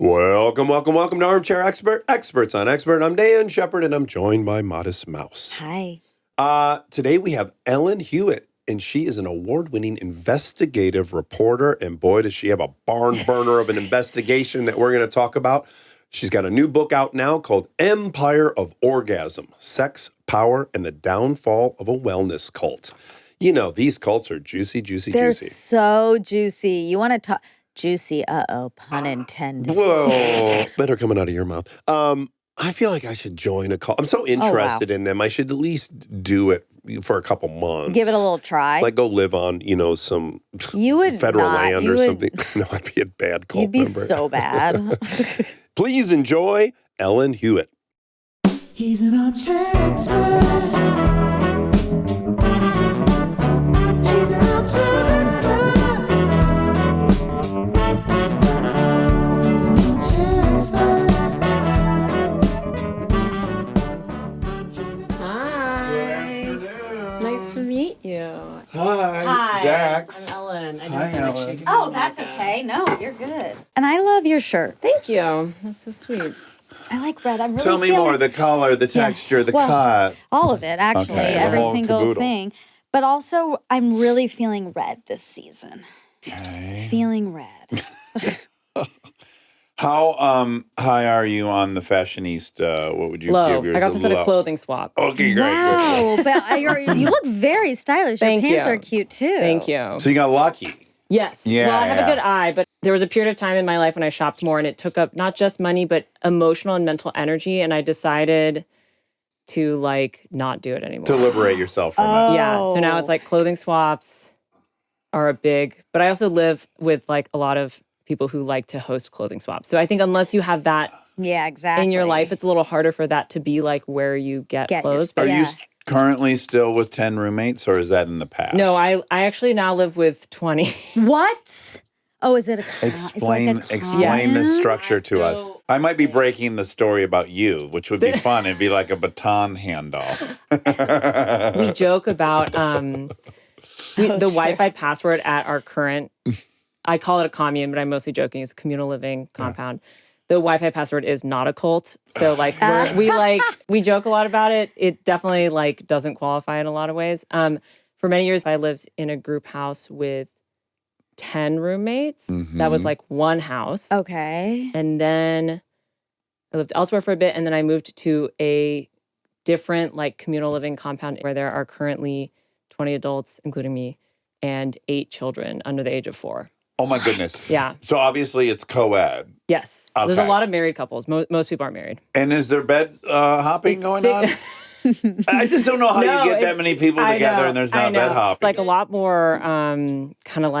Welcome to Armchair Expert, Experts on Expert. I'm Dan Shepard, and I'm joined by Modest Mouse. Hi. Today we have Ellen Huet, and she is an award-winning investigative reporter, and boy, does she have a barn burner of an investigation that we're going to talk about. She's got a new book out now called Empire of Orgasm, Sex, Power, and the Downfall of a Wellness Cult. You know, these cults are juicy. They're so juicy. You want to talk... Juicy, pun intended. Whoa, better coming out of your mouth. I feel like I should join a cult. I'm so interested in them. I should at least do it for a couple months. Give it a little try. Like go live on, some federal land or something. No, I'd be a bad cult member. You'd be member. So bad. Please enjoy Ellen Huet. He's an armchair expert. He's an armchair expert. Hi, Dax. I'm Ellen. Hi, Ellen. Oh, that's okay. No, you're good. And I love your shirt. Thank you. That's so sweet. I like red. I'm really Tell me more. The color, the texture, the cut. All of it, actually. Okay, every the single caboodle. thing. But also, I'm really feeling red this season. Okay. Feeling red. How high are you on the fashionista? What would you Low. give yours? I got this at a low? clothing swap. Okay, great. Wow. But you look very stylish. Thank your pants you. are cute, too. Thank you. So you got lucky. Yes. Yeah, well, I have yeah. a good eye, but there was a period of time in my life when I shopped more and it took up not just money, but emotional and mental energy. And I decided to not do it anymore. To liberate yourself from it. Yeah. So now it's like clothing swaps are a big, but I also live with a lot of people who like to host clothing swaps. So I think unless you have that exactly. in your life, it's a little harder for that to be where you get clothes. Are But you currently still with 10 roommates or is that in the past? no, I actually now live with 20. What? Oh, is it a Explain this structure to us. I might be breaking the story about you, which would be fun. It'd be like a baton handoff. We joke about the Wi-Fi password at our current, I call it a commune, but I'm mostly joking, it's a communal living compound. The Wi-Fi password is not a cult. So we joke a lot about it. It definitely doesn't qualify in a lot of ways. For many years, I lived in a group house with 10 roommates. Mm-hmm. That was one house. Okay. And then I lived elsewhere for a bit. And then I moved to a different communal living compound where there are currently 20 adults, including me, and 8 children under the age of 4. Oh my goodness. Yeah. So obviously it's co-ed. Yes. Okay. There's a lot of married couples. Most people aren't married. And is there bed hopping going on? I just don't know how you get that many people together and there's not bed hopping. It's a lot more kind of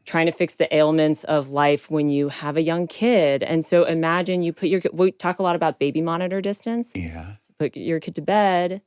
trying to fix the ailments of life when you have a young kid. And so imagine you put we talk a lot about baby monitor distance. Yeah. Put your kid to bed,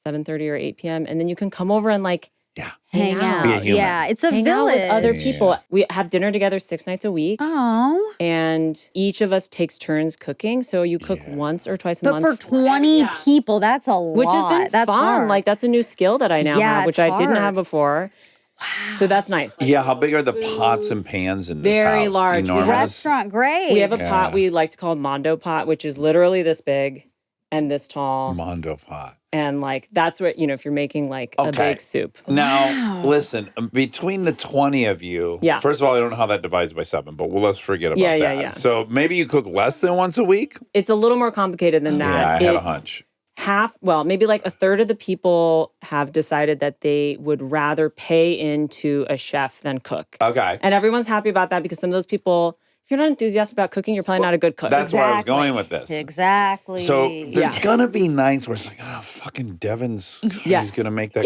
7:30 or 8 p.m. And then you can come over and hang out. Be a human. Yeah, it's a Hang village. out with other people. We have dinner together 6 nights a week. Oh. And each of us takes turns cooking. So you cook once or twice a month. But for 20 people, that's a lot. Which has been that's fun. Hard. That's a new skill that I now have, which I didn't have before. Wow. So that's nice. Yeah, how big are the pots and pans in this house? Very large. Enormous? Restaurant, great. We have a pot we like to call Mondo pot, which is literally this big and this tall. Mondo pot. And that's what, if you're making a big soup. Now, listen, between the 20 of you, first of all, I don't know how that divides by 7, but let's forget about that. Yeah. So maybe you cook less than once a week? It's a little more complicated than that. Yeah, I had a hunch. Maybe a third of the people have decided that they would rather pay into a chef than cook. Okay. And everyone's happy about that because some of those people, if you're not enthusiastic about cooking, you're probably not a good cook. That's where I was going with this. Exactly. So there's going to be nights where it's fucking Devin's he's going to make that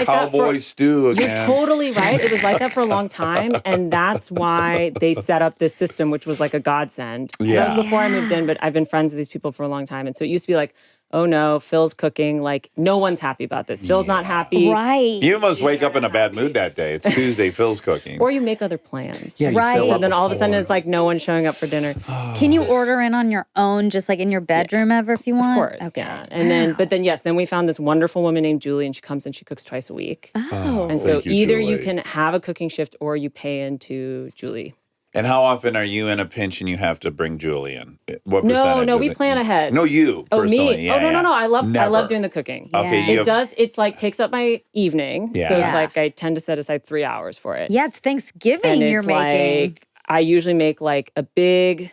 cowboy stew again. You're totally right. It was like that for a long time. And that's why they set up this system, which was a godsend. Yeah. That was before I moved in, but I've been friends with these people for a long time. And so it used to be oh no, Phil's cooking. No one's happy about this. Phil's not happy. Right. You must wake up in a bad mood that day. It's Tuesday, Phil's cooking. Or you make other plans. Yeah, right. So then all of a sudden it's no one's showing up for dinner. Can you order in on your own, just in your bedroom ever if you want? Of course, okay. yeah. And then we found this wonderful woman named Julie, and she comes and she cooks twice a week. Oh. And so Thank you, either Julie. you can have a cooking shift or you pay into Julie. And how often are you in a pinch and you have to bring Julie in? What No, percentage? no, of we the- plan ahead. No, you Oh, personally. me? Yeah, no, yeah. no. I love Never. doing the cooking. Okay, Yeah. you It have, does. It's like takes up my evening. Yeah. So it's Yeah. like I tend to set aside 3 hours for it. Yeah, it's Thanksgiving And you're it's making. like I usually make like a big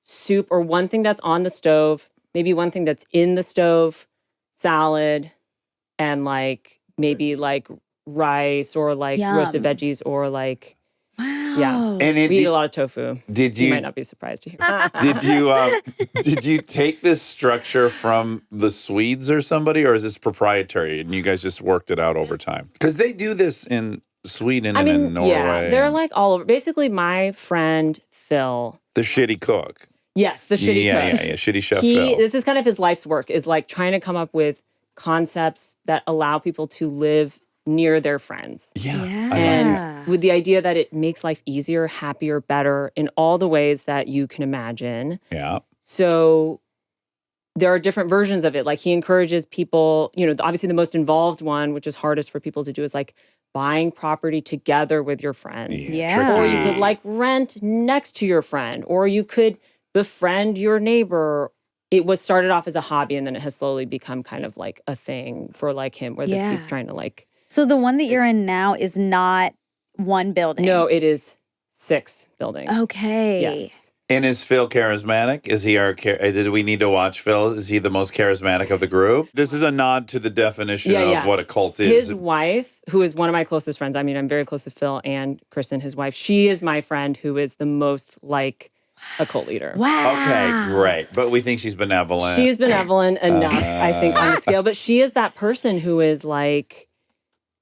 soup or one thing that's on the stove, maybe one thing that's in the stove, salad, and like maybe like rice or like roasted Yum. veggies or like Wow. yeah. and it, we eat a lot of tofu. did You you might not be surprised to hear. did you take this structure from the Swedes or somebody, or is this proprietary and you guys just worked it out over time? Because they do this in Sweden and in Norway. yeah, they're like all over. Basically, my friend Phil, the shitty cook. yes, the shitty yeah, cook. yeah, yeah, shitty chef Phil. This is kind of his life's work, is like trying to come up with concepts that allow people to live near their friends. Yeah, Yeah. And with the idea that it makes life easier, happier, better in all the ways that you can imagine. yeah. So there are different versions of it. Like he encourages people, obviously the most involved one, which is hardest for people to do, is like buying property together with your friends. Yeah. Or you could like rent next to your friend, or you could befriend your neighbor. It was started off as a hobby and then it has slowly become kind of like a thing for like him where Yeah. he's trying to like, So the one that you're in now is not one building. no, it is 6 buildings. Okay. Yes. And is Phil charismatic? Is he did we need to watch Phil? Is he the most charismatic of the group? This is a nod to the definition of what a cult is. His wife, who is one of my closest friends, I mean, I'm very close with Phil and Kristen, his wife. She is my friend who is the most like a cult leader. Wow. Okay, great. But we think she's benevolent. She's benevolent enough, I think, on a scale. But she is that person who is like,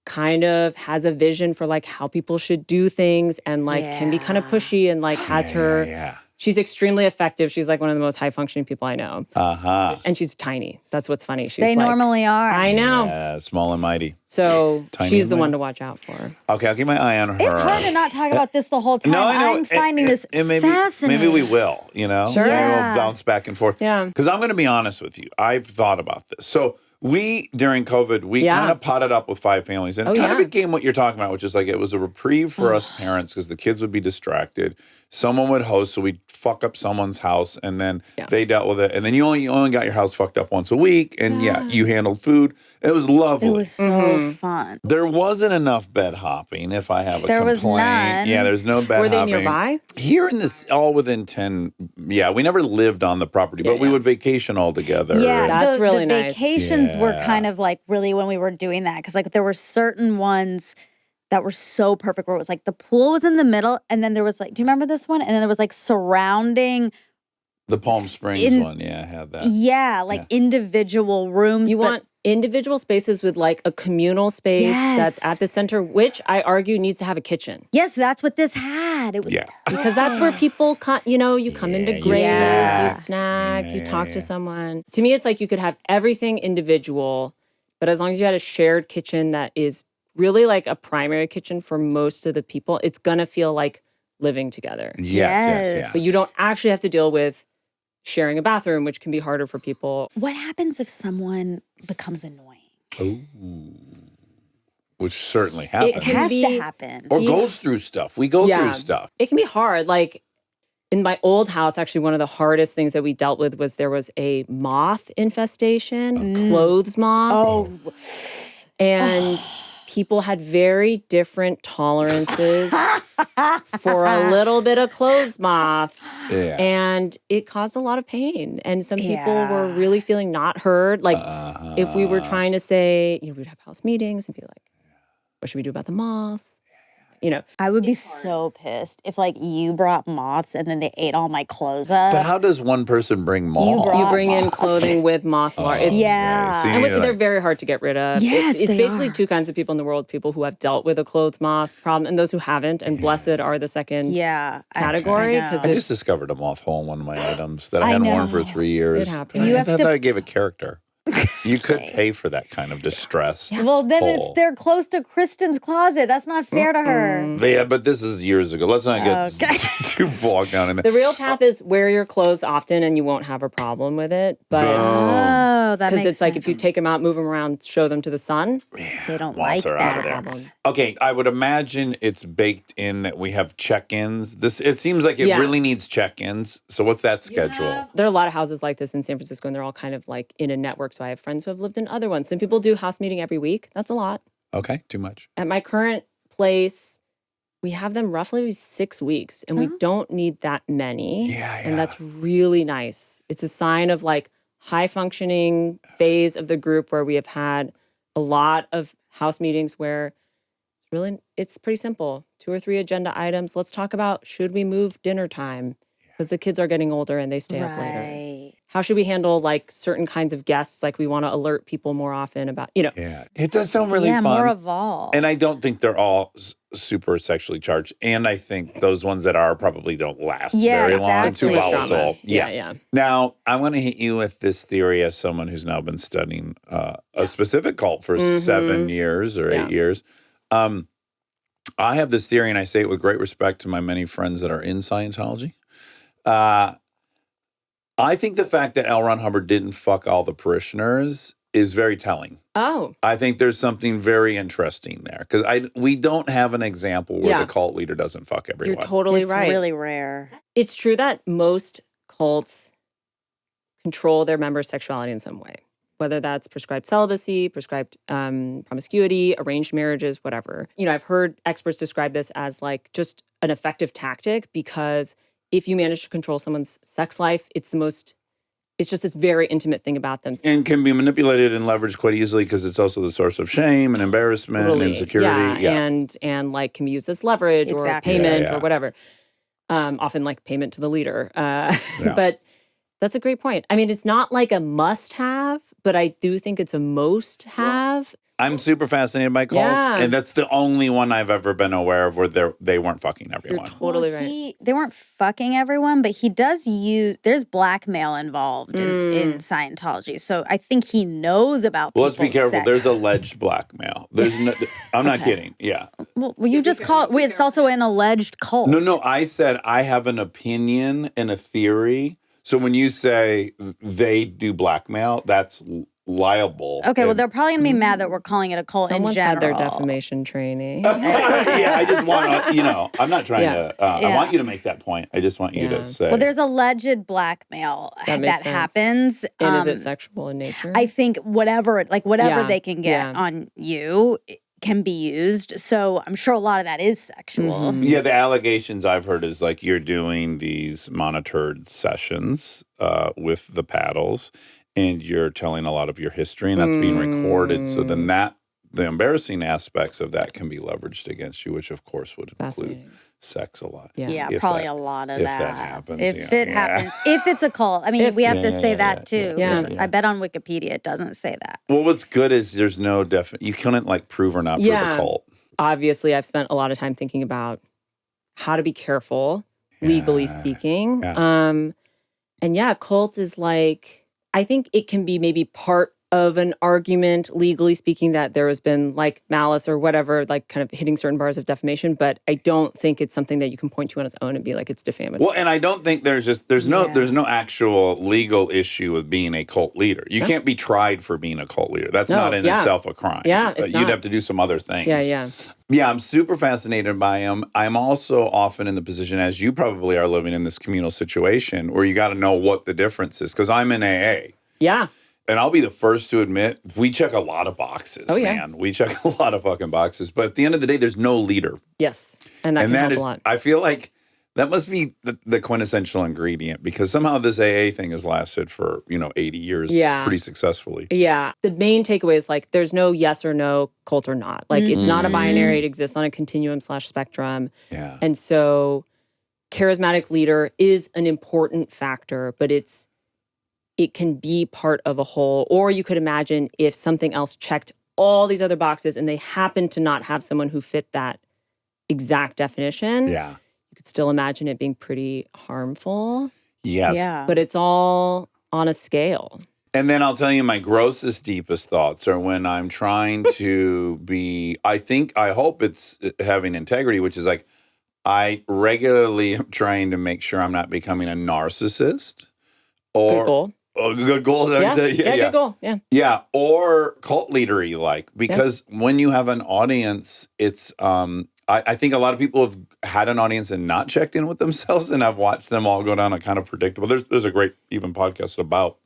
kind of has a vision for like how people should do things and like can be kind of pushy and like has her. Yeah. She's extremely effective. She's like one of the most high functioning people I know. Uh-huh. And she's tiny. That's what's funny. She's They like, normally are. I know. Yeah, small and mighty. So Tiny she's the and one to watch out for. Okay, I'll keep my eye on her. It's hard to not talk about this the whole time. No, I know. I'm finding this and maybe, fascinating. Maybe we will, Sure. Maybe Yeah. we'll bounce back and forth. Yeah. Because I'm going to be honest with you. I've thought about this. So we, during COVID, we Yeah. kind of potted up with 5 families. And it kind of became what you're talking about, which is like it was a reprieve for us parents because the kids would be distracted. Someone would host, so we'd fuck up someone's house, and then they dealt with it. And then you only got your house fucked up once a week, and you handled food. It was lovely. It was so fun. There wasn't enough bed hopping, if I have a There complaint. was none. Yeah, there's no bed Were they hopping. nearby? Here in this, all within 10, we never lived on the property, but we would vacation all together. Yeah, That's the, really the nice. vacations were Yeah. kind of like really when we were doing that because like there were certain ones that were so perfect where it was like the pool was in the middle and then there was like, do you remember this one? And then there was like surrounding, The Palm Springs one, I had that. like individual rooms. You but want individual spaces with like a communal space that's Yes. at the center, which I argue needs to have a kitchen. yes, that's what this had. It was Because that's where people come, you come into you graves, snack. you snack, you talk to someone. To me, it's like you could have everything individual, but as long as you had a shared kitchen that is really like a primary kitchen for most of the people, it's gonna feel like living together. Yes. But you don't actually have to deal with sharing a bathroom, which can be harder for people. What happens if someone becomes annoying? Which certainly It happens. It can has be- to happen. Or goes through stuff. We go through stuff. It can be hard. Like in my old house, actually, one of the hardest things that we dealt with was there was a moth infestation, clothes moths. And people had very different tolerances for a little bit of clothes moth. Yeah. And it caused a lot of pain. And some people were really feeling not heard. Like if we were trying to say, we'd have house meetings and be like, what should we do about the moths? I would be so pissed if like you brought moths and then they ate all my clothes up. But how does one person bring moths? brought- You bring in clothing with moth larvae. Yeah. So you And need to, they're very hard to get rid of. Yes, it's they basically are. 2 kinds of people in the world: people who have dealt with a clothes moth problem, and those who haven't. And blessed are the second category. I know. I just discovered a moth hole in one of my items that I I hadn't worn know. for 3 years. It happens. You I have thought to- I gave it character. You could pay for that kind of distress. Well, then they're close to Kristen's closet. That's not fair to her. Yeah, but this is years ago. Let's not get too bogged down in that. The real path is wear your clothes often and you won't have a problem with it. But that makes because it's like sense. if you take them out, move them around, show them to the sun, They don't Once like they're out of that. there. Okay, I would imagine it's baked in that we have check-ins. It seems like it really needs check-ins. So what's that schedule? There are a lot of houses like this in San Francisco, and they're all kind of like in a network. So I have friends who have lived in other ones. Some people do house meeting every week. That's a lot. Okay, too much. At my current place, we have them roughly every 6 weeks, and we don't need that many. And that's really nice. It's a sign of like high functioning phase of the group where we have had a lot of house meetings where it's pretty simple. 2 or 3 agenda items. Let's talk about, should we move dinner time? Because the kids are getting older and they stay up later. How should we handle like certain kinds of guests? Like we want to alert people more often about, Yeah, it does sound really fun. more evolved. And I don't think they're all super sexually charged. And I think those ones that are probably don't last very long. Too exactly. volatile. Yeah. Now, I want to hit you with this theory as someone who's now been studying a specific cult for 7 years or 8 years. I have this theory, and I say it with great respect to my many friends that are in Scientology. I think the fact that L. Ron Hubbard didn't fuck all the parishioners is very telling. Oh. I think there's something very interesting there because we don't have an example where the cult leader doesn't fuck everyone. You're totally right. It's really rare. It's true that most cults control their members' sexuality in some way, whether that's prescribed celibacy, prescribed promiscuity, arranged marriages, whatever. I've heard experts describe this as like just an effective tactic because if you manage to control someone's sex life, it's just this very intimate thing about them. And can be manipulated and leveraged quite easily because it's also the source of shame and embarrassment and insecurity. And like can be used as leverage or payment or whatever. Often like payment to the leader. But that's a great point. I mean, it's not like a must-have, but I do think it's a most-have. I'm super fascinated by cults, and that's the only one I've ever been aware of where they weren't fucking everyone. You're totally right. They weren't fucking everyone, but he does there's blackmail involved in Scientology. So I think he knows about Well, let's be careful. sex. There's alleged blackmail. There's no, I'm not kidding. Yeah. Well, you just call it, it's also an alleged cult. No, I said I have an opinion and a theory. So when you say they do blackmail, that's liable. Okay, well, they're probably going to be mad that we're calling it a cult Someone's in general. had their defamation training. Yeah, I just want to, I'm not trying to, I want you to make that point. I just want you to say. Well, there's alleged blackmail that happens. And is it sexual in nature? I think whatever they can get on you can be used. So I'm sure a lot of that is sexual. Yeah, the allegations I've heard is like you're doing these monitored sessions with the paddles and you're telling a lot of your history and that's being recorded. So then the embarrassing aspects of that can be leveraged against you, which of course would include sex a lot. Yeah, probably a lot of if that. If that happens. If it happens. If it's a cult. I mean, we have to say that too. Yeah. I bet on Wikipedia it doesn't say that. Well, what's good is there's no you couldn't like prove or not prove a cult. Obviously, I've spent a lot of time thinking about how to be careful, legally speaking. And cult is like, I think it can be maybe part of an argument, legally speaking, that there has been like malice or whatever, like kind of hitting certain bars of defamation. But I don't think it's something that you can point to on its own and be like, it's defamatory. Well, and I don't think there's no actual legal issue with being a cult leader. You can't be tried for being a cult leader. That's not in itself a crime. Yeah, it's You'd have to do some other things. Yeah, I'm super fascinated by him. I'm also often in the position, as you probably are living in this communal situation, where you got to know what the difference is. Because I'm in AA. Yeah. And I'll be the first to admit, we check a lot of boxes, man. We check a lot of fucking boxes. But at the end of the day, there's no leader. Yes. And that can help a lot. I feel like that must be the quintessential ingredient because somehow this AA thing has lasted for, 80 years pretty successfully. Yeah. The main takeaway is like, there's no yes or no, cult or not. Like, it's not a binary. It exists on a continuum/spectrum. Yeah. And so charismatic leader is an important factor, but it can be part of a whole. Or you could imagine if something else checked all these other boxes and they happen to not have someone who fit that exact definition. Yeah. You could still imagine it being pretty harmful. Yes. Yeah. But it's all on a scale. And then I'll tell you my grossest, deepest thoughts are when I'm trying to be, I hope it's having integrity, which is like, I regularly am trying to make sure I'm not becoming a narcissist. Or, Good goal. Oh, good goal. Good goal. Yeah. Yeah. Or cult leadery, like, because when you have an audience, it's, I think a lot of people have had an audience and not checked in with themselves, and I've watched them all go down a kind of predictable. There's a great even podcast about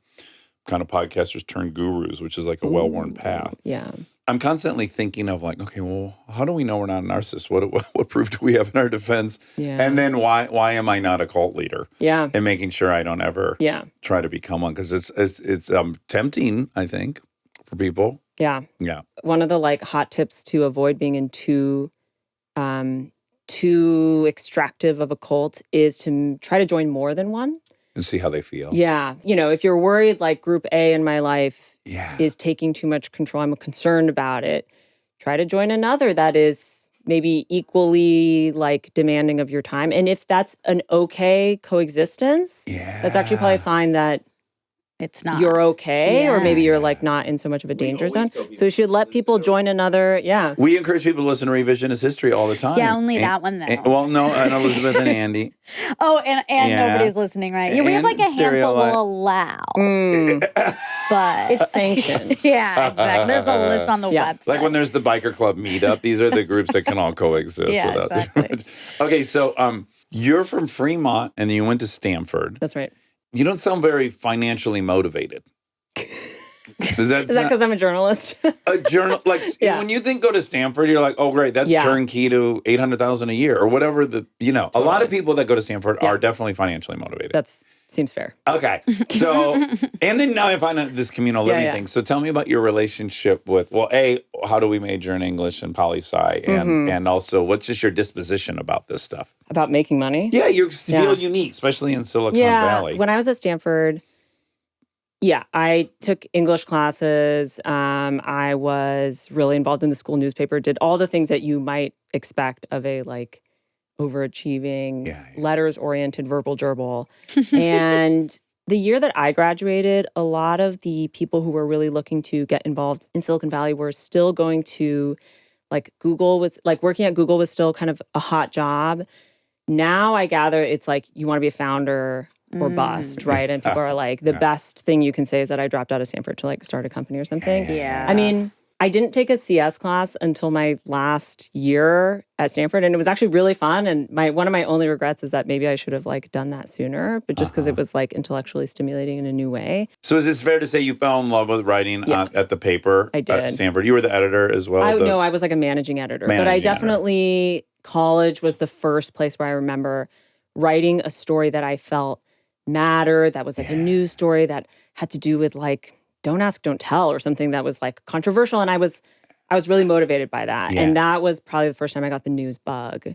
kind of podcasters turn gurus, which is like a well-worn path. Yeah. I'm constantly thinking of like, okay, well, how do we know we're not a narcissist? What proof do we have in our defense? Yeah. And then why am I not a cult leader? Yeah. And making sure I don't ever try to become one, because it's tempting, I think, for people. Yeah. Yeah. One of the like hot tips to avoid being in too extractive of a cult is to try to join more than one. And see how they feel. Yeah. If you're worried like group A in my life is taking too much control, I'm concerned about it, try to join another that is maybe equally like demanding of your time. And if that's an okay coexistence, that's actually probably a sign that it's not. You're okay, or maybe you're like not in so much of a danger zone. So you should let people join another. Yeah. We encourage people to listen to Revisionist History all the time. Yeah, only that one though. Well, no, and Elizabeth and Andy. Oh, and nobody's listening, right? Yeah, we have like a handful we'll allow. But it's sanctioned. Yeah, exactly. There's a list on the website. Like when there's the biker club meetup, these are the groups that can all coexist without exactly. Okay, so you're from Fremont and then you went to Stanford. That's right. You don't sound very financially motivated. Is that because I'm a journalist? A journal, like when you think go to Stanford, you're like, oh great, that's turnkey to $800,000 a year or whatever. A lot of people that go to Stanford are definitely financially motivated. That seems fair. Okay, so and then now I find out this communal living thing. So tell me about your relationship with how do we major in English and poli-sci, and also what's just your disposition about this stuff? About making money? Yeah, you feel unique, especially in Silicon Valley. When I was at Stanford. Yeah, I took English classes. I was really involved in the school newspaper, did all the things that you might expect of a like overachieving, letters-oriented verbal gerbil. And the year that I graduated, a lot of the people who were really looking to get involved in Silicon Valley were still going to, like working at Google was still kind of a hot job. Now I gather it's like you want to be a founder or bust, right? And people are like, the best thing you can say is that I dropped out of Stanford to like start a company or something. Yeah. I mean, I didn't take a CS class until my last year at Stanford, and it was actually really fun. And one of my only regrets is that maybe I should have like done that sooner, but just because it was like intellectually stimulating in a new way. So is it fair to say you fell in love with writing at the paper at Stanford? You were the editor as well? No, I was like a managing editor. But I definitely, college was the first place where I remember writing a story that I felt mattered, that was like a news story that had to do with like don't ask, don't tell, or something that was like controversial. And I was really motivated by that. Yeah. And that was probably the first time I got the news bug.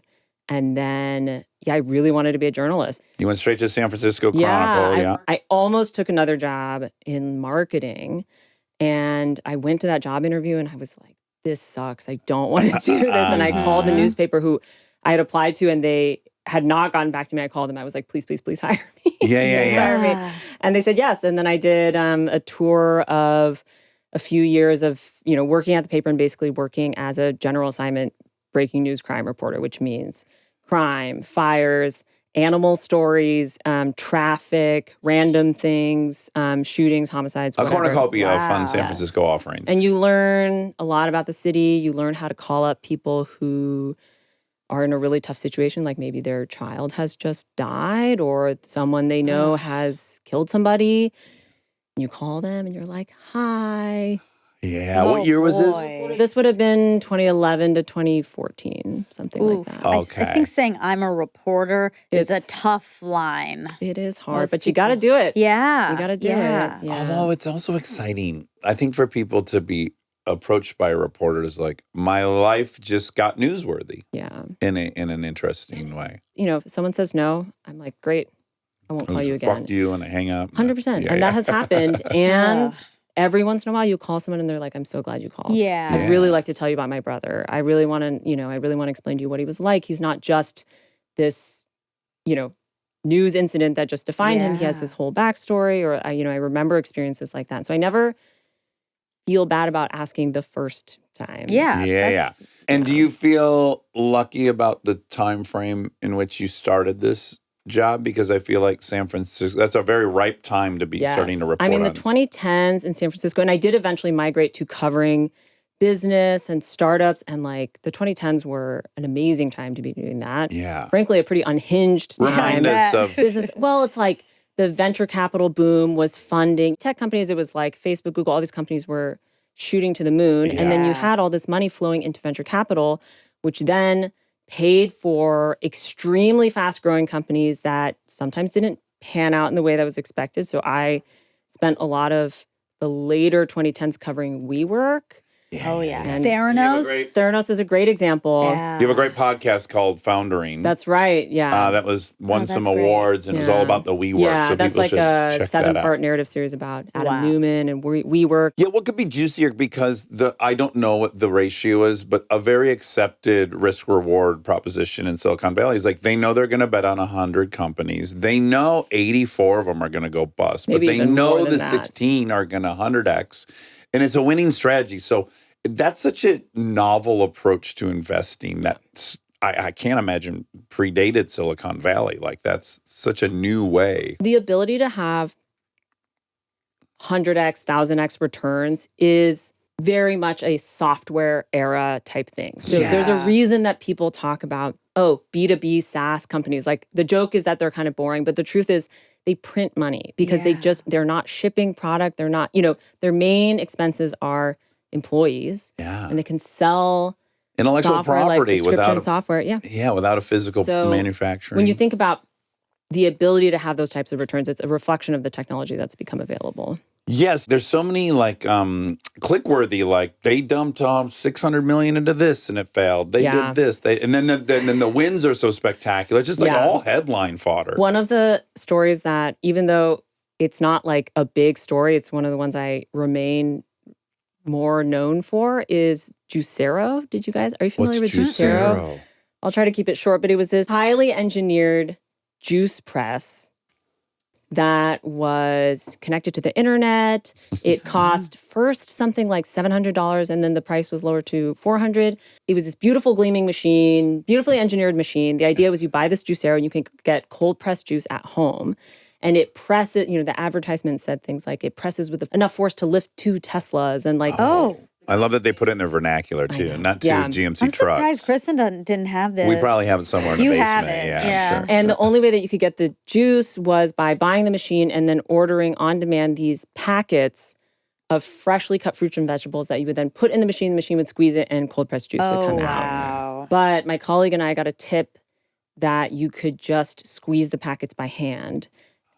And then, I really wanted to be a journalist. You went straight to San Francisco Chronicle. I almost took another job in marketing. And I went to that job interview and I was like, this sucks. I don't want to do this. And I called the newspaper who I had applied to, and they had not gotten back to me. I called them. I was like, please, please, please hire me. Hire me. And they said yes. And then I did a tour of a few years of, working at the paper and basically working as a general assignment breaking news crime reporter, which means crime, fires, animal stories, traffic, random things, shootings, homicides, a whatever. cornucopia of fun San Francisco offerings. And you learn a lot about the city. You learn how to call up people who are in a really tough situation, like maybe their child has just died or someone they know has killed somebody. You call them and you're like, hi. Yeah. What year was this? This would have been 2011 to 2014, something like that. Okay. I think saying I'm a reporter is a tough line. It is hard, but you got to do it. Yeah. You got to do it. Yeah. Although it's also exciting, I think, for people to be approached by a reporter is like, my life just got newsworthy. Yeah. In an interesting way. If someone says no, I'm like, great. I won't call you again. Fuck you, and I hang up. 100%. And that has happened. And every once in a while you call someone and they're like, I'm so glad you called. Yeah. I'd really like to tell you about my brother. I really want to, I really want to explain to you what he was like. He's not just this, news incident that just defined him. He has Yeah. this whole backstory, or I remember experiences like that. So I never feel bad about asking the first time. Yeah. Yeah. And do you feel lucky about the time frame in which you started this job? Because I feel like San Francisco, that's a very ripe time to be starting to report I mean, the on 2010s in San Francisco, and I did eventually migrate to covering business and startups, and like the 2010s were an amazing time to be doing that. Yeah. Frankly, a pretty unhinged Remind time. us of Business. Well, it's like the venture capital boom was funding tech companies. It was like Facebook, Google, all these companies were shooting to the moon. And then you had all this money flowing into venture capital, which then paid for extremely fast growing companies that sometimes didn't pan out in the way that was expected. So I spent a lot of the later 2010s covering WeWork. Oh, yeah. And Theranos. Theranos is a great example. Yeah. You have a great podcast called Foundering. That's right. Yeah. That won some that's great. awards, and it was all about the WeWork. Yeah, so that's people like should a check that out. 7-part narrative series about Adam Wow. Newman and WeWork. Yeah, what could be juicier? Because I don't know what the ratio is, but a very accepted risk reward proposition in Silicon Valley is like they know they're going to bet on 100 companies. They know 84 of them are going to go bust, Maybe but they even more know than the that. 16 are going to 100x, and it's a winning strategy. So that's such a novel approach to investing that I can't imagine predated Silicon Valley. Like that's such a new way. The ability to have 100x, 1000x returns is very much a software era type thing. So there's a reason that people talk about, B2B SaaS companies. Like the joke is that they're kind of boring, but the truth is they print money because they're not shipping product. They're not, their main expenses are employees. Yeah. And they can sell Intellectual software, property like subscription without software. Yeah. without a physical So manufacturing. when you think about the ability to have those types of returns, it's a reflection of the technology that's become available. Yes, there's so many like click-worthy, like they dumped $600 million into this and it failed. They did this, and then the wins are so spectacular. It's just like all headline fodder. One of the stories that, even though it's not like a big story, it's one of the ones I remain more known for is Juicero. Are you familiar with Juicero? I'll try to keep it short, but it was this highly engineered juice press that was connected to the internet. It cost first something like $700, and then the price was lowered to $400. It was this beautiful gleaming machine, beautifully engineered machine. The idea was you buy this Juicero and you can get cold pressed juice at home. And it presses, the advertisement said things like it presses with enough force to lift 2 Teslas and like, I love that they put it in their vernacular too, not to GMC I'm trucks. surprised Kristen didn't have this. We probably have it somewhere in the You basement. have it, Yeah. Sure. And the only way that you could get the juice was by buying the machine and then ordering on demand these packets of freshly cut fruits and vegetables that you would then put in the machine. The machine would squeeze it and cold pressed juice would come out. Wow. But my colleague and I got a tip that you could just squeeze the packets by hand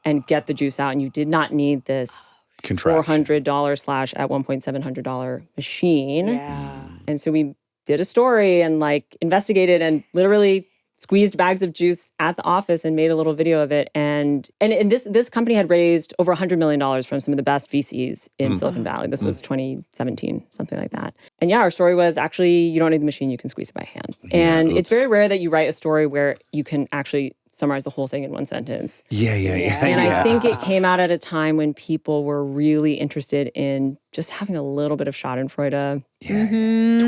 and get the juice out. And you did not need this $400 / at one point $700 machine. Yeah. And so we did a story and like investigated and literally squeezed bags of juice at the office and made a little video of it. And this company had raised over $100 million from some of the best VCs in Silicon Valley. This was 2017, something like that. And our story was actually, you don't need the machine, you can squeeze it by hand. And it's very rare that you write a story where you can actually summarize the whole thing in one sentence. Yeah. And I think it came out at a time when people were really interested in just having a little bit of schadenfreude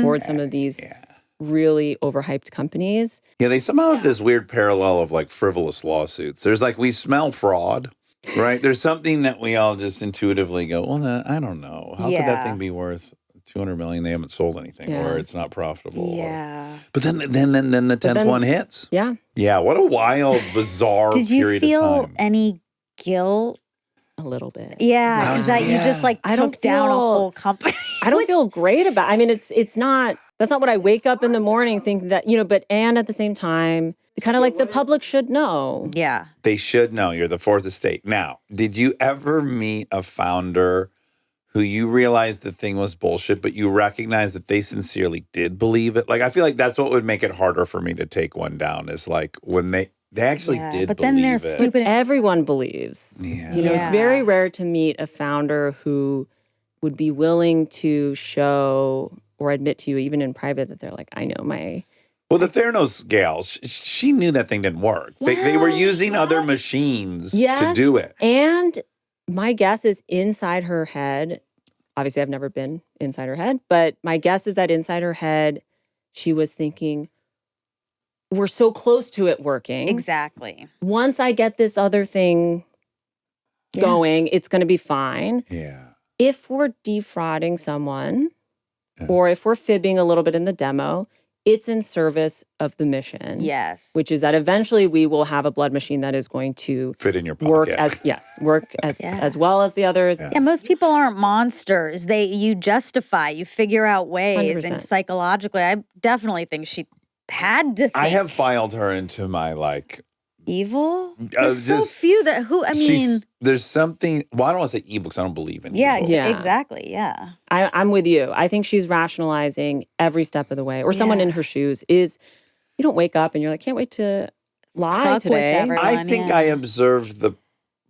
towards some of these really overhyped companies. Yeah, they somehow have this weird parallel of like frivolous lawsuits. There's like, we smell fraud, right? There's something that we all just intuitively go, well, I don't know. How could that thing be worth $200 million? They haven't sold anything, or it's not profitable. Yeah. But then the 10th one hits. Yeah. Yeah, what a wild, bizarre Did you period feel of time. any guilt? A little bit. Yeah, because that you just like took down a whole company. I don't feel great about. I mean, it's not. That's not what I wake up in the morning thinking that But and at the same time, kind of like the public should know. Yeah, They should know you're the fourth estate. Now, did you ever meet a founder who you realized the thing was bullshit, but you recognize that they sincerely did believe it? Like, I feel like that's what would make it harder for me to take one down, is like when they actually did but believe then they're it. stupid. Everyone believes. Yeah. It's very rare to meet a founder who would be willing to show or admit to you, even in private, that they're like, I know my Well, the Theranos gals, she knew that thing didn't work. They were using other machines to do it. And my guess is inside her head, obviously I've never been inside her head, but my guess is that inside her head, she was thinking, we're so close to it working. Exactly. Once I get this other thing going, it's going to be fine. Yeah. If we're defrauding someone or if we're fibbing a little bit in the demo, it's in service of the mission. Yes. Which is that eventually we will have a blood machine that is going to fit in your pocket. Work as well as the others. Yeah, most people aren't monsters. You justify, you figure out ways. 100%. And psychologically, I definitely think she had to think. I have filed her into my evil? There's so few that there's something, well, I don't want to say evil because I don't believe in evil. Exactly. Yeah. I'm with you. I think she's rationalizing every step of the way. Or someone in her shoes is, you don't wake up and you're like, can't wait to lie Fuck today. with everyone, I think I observed the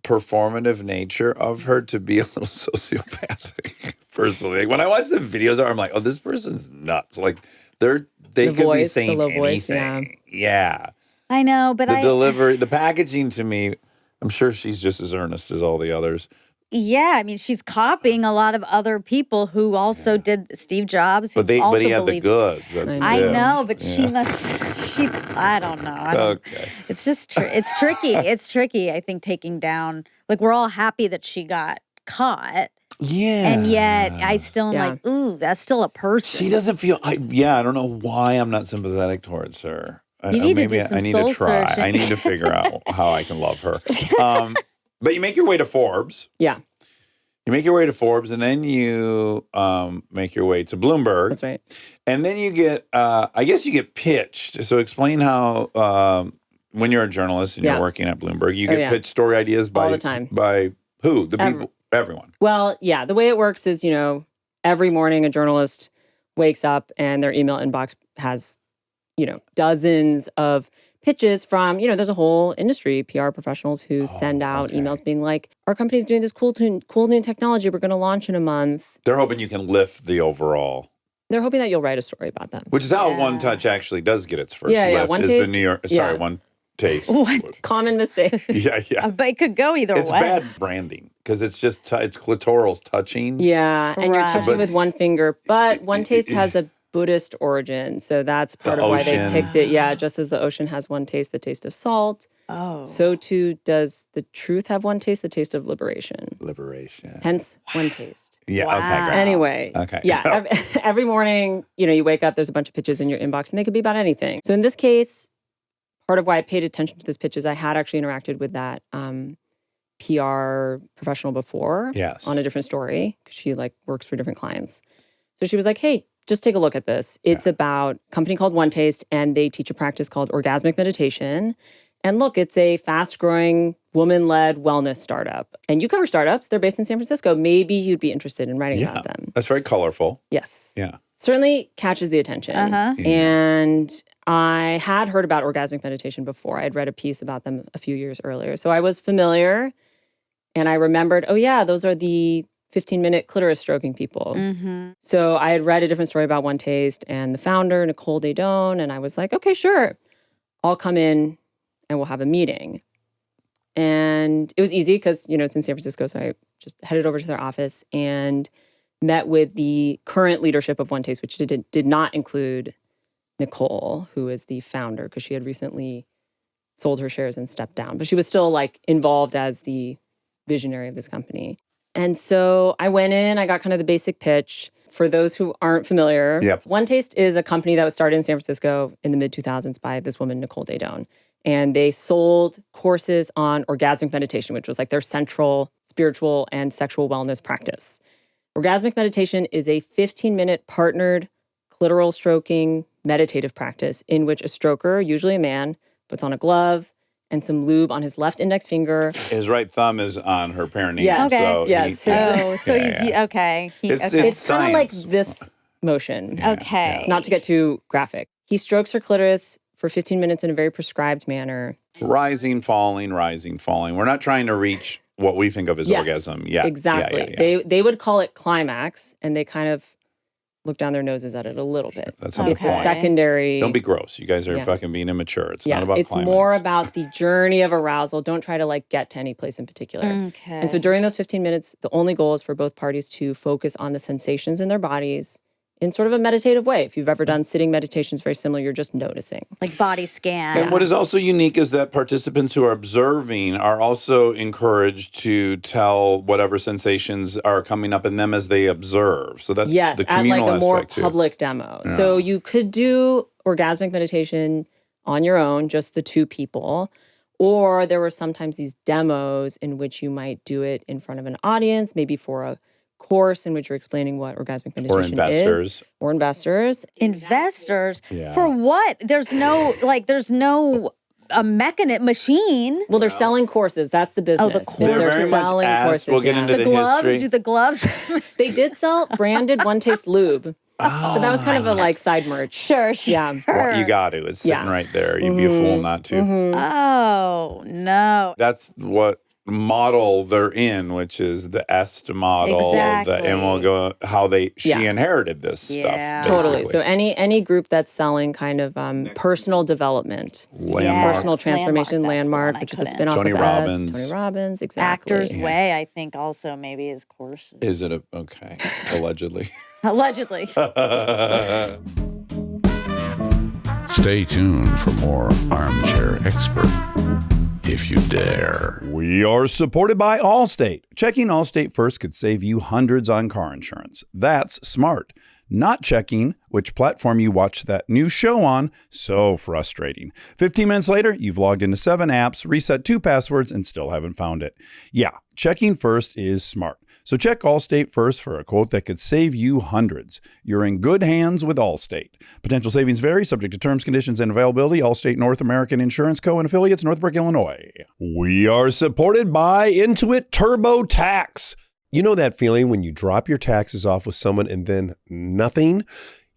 performative nature of her to be a little sociopathic, personally. When I watch the videos, I'm like, oh, this person's nuts. Like, they could be saying anything. Yeah. I know, but the delivery, the packaging to me, I'm sure she's just as earnest as all the others. Yeah, I mean, she's copying a lot of other people who also did Steve Jobs. Who But he had the goods. I know, but she must. I don't know. Okay. It's just it's tricky. It's tricky. I think taking down. Like we're all happy that she got caught. Yeah. And yet I still am like, ooh, that's still a person. She doesn't feel. I don't know why I'm not sympathetic towards her. You need to do some soul searching. I need to figure out how I can love her. But you make your way to Forbes. Yeah. You make your way to Forbes, and then you make your way to Bloomberg. That's right. And then you get, I guess you get pitched. So explain how, when you're a journalist and you're working at Bloomberg, you get pitched story ideas by all the time. By who? The people, everyone. Well, yeah. The way it works is, every morning a journalist wakes up and their email inbox has, dozens of pitches from, there's a whole industry, PR professionals who send out emails being like, our company's doing this cool new technology we're going to launch in a month. They're hoping you can lift the overall. They're hoping that you'll write a story about them. Which is how One Touch actually does get its first lift. OneTaste. Is the New York, OneTaste. What? Common mistake. Yeah. But it could go either it's way. It's bad branding because it's just, it's clitoral's touching. Yeah, and you're touching with one finger. But OneTaste has a Buddhist origin. So that's part of why they picked it. Yeah, just as the ocean has one taste, the taste of salt. Oh. So too does the truth have one taste, the taste of liberation. Hence, one taste. Yeah, okay, great. Anyway. Okay. Yeah, every morning, you wake up, there's a bunch of pitches in your inbox, and they could be about anything. So in this case, part of why I paid attention to this pitch is I had actually interacted with that PR professional before on a different story, because she works for different clients. So she was like, hey, just take a look at this. It's about a company called OneTaste, and they teach a practice called orgasmic meditation. And look, it's a fast-growing, woman-led wellness startup. And you cover startups. They're based in San Francisco. Maybe you'd be interested in writing about them. That's very colorful. Yes. Yeah. Certainly catches the attention. And I had heard about orgasmic meditation before. I had read a piece about them a few years earlier. So I was familiar, and I remembered, those are the 15-minute clitoris stroking people. Mm-hmm. So I had read a different story about OneTaste and the founder, Nicole, and I was like, okay, sure. I'll come in and we'll have a meeting. And it was easy because, it's in San Francisco. So I just headed over to their office and met with the current leadership of OneTaste, which did not include Nicole, who is the founder, because she had recently sold her shares and stepped down. But she was still involved as the visionary of this company. And so I went in, I got kind of the basic pitch. For those who aren't familiar, OneTaste is a company that was started in San Francisco in the mid-2000s by this woman, Nicole Daydone. And they sold courses on orgasmic meditation, which was their central spiritual and sexual wellness practice. Orgasmic meditation is a 15-minute partnered clitoral stroking meditative practice in which a stroker, usually a man, puts on a glove and some lube on his left index finger. His right thumb is on her perineum. Yeah. Okay. So yes. He's okay. It's kind of like this motion. Okay. Not to get too graphic. He strokes her clitoris for 15 minutes in a very prescribed manner. Rising, falling, rising, falling. We're not trying to reach what we think of as orgasm. Yeah. Exactly. Yeah. They would call it climax, and they kind of look down their noses at it a little bit. That's a good It's a point. secondary. Don't be gross. You guys are Yeah. fucking being immature. It's not about It's climax. more about the journey of arousal. Don't try to like get to any place in particular. Okay. And so during those 15 minutes, the only goal is for both parties to focus on the sensations in their bodies in sort of a meditative way. If you've ever done sitting meditations, very similar, you're just noticing. Like body scan. And what is also unique is that participants who are observing are also encouraged to tell whatever sensations are coming up in them as they observe. So that's the at communal like a more aspect too. public demo. So you could do orgasmic meditation on your own, just the two people. Or there were sometimes these demos in which you might do it in front of an audience, maybe for a course in which you're explaining what orgasmic meditation is. Or investors. Investors? Yeah. For what? There's no a machine. Well, they're selling courses. That's the business. the courses. They're very much selling asked. courses, We'll get into The the gloves? history. Do the gloves? They did sell branded OneTaste lube. But that was kind of a like side merch. Sure. Yeah. Well, you got to. It's sitting right there. You'd be a fool not to. Oh, no. That's what model they're in, which is the est model. Exactly. And we'll go how she inherited this Yeah. stuff. Totally. basically. So any group that's selling kind of personal development, Landmark. personal transformation, Landmark, Landmark, which is that's a the one I spinoff Tony of Robbins. Tony Robbins, exactly. Actor's Way, I think, also maybe is courses. Is it okay? Allegedly. Allegedly. Stay tuned for more Armchair Expert, if you dare. We are supported by Allstate. Checking Allstate first could save you hundreds on car insurance. That's smart. Not checking which platform you watch that new show on, so frustrating. 15 minutes later, you've logged into 7 apps, reset 2 passwords, and still haven't found it. Yeah, checking first is smart. So check Allstate first for a quote that could save you hundreds. You're in good hands with Allstate. Potential savings vary, subject to terms, conditions, and availability. Allstate North American Insurance Co. and affiliates, Northbrook, Illinois. We are supported by Intuit TurboTax. You know that feeling when you drop your taxes off with someone and then nothing?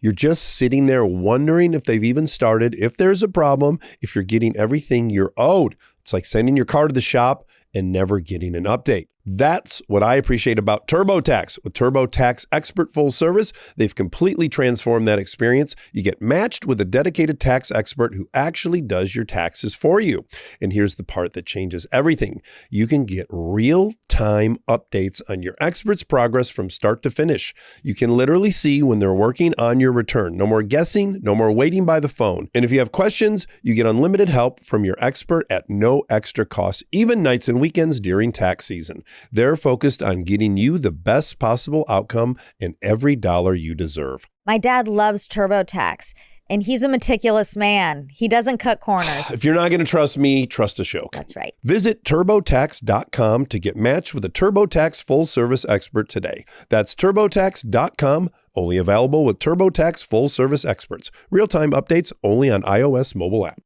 You're just sitting there wondering if they've even started, if there's a problem, if you're getting everything you're owed. It's like sending your car to the shop and never getting an update. That's what I appreciate about TurboTax. With TurboTax Expert Full Service, they've completely transformed that experience. You get matched with a dedicated tax expert who actually does your taxes for you. And here's the part that changes everything. You can get real-time updates on your expert's progress from start to finish. You can literally see when they're working on your return. No more guessing, no more waiting by the phone. And if you have questions, you get unlimited help from your expert at no extra cost, even nights and weekends during tax season. They're focused on getting you the best possible outcome and every dollar you deserve. My dad loves TurboTax, and he's a meticulous man. He doesn't cut corners. If you're not going to trust me, trust Ashok. That's right. Visit TurboTax.com to get matched with a TurboTax full service expert today. That's TurboTax.com, only available with TurboTax full service experts. Real-time updates only on iOS mobile app.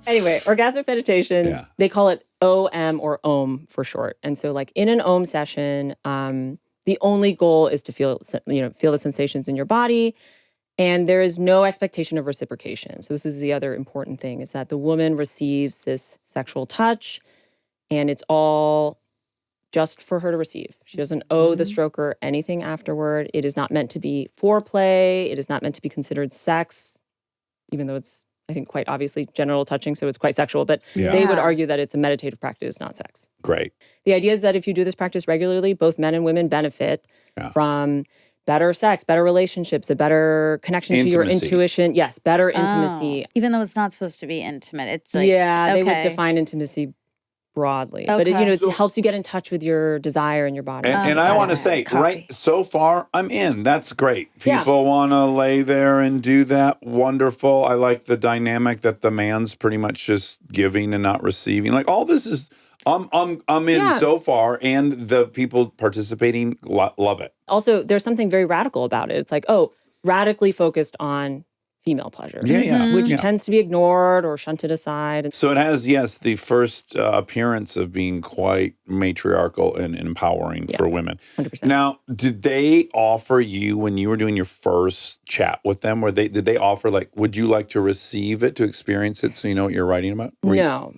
Anyway, orgasmic meditation, they call it OM or OM for short. And so like in an OM session, the only goal is to feel the sensations in your body. And there is no expectation of reciprocation. So this is the other important thing, is that the woman receives this sexual touch and it's all just for her to receive. She doesn't owe the stroker anything afterward. It is not meant to be foreplay. It is not meant to be considered sex, even though it's, I think, quite obviously genital touching, so it's quite sexual. But they would argue that it's a meditative practice, not sex. Great. The idea is that if you do this practice regularly, both men and women benefit from better sex, better relationships, a better connection to your intuition. Yes, better intimacy. Even though it's not supposed to be intimate. It's like, they would define intimacy broadly. But it helps you get in touch with your desire and your body. And I want to say, right, so far, I'm in. That's great. People want to lay there and do that. Wonderful. I like the dynamic that the man's pretty much just giving and not receiving. Like all this is, I'm in so far, and the people participating love it. Also, there's something very radical about it. It's like, radically focused on female pleasure. Yeah. Which Yeah. tends to be ignored or shunted aside. So it has, yes, the first appearance of being quite matriarchal and empowering for women. 100%. Now, did they offer you, when you were doing your first chat with them, did they offer, like, would you like to receive it, to experience it, so you know what you're writing about? No.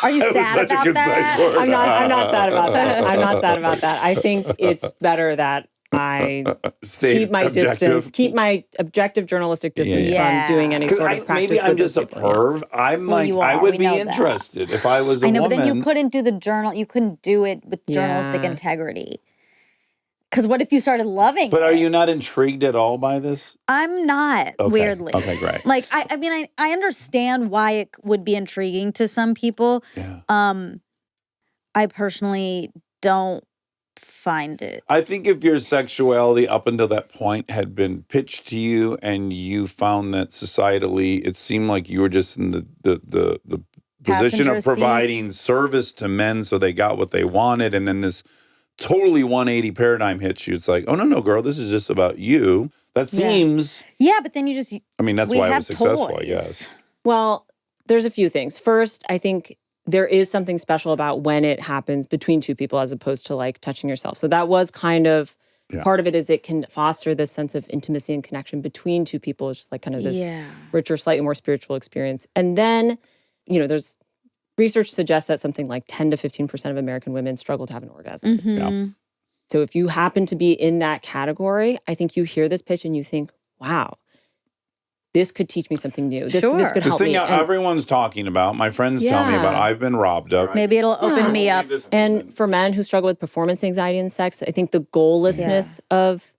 Are you sad about that? I'm not sad about that. I'm not sad about that. I think it's better that I keep my distance, keep my objective journalistic distance from doing any sort of practice. Maybe I'm just a perv. I'm like, I would be interested if I was a woman. I know, but then you couldn't do the journal. You couldn't do it with journalistic integrity. Because what if you started loving But are you not intrigued at all by this? I'm not, weirdly. Okay, great. Like, I mean, I understand why it would be intriguing to some people. Yeah. I personally don't find it. I think if your sexuality up until that point had been pitched to you and you found that societally it seemed like you were just in the position Passenger of providing service to men so they got what they wanted, and then this totally 180 paradigm hits you, it's like, oh, no, girl, this is just about you. That seems... Yeah, but then you just... I mean, that's why I was successful, I guess. Well, there's a few things. First, I think there is something special about when it happens between two people as opposed to like touching yourself. So that was kind of part of it, is it can foster this sense of intimacy and connection between two people. It's just like kind of this richer, slightly more spiritual experience. And then, there's research suggests that something like 10 to 15% of American women struggle to have an orgasm. Mm-hmm. So if you happen to be in that category, I think you hear this pitch and you think, wow, this could teach me something new. This could help me. This thing everyone's talking about, my friends tell me about, I've been robbed of. Maybe it'll open me up. And for men who struggle with performance anxiety and sex, I think the goallessness of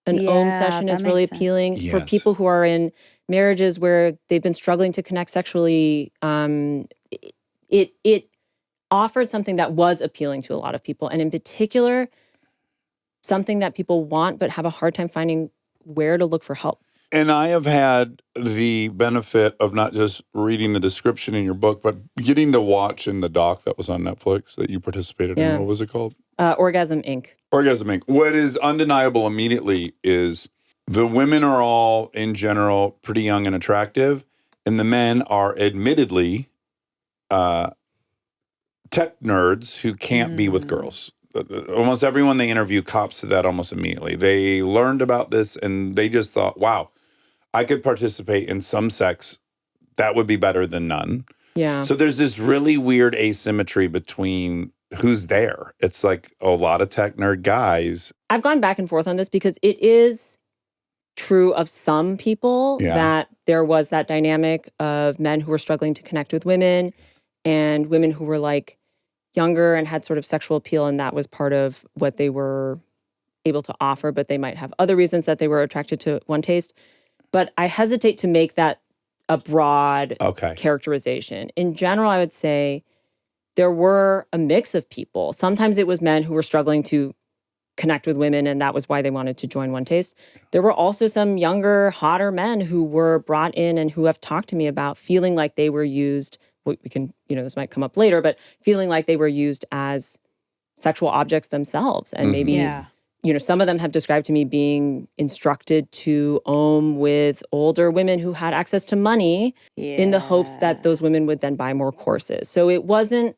an OM session is really appealing. Yes. For people who are in marriages where they've been struggling to connect sexually, it offered something that was appealing to a lot of people. And in particular, something that people want but have a hard time finding where to look for help. And I have had the benefit of not just reading the description in your book, but getting to watch in the doc that was on Netflix that you participated in. What was it called? Orgasm, Inc. Orgasm, Inc. What is undeniable immediately is the women are all, in general, pretty young and attractive, and the men are admittedly tech nerds who can't be with girls. Almost everyone they interview cops to that almost immediately. They learned about this and they just thought, wow, I could participate in some sex. That would be better than none. Yeah. So there's this really weird asymmetry between who's there. It's like a lot of tech nerd guys. I've gone back and forth on this because it is true of some people that there was that dynamic of men who were struggling to connect with women and women who were like younger and had sort of sexual appeal, and that was part of what they were able to offer, but they might have other reasons that they were attracted to OneTaste. But I hesitate to make that a broad characterization. In general, I would say there were a mix of people. Sometimes it was men who were struggling to connect with women, and that was why they wanted to join OneTaste. There were also some younger, hotter men who were brought in and who have talked to me about feeling like they were used. We can, this might come up later, but feeling like they were used as sexual objects themselves. And maybe, some of them have described to me being instructed to own with older women who had access to money in the hopes that those women would then buy more courses. So it wasn't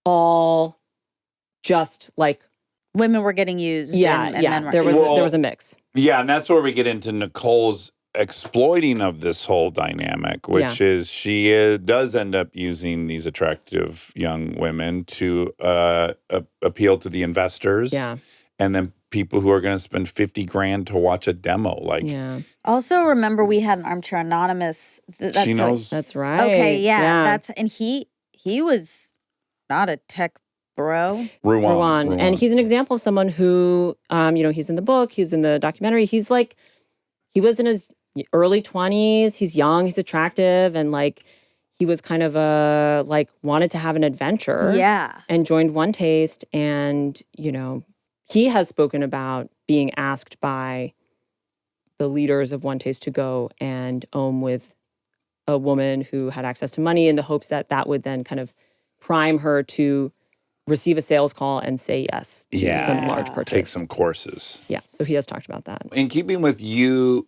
all just like women were getting used. And men were. There was a mix. Yeah, and that's where we get into Nicole's exploiting of this whole dynamic, which is she does end up using these attractive young women to appeal to the investors, and then people who are going to spend $50,000 to watch a demo. Also, remember we had an Armchair Anonymous. She knows. That's right. Okay, and he was not a tech bro. Ruan. And he's an example of someone who, he's in the book, he's in the documentary. He was in his early 20s. He's young, he's attractive, and he was kind of wanted to have an adventure. Yeah. And joined OneTaste, and he has spoken about being asked by the leaders of OneTaste to go and own with a woman who had access to money in the hopes that that would then kind of prime her to receive a sales call and say yes to some large purchase. Take some courses. Yeah. So he has talked about that. In keeping with you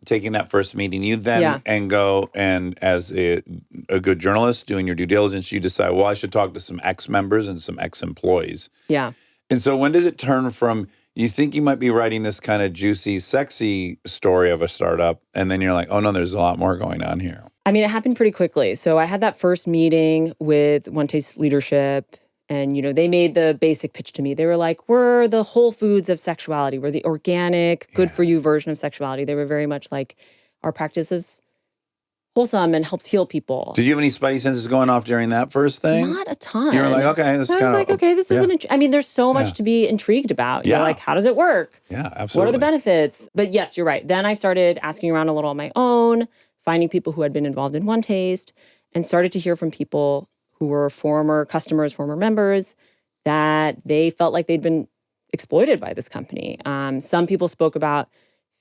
taking that first meeting, you then and go and as a good journalist doing your due diligence, you decide, well, I should talk to some ex-members and some ex-employees. Yeah. And so when does it turn from you think you might be writing this kind of juicy, sexy story of a startup, and then you're like, oh no, there's a lot more going on here? I mean, it happened pretty quickly. So I had that first meeting with OneTaste leadership. And, you know, they made the basic pitch to me. They were like, we're the Whole Foods of sexuality. We're the organic, good for you version of sexuality. They were very much like, our practice is wholesome and helps heal people. Did you have any spidey senses going off during that first thing? Not a ton. You were like, okay, this is kind of... I was like, okay, this isn't... I mean, there's so much to be intrigued about. You're like, how does it work? Yeah, absolutely. What are the benefits? But yes, you're right. Then I started asking around a little on my own, finding people who had been involved in OneTaste, and started to hear from people who were former customers, former members, that they felt like they'd been exploited by this company. Some people spoke about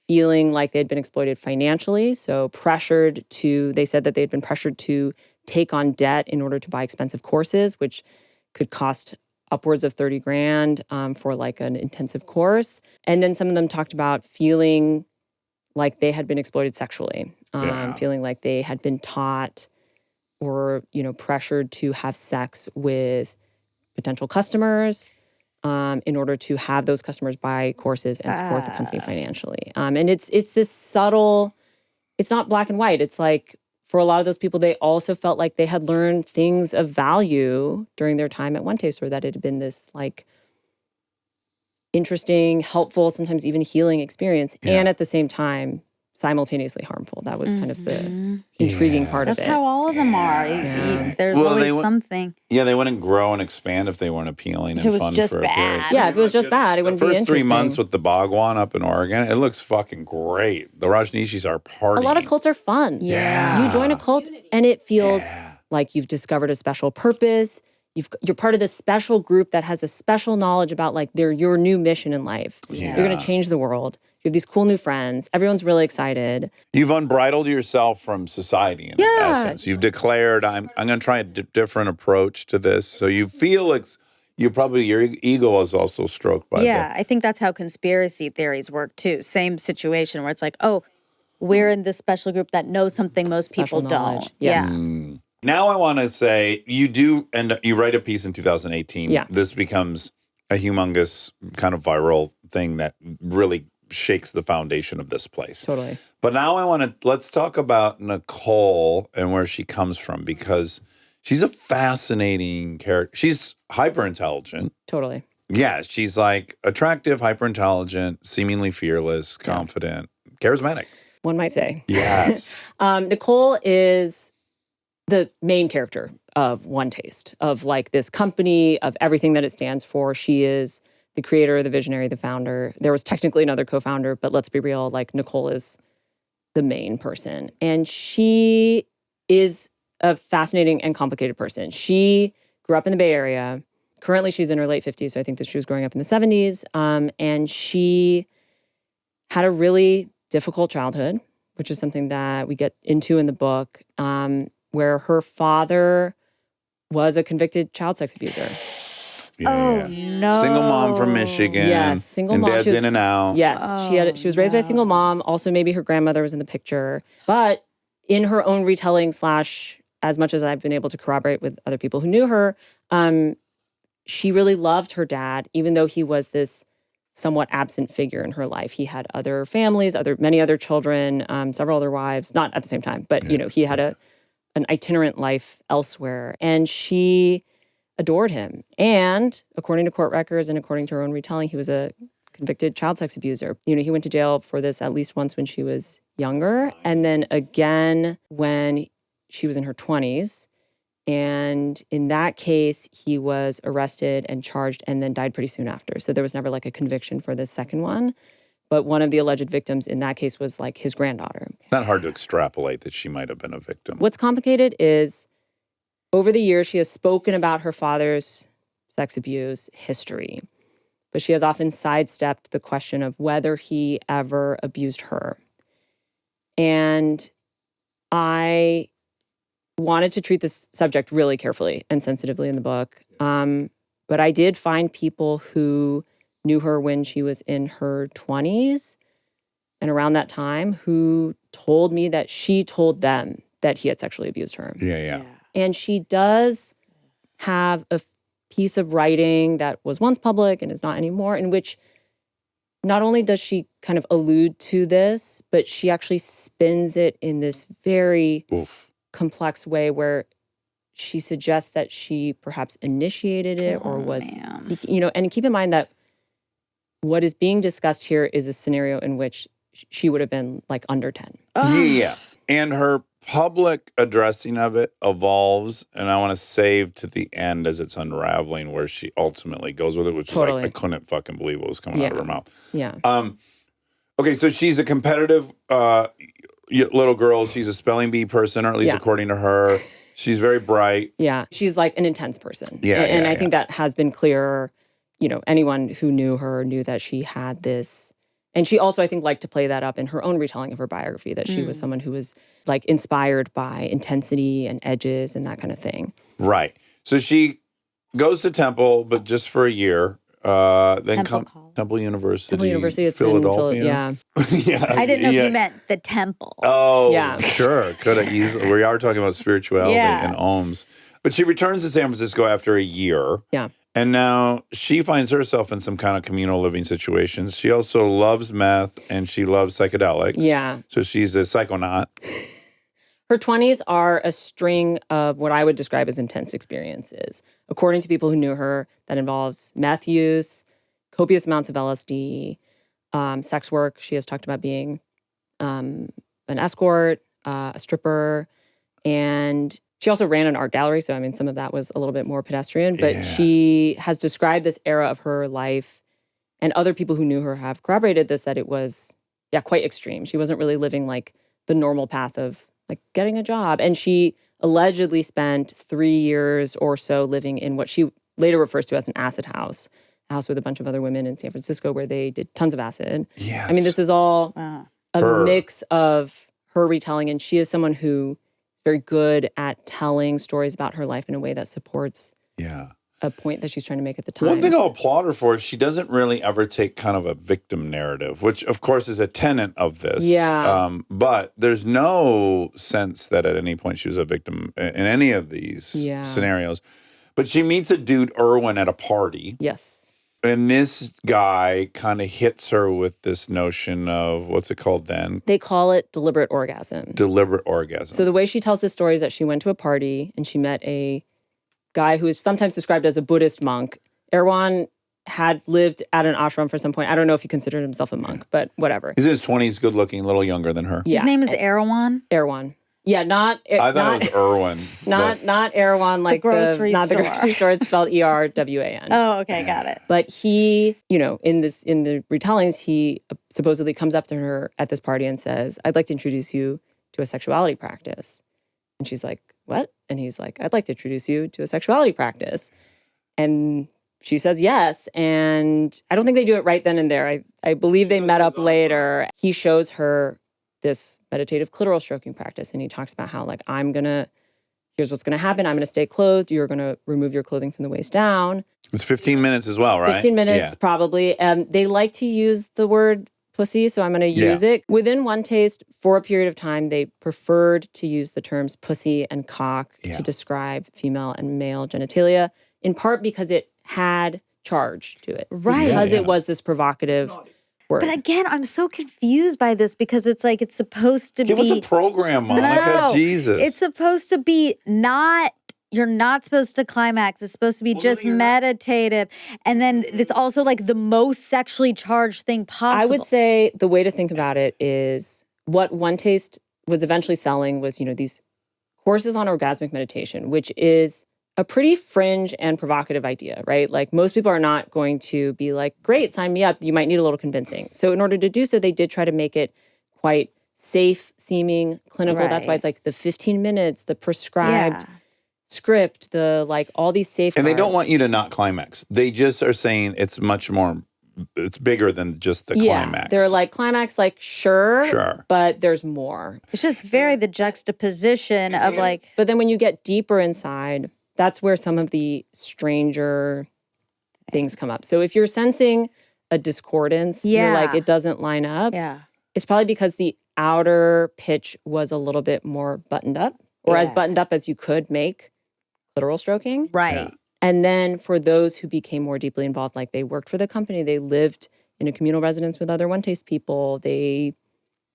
feeling like they'd been exploited financially. So they said that they'd been pressured to take on debt in order to buy expensive courses, which could cost upwards of $30,000 for like an intensive course. And then some of them talked about feeling like they had been exploited sexually, feeling like they had been taught or, you know, pressured to have sex with potential customers in order to have those customers buy courses and support the company financially. And it's this subtle, it's not black and white. It's like for a lot of those people, they also felt like they had learned things of value during their time at OneTaste, or that it had been this like interesting, helpful, sometimes even healing experience. And at the same time, simultaneously harmful. That was kind of the intriguing part of it. That's how all of them are. There's always something. Yeah, they wouldn't grow and expand if they weren't appealing and fun for a period. Yeah, if it was just bad, it wouldn't be interesting. The first 3 months with the Bhagwan up in Oregon, it looks fucking great. The Rajneeshis are partying. A lot of cults are fun. Yeah. You join a cult and it feels like you've discovered a special purpose. You're part of this special group that has a special knowledge about like your new mission in life. You're going to change the world. You have these cool new friends. Everyone's really excited. You've unbridled yourself from society in essence. You've declared, I'm going to try a different approach to this. So you feel like your ego is also stroked by I think that's how conspiracy theories work too. Same situation where it's like, oh, we're in this special group that knows something most people don't. Yes. Now I want to say you write a piece in 2018. Yeah. This becomes a humongous kind of viral thing that really shakes the foundation of this place. Totally. But now let's talk about Nicole and where she comes from, because she's a fascinating character. She's hyper intelligent. Totally. Yeah, she's like attractive, hyper intelligent, seemingly fearless, confident, charismatic. One might say. Yes. Nicole is the main character of OneTaste, of like this company, of everything that it stands for. She is the creator, the visionary, the founder. There was technically another co-founder, but let's be real, like Nicole is the main person. And she is a fascinating and complicated person. She grew up in the Bay Area. Currently, she's in her late 50s, so I think that she was growing up in the 70s. And she had a really difficult childhood, which is something that we get into in the book, where her father was a convicted child sex abuser. Oh, no. Single mom from Michigan. Yes, single mom. Dad's in and out. Yes, she was raised by a single mom. Also, maybe her grandmother was in the picture. But in her own retelling / as much as I've been able to corroborate with other people who knew her, she really loved her dad, even though he was this somewhat absent figure in her life. He had other families, many other children, several other wives, not at the same time, but he had an itinerant life elsewhere. And she adored him. And according to court records and according to her own retelling, he was a convicted child sex abuser. He went to jail for this at least once when she was younger, and then again when she was in her 20s. And in that case, he was arrested and charged and then died pretty soon after. So there was never like a conviction for the second one. But one of the alleged victims in that case was like his granddaughter. Not hard to extrapolate that she might have been a victim. What's complicated is over the years, she has spoken about her father's sex abuse history, but she has often sidestepped the question of whether he ever abused her. And I wanted to treat this subject really carefully and sensitively in the book But I did find people who knew her when she was in her 20s and around that time who told me that she told them that he had sexually abused her. Yeah. And she does have a piece of writing that was once public and is not anymore, in which not only does she kind of allude to this, but she actually spins it in this very complex way where she suggests that she perhaps initiated it or was, and keep in mind that what is being discussed here is a scenario in which she would have been like under 10. Yeah. And her public addressing of it evolves, and I want to save to the end as it's unraveling where she ultimately goes with it, which is like, I couldn't fucking believe what was coming out of her mouth. Yeah. Okay, so she's a competitive little girl. She's a spelling bee person, or at least according to her. She's very bright. Yeah, she's like an intense person. Yeah, and I think that has been clear. Anyone who knew her knew that she had this. And she also, I think, liked to play that up in her own retelling of her biography, that she was someone who was like inspired by intensity and edges and that kind of thing. Right. So she goes to Temple, but just for a year. Then Temple University. Temple University, it's Philadelphia. Yeah. I didn't know if you meant the temple. Oh, yeah. Sure. Could have easily. We are talking about spirituality and ohms. But she returns to San Francisco after a year. Yeah. And now she finds herself in some kind of communal living situations. She also loves meth and she loves psychedelics. Yeah. So she's a psychonaut. Her 20s are a string of what I would describe as intense experiences. According to people who knew her, that involves meth use, copious amounts of LSD, sex work. She has talked about being an escort, a stripper, and she also ran an art gallery. So, I mean, some of that was a little bit more pedestrian. But she has described this era of her life, and other people who knew her have corroborated this, that it was, quite extreme. She wasn't really living like the normal path of like getting a job. And she allegedly spent 3 years or so living in what she later refers to as an acid house, a house with a bunch of other women in San Francisco where they did tons of acid. Yes. I mean, this is all a mix of her retelling. And she is someone who is very good at telling stories about her life in a way that supports a point that she's trying to make at the time. One thing I'll applaud her for is she doesn't really ever take kind of a victim narrative, which of course is a tenet of this. Yeah. But there's no sense that at any point she was a victim in any of these scenarios. But she meets a dude, Irwin, at a party. Yes. And this guy kind of hits her with this notion of, what's it called then? They call it deliberate orgasm. Deliberate orgasm. So the way she tells this story is that she went to a party and she met a guy who is sometimes described as a Buddhist monk. Erwan had lived at an ashram for some point. I don't know if he considered himself a monk, but whatever. He's in his 20s, good looking, a little younger than her. His name is Erwan? Erwan. Yeah, I thought it was Irwin. Not Erwan, like the grocery store. Not the grocery store. It's spelled ERWAN. Oh, okay, got it. But he, in the retellings, he supposedly comes up to her at this party and says, "I'd like to introduce you to a sexuality practice." And she's like, "What?" And he's like, "I'd like to introduce you to a sexuality practice." And she says yes. And I don't think they do it right then and there. I believe they met up later. He shows her this meditative clitoral stroking practice. And he talks about how, like, here's what's going to happen. I'm going to stay clothed. You're going to remove your clothing from the waist down. It's 15 minutes as well, right? 15 minutes, probably. They like to use the word pussy, so I'm going to use it. Within OneTaste, for a period of time, they preferred to use the terms pussy and cock to describe female and male genitalia, in part because it had charge to it. Right. Because it was this provocative word. But again, I'm so confused by this because it's like it's supposed to Give be... it the program, Monica. No, Jesus. it's supposed to be not... You're not supposed to climax. It's supposed to be just meditative. And then it's also like the most sexually charged thing possible. I would say the way to think about it is what OneTaste was eventually selling was, these courses on orgasmic meditation, which is a pretty fringe and provocative idea, right? Like most people are not going to be like, great, sign me up. You might need a little convincing. So in order to do so, they did try to make it quite safe seeming, clinical. Right. That's why it's like the 15 minutes, the prescribed script, the like all these safeguards. And they don't want you to not climax. They just are saying it's much more, it's bigger than just the climax. They're like, climax, like, sure, but there's more. It's just very the juxtaposition of like... But then when you get deeper inside, that's where some of the stranger things come up. So if you're sensing a discordance, you're like, it doesn't line up. Yeah. It's probably because the outer pitch was a little bit more buttoned up, or as buttoned up as you could make clitoral stroking. Right. Yeah. And then for those who became more deeply involved, like they worked for the company, they lived in a communal residence with other OneTaste people, they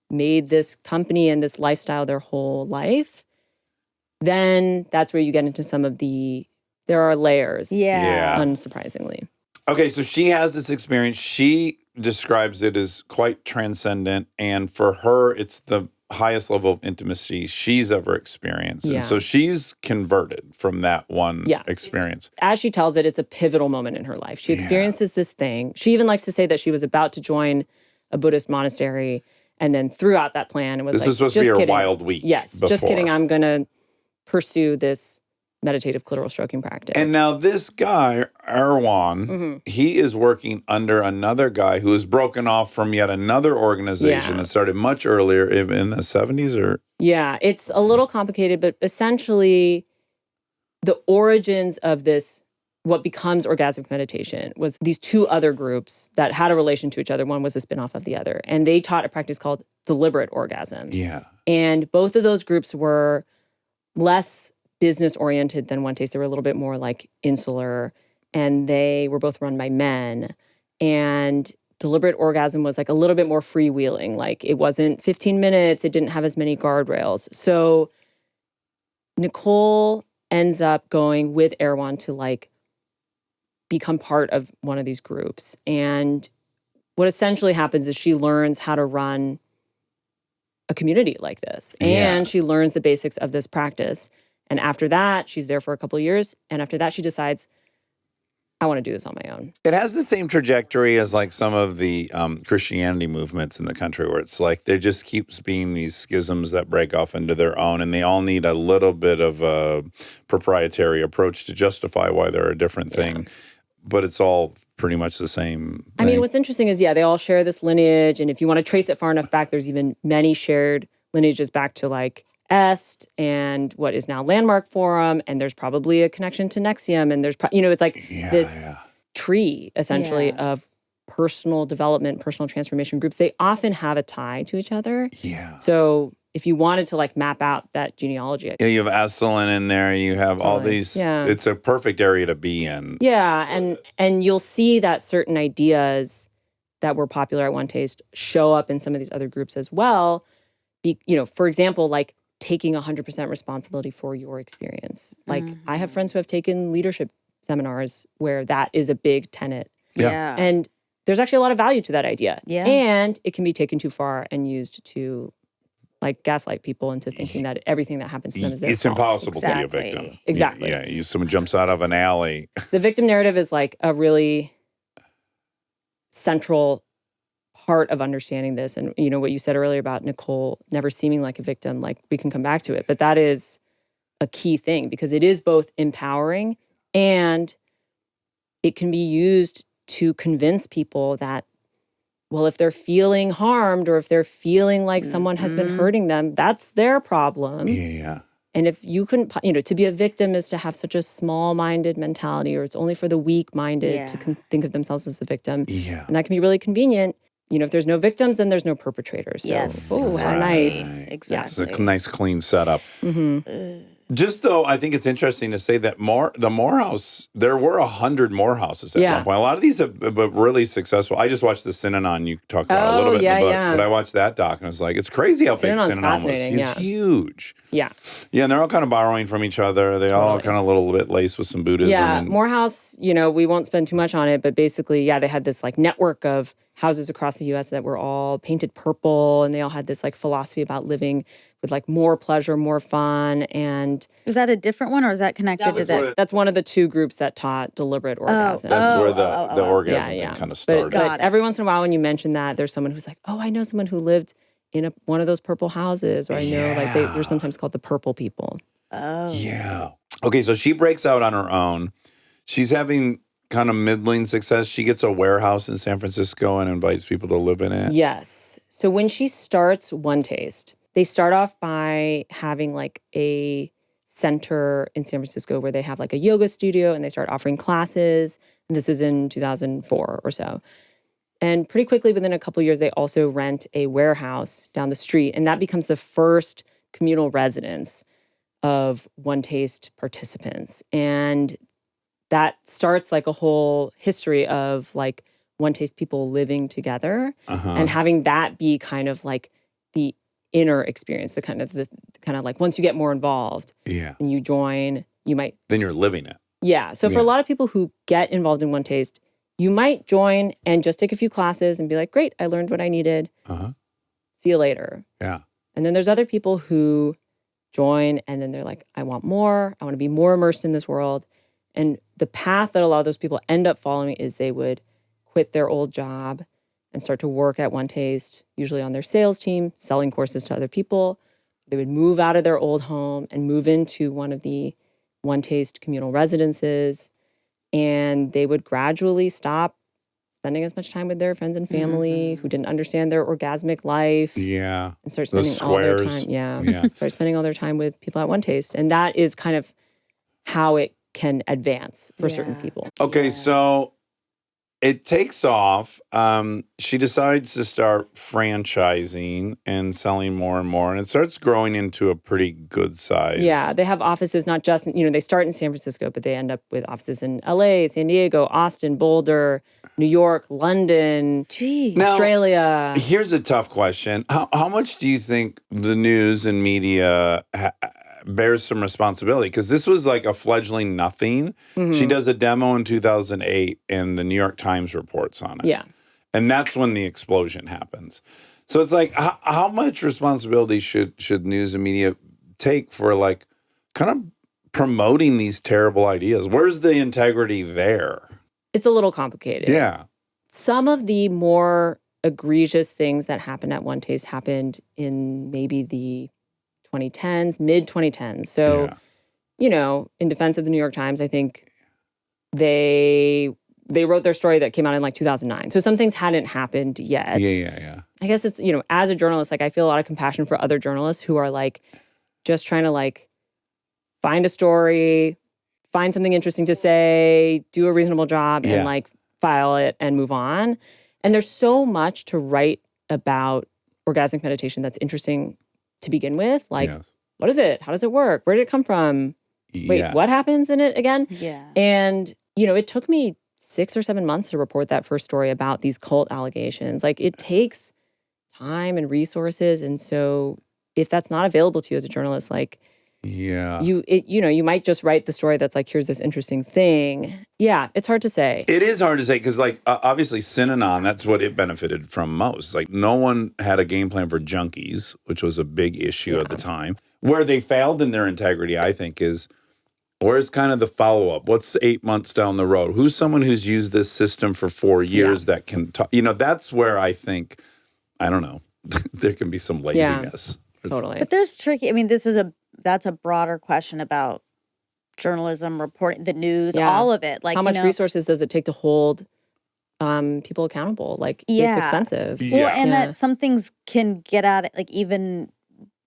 made this company and this lifestyle their whole life, then that's where you get into some of there are layers. Yeah. Unsurprisingly. Okay, so she has this experience. She describes it as quite transcendent. And for her, it's the highest level of intimacy she's ever experienced. Yeah. And so she's converted from that one experience. As she tells it, it's a pivotal moment in her life. She experiences this thing. She even likes to say that she was about to join a Buddhist monastery and then threw out that plan and was This was supposed to be her wild week. Yes, just before. kidding. I'm going to pursue this meditative clitoral stroking practice. And now this guy, Erwan, he is working under another guy who is broken off from yet another organization that started much earlier in the 70s or? Yeah, it's a little complicated, but essentially the origins of this, what becomes orgasmic meditation, was these two other groups that had a relation to each other. One was a spinoff of the other. And they taught a practice called deliberate orgasm. Yeah. And both of those groups were less business-oriented than OneTaste. They were a little bit more like insular, and they were both run by men. And deliberate orgasm was like a little bit more freewheeling. Like it wasn't 15 minutes. It didn't have as many guardrails. So Nicole ends up going with Erwan to like become part of one of these groups. And what essentially happens is she learns how to run a community like this. And she learns the basics of this practice. And after that, she's there for a couple of years. And after that, she decides, I want to do this on my own. It has the same trajectory as like some of the Christianity movements in the country where it's like there just keeps being these schisms that break off into their own, and they all need a little bit of a proprietary approach to justify why they're a different thing. But it's all pretty much the same thing. I mean, what's interesting is, they all share this lineage. And if you want to trace it far enough back, there's even many shared lineages back to like Est and what is now Landmark Forum, and there's probably a connection to Nexium, and there's it's like this tree essentially of personal development, personal transformation groups. They often have a tie to each other. Yeah. So if you wanted to like map out that genealogy, you have Esalen in there. You have all these. Yeah. It's a perfect area to be in. Yeah, and you'll see that certain ideas that were popular at OneTaste show up in some of these other groups as well. For example, like taking 100% responsibility for your experience. Like I have friends who have taken leadership seminars where that is a big tenet. Yeah. And there's actually a lot of value to that idea. Yeah. And it can be taken too far and used to like gaslight people into thinking that everything that happens to them is their It's fault. impossible to be a victim. Exactly. Yeah, someone jumps out of an alley. The victim narrative is like a really central part of understanding this. And what you said earlier about Nicole never seeming like a victim, like we can come back to it, but that is a key thing because it is both empowering and it can be used to convince people that, well, if they're feeling harmed or if they're feeling like someone has been hurting them, that's their problem. Yeah. And if you couldn't, to be a victim is to have such a small-minded mentality, or it's only for the weak-minded to think of themselves as a victim. Yeah. And that can be really convenient. If there's no victims, then there's no perpetrators. So, Yes, how nice. Exactly. It's a nice, clean setup. Just though, I think it's interesting to say that the Morehouse, there were 100 Morehouses at one point. A lot of these have been really successful. I just watched the Synanon you talked about a little bit in the book, but I watched that doc and I was like, it's crazy how big Synanon was. It's huge. Yeah. Yeah, and they're all kind of borrowing from each other. They all kind of a little bit laced with some Buddhism. Yeah, Morehouse, we won't spend too much on it, but basically, they had this like network of houses across the U.S. that were all painted purple, and they all had this like philosophy about living with like more pleasure, more fun. And is that a different one, or is that connected to this? That's one of the two groups that taught deliberate orgasm. That's where the orgasm thing kind of started. But every once in a while, when you mention that, there's someone who's like, "Oh, I know someone who lived in one of those purple houses," or I know like they're sometimes called the purple people. Oh, yeah. Okay, so she breaks out on her own. She's having kind of middling success. She gets a warehouse in San Francisco and invites people to live in it. Yes. So when she starts OneTaste, they start off by having like a center in San Francisco where they have like a yoga studio and they start offering classes. And this is in 2004 or so. And pretty quickly, within a couple of years, they also rent a warehouse down the street. And that becomes the first communal residence of OneTaste participants. And that starts like a whole history of like OneTaste people living together and having that be kind of like the inner experience, the kind of like once you get more involved and you join, you might. Then you're living it. Yeah. So for a lot of people who get involved in OneTaste, you might join and just take a few classes and be like, great, I learned what I needed. See you later. Yeah. And then there's other people who join and then they're like, I want more. I want to be more immersed in this world. And the path that a lot of those people end up following is they would quit their old job and start to work at OneTaste, usually on their sales team, selling courses to other people. They would move out of their old home and move into one of the OneTaste communal residences. And they would gradually stop spending as much time with their friends and family who didn't understand their orgasmic life. Yeah. And start spending all their time. Start spending all their time with people at OneTaste. And that is kind of how it can advance for certain people. Okay, so it takes off. She decides to start franchising and selling more and more, and it starts growing into a pretty good size. Yeah, they have offices not just, they start in San Francisco, but they end up with offices in LA, San Diego, Austin, Boulder, New York, London, Australia. Now, here's a tough question. How much do you think the news and media bears some responsibility? Because this was like a fledgling nothing. She does a demo in 2008 and the New York Times reports on it. Yeah. And that's when the explosion happens. So it's like, how much responsibility should news and media take for like kind of promoting these terrible ideas? Where's the integrity there? It's a little complicated. Yeah. Some of the more egregious things that happened at OneTaste happened in maybe the 2010s, mid 2010s. So, in defense of the New York Times, I think they wrote their story that came out in like 2009. So some things hadn't happened yet. Yeah. I guess it's, as a journalist, like I feel a lot of compassion for other journalists who are like just trying to like find a story, find something interesting to say, do a reasonable job and like file it and move on. And there's so much to write about orgasmic meditation that's interesting to begin with. Like, what is it? How does it work? Where did it come from? Wait, what happens in it again? Yeah. And, it took me 6 or 7 months to report that first story about these cult allegations. Like, it takes time and resources. And so if that's not available to you as a journalist, like, you might just write the story that's like, here's this interesting thing. Yeah, it's hard to say. It is hard to say because, like, obviously, Synanon, that's what it benefited from most. Like, no one had a game plan for junkies, which was a big issue at the time. Where they failed in their integrity, I think, is where's kind of the follow-up? What's 8 months down the road? Who's someone who's used this system for 4 years that can talk? That's where I think, I don't know, there can be some laziness. Totally. But there's tricky. I mean, that's a broader question about journalism, reporting, the news, all of it. Like, how much resources does it take to hold people accountable? Like, it's expensive. Well, and that some things can get at it, like even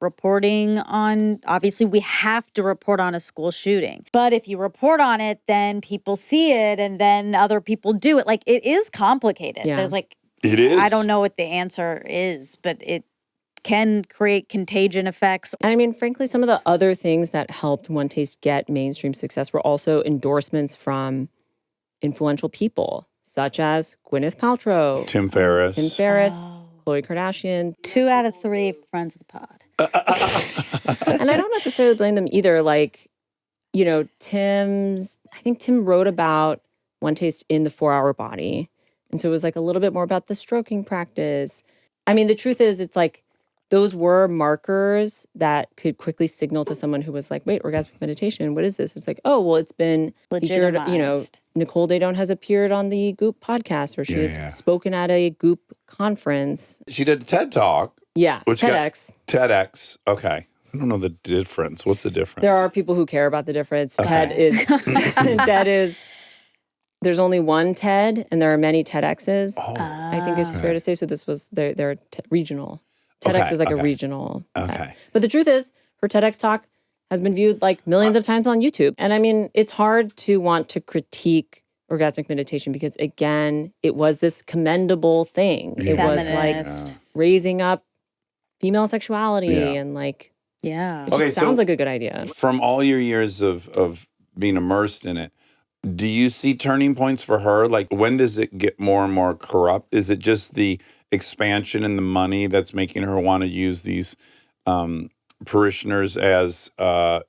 reporting on, obviously we have to report on a school shooting. But if you report on it, then people see it and then other people do it. Like, it is complicated. Yeah. There's like, it is. I don't know what the answer is, but it can create contagion effects. And I mean, frankly, some of the other things that helped OneTaste get mainstream success were also endorsements from influential people, such as Gwyneth Paltrow, Tim Ferriss, Khloe Kardashian. 2 out of 3 friends of the pod. And I don't necessarily blame them either. Like, I think Tim wrote about OneTaste in the 4-Hour Body. And so it was like a little bit more about the stroking practice. I mean, the truth is, it's like, those were markers that could quickly signal to someone who was like, wait, orgasmic meditation, what is this? It's like, oh, well, it's been featured, Nicole Daydon has appeared on the Goop podcast, or she has spoken at a Goop conference. She did a TED Talk. Yeah, TEDx. TEDx, okay. I don't know the difference. What's the difference? There are people who care about the difference. Okay. TED is, there's only one TED, and there are many TEDx's. I think it's fair to say. So this was, they're regional. TEDx is like a regional. Okay. But the truth is, her TEDx talk has been viewed like millions of times on YouTube. And I mean, it's hard to want to critique orgasmic meditation because, again, it was this commendable thing. It was like raising up female sexuality and like, it just sounds like a good idea. From all your years of being immersed in it, do you see turning points for her? Like, when does it get more and more corrupt? Is it just the expansion and the money that's making her want to use these parishioners as,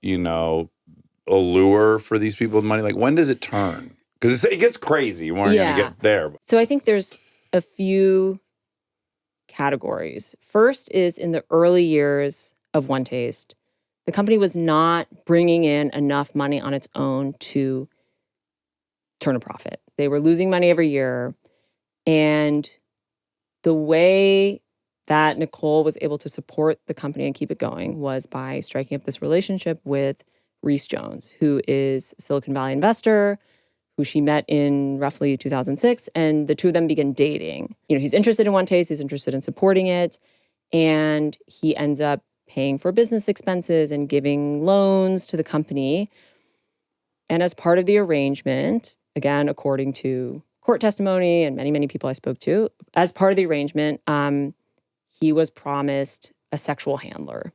you know, a lure for these people with money? Like, when does it turn? Because it gets crazy. We're going to get there. So I think there's a few categories. First is in the early years of OneTaste, the company was not bringing in enough money on its own to turn a profit. They were losing money every year. And the way that Nicole was able to support the company and keep it going was by striking up this relationship with Reese Jones, who is a Silicon Valley investor, who she met in roughly 2006, and the two of them began dating. You know, he's interested in OneTaste, he's interested in supporting it, and he ends up paying for business expenses and giving loans to the company. And as part of the arrangement, again, according to court testimony and many, many people I spoke to, as part of the arrangement, he was promised a sexual handler.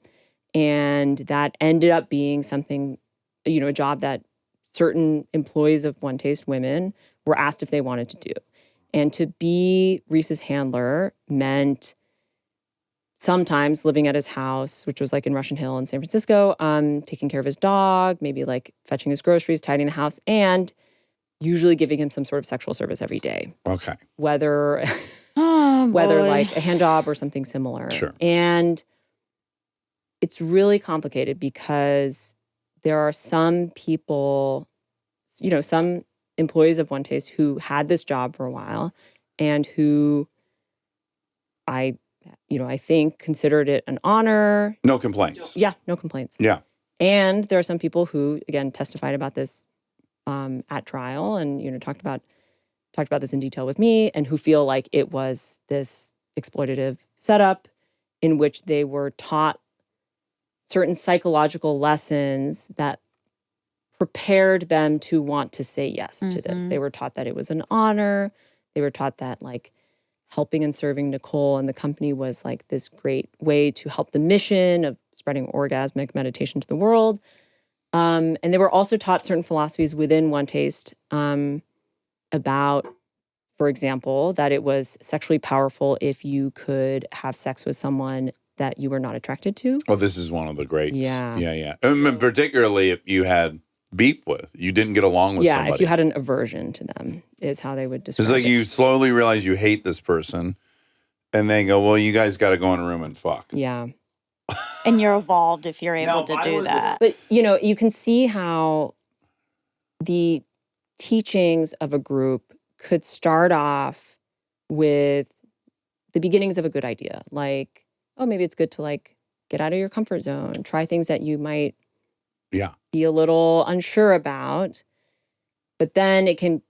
And that ended up being something, you know, a job that certain employees of OneTaste women were asked if they wanted to do. And to be Reese's handler meant sometimes living at his house, which was like in Russian Hill in San Francisco, taking care of his dog, maybe like fetching his groceries, tidying the house, and usually giving him some sort of sexual service every day. Okay. Whether like a hand job or something similar. Sure. And it's really complicated because there are some people, you know, some employees of OneTaste who had this job for a while and who I think considered it an honor. No complaints. Yeah, no complaints. Yeah. And there are some people who, again, testified about this at trial and, you know, talked about this in detail with me, and who feel like it was this exploitative setup in which they were taught certain psychological lessons that prepared them to want to say yes to this. They were taught that it was an honor. They were taught that like helping and serving Nicole and the company was like this great way to help the mission of spreading orgasmic meditation to the world. And they were also taught certain philosophies within OneTaste about, for example, that it was sexually powerful if you could have sex with someone that you were not attracted to. Oh, this is one of the greats. Yeah. Yeah. And particularly if you had beef with, you didn't get along with somebody. Yeah, if you had an aversion to them is how they would describe it. It's like you slowly realize you hate this person and they go, well, you guys got to go in a room and fuck. Yeah. And you're evolved if you're able to do that. But, you know, you can see how the teachings of a group could start off with the beginnings of a good idea. Like, oh, maybe it's good to like get out of your comfort zone, try things that you might be a little unsure about. But then it can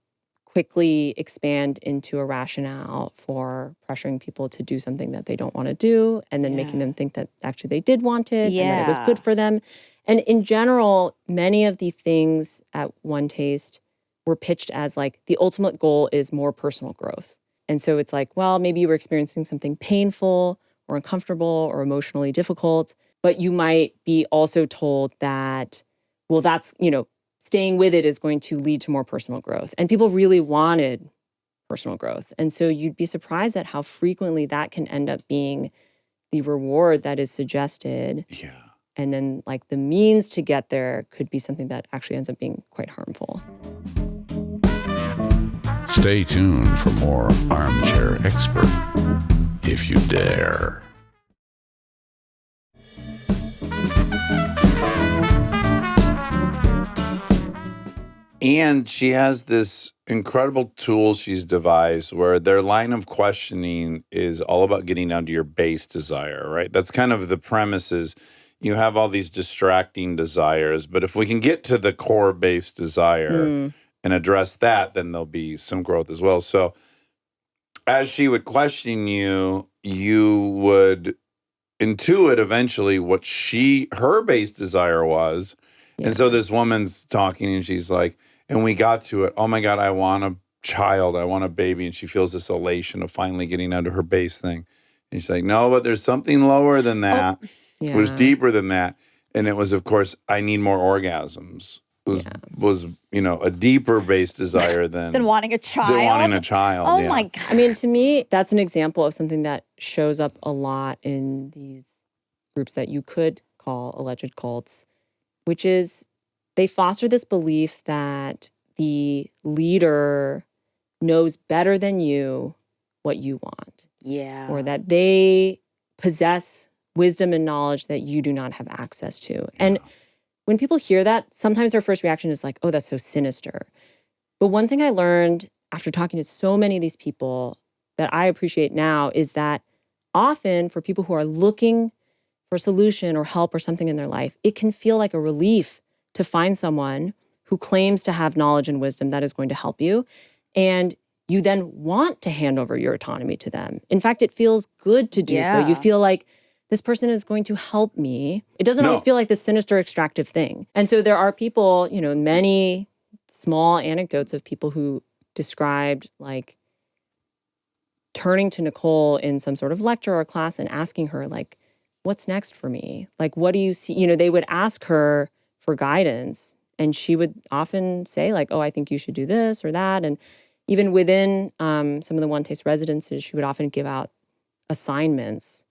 quickly expand into a rationale for pressuring people to do something that they don't want to do, and then making them think that actually they did want it and that it was good for them. And in general, many of the things at OneTaste were pitched as like the ultimate goal is more personal growth. And so it's like, well, maybe you were experiencing something painful or uncomfortable or emotionally difficult, but you might be also told that, well, that's, you know, staying with it is going to lead to more personal growth. And people really wanted personal growth. And so you'd be surprised at how frequently that can end up being the reward that is suggested. Yeah. And then like the means to get there could be something that actually ends up being quite harmful. Stay tuned for more Armchair Expert, if you dare. And she has this incredible tool she's devised where their line of questioning is all about getting down to your base desire, right? That's kind of the premise is you have all these distracting desires, but if we can get to the core base desire and address that, then there'll be some growth as well. So as she would question you, you would intuit eventually what her base desire was. Yeah. And so this woman's talking and she's like, and we got to it. Oh my God, I want a child. I want a baby. And she feels this elation of finally getting under her base thing. And she's like, no, but there's something lower than that. Oh. Yeah. It was deeper than that. And it was, of course, I need more orgasms. Was a deeper base desire than wanting a child. Oh my God. I mean, to me, that's an example of something that shows up a lot in these groups that you could call alleged cults, which is they foster this belief that the leader knows better than you what you want. Yeah. Or that they possess wisdom and knowledge that you do not have access to. Yeah. And when people hear that, sometimes their first reaction is like, oh, that's so sinister. But one thing I learned after talking to so many of these people that I appreciate now is that often for people who are looking for a solution or help or something in their life, it can feel like a relief to find someone who claims to have knowledge and wisdom that is going to help you. And you then want to hand over your autonomy to them. In fact, it feels good to do so. You feel like, this person is going to help me. It doesn't always feel like this sinister extractive thing. And so there are people, many small anecdotes of people who described like turning to Nicole in some sort of lecture or class and asking her like, what's next for me? Like, what do you see? They would ask her for guidance and she would often say like, oh, I think you should do this or that. And even within some of the OneTaste residences, she would often give out assignments,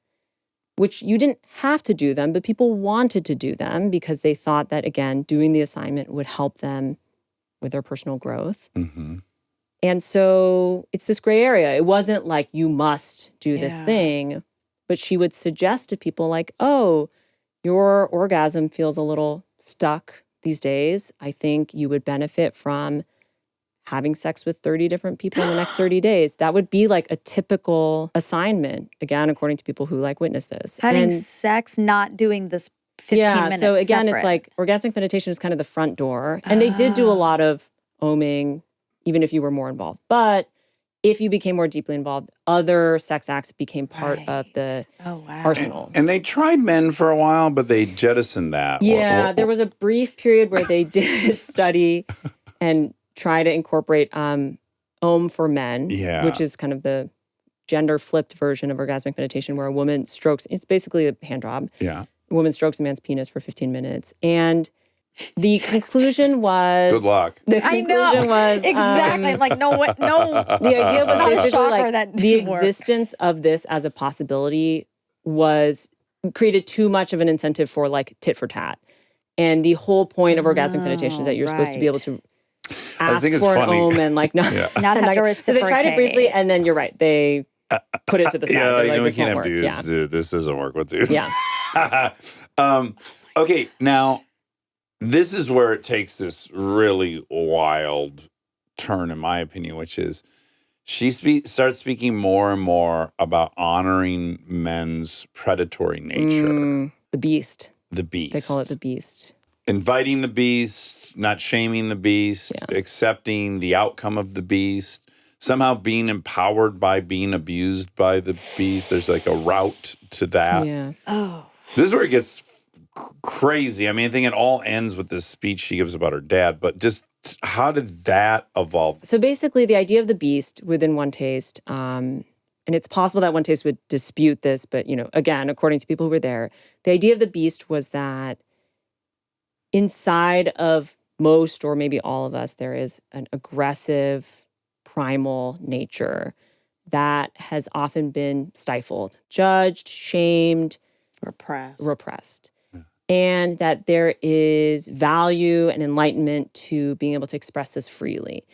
which you didn't have to do them, but people wanted to do them because they thought that, again, doing the assignment would help them with their personal growth. Mm-hmm. And so it's this gray area. It wasn't like you must do this thing, but she would suggest to people like, oh, your orgasm feels a little stuck these days. I think you would benefit from having sex with 30 different people in the next 30 days. That would be like a typical assignment, again, according to people who like witness this. Having sex, not doing this 15 minutes so again, separate. It's like orgasmic meditation is kind of the front door. And they did do a lot of oming, even if you were more involved. But if you became more deeply involved, other sex acts became part of the arsenal. And they tried men for a while, but they jettisoned that. Yeah, there was a brief period where they did study and try to incorporate Om for men, which is kind of the gender-flipped version of orgasmic meditation where a woman strokes, it's basically a hand job. Yeah. A woman strokes a man's penis for 15 minutes. And the conclusion was... Good luck. The conclusion was... Exactly. Like, no. The idea was basically like the existence of this as a possibility created too much of an incentive for like tit for tat. And the whole point of orgasmic meditation is that you're supposed to be able to ask for an Om and like not have to reciprocate. So they tried it briefly, and then you're right. They put it to the side. Yeah, like, we can't have dudes. Dude, this doesn't work with dudes. Yeah. Okay, now this is where it takes this really wild turn, in my opinion, which is she starts speaking more and more about honoring men's predatory nature. The beast. The beast. They call it the beast. Inviting the beast, not shaming the beast, accepting the outcome of the beast, somehow being empowered by being abused by the beast. There's like a route to that. Yeah. Oh. This is where it gets crazy. I mean, I think it all ends with this speech she gives about her dad, but just how did that evolve? So basically, the idea of the beast within OneTaste, and it's possible that OneTaste would dispute this, but, again, according to people who were there, the idea of the beast was that inside of most or maybe all of us, there is an aggressive, primal nature that has often been stifled, judged, shamed, repressed. And that there is value and enlightenment to being able to express this freely.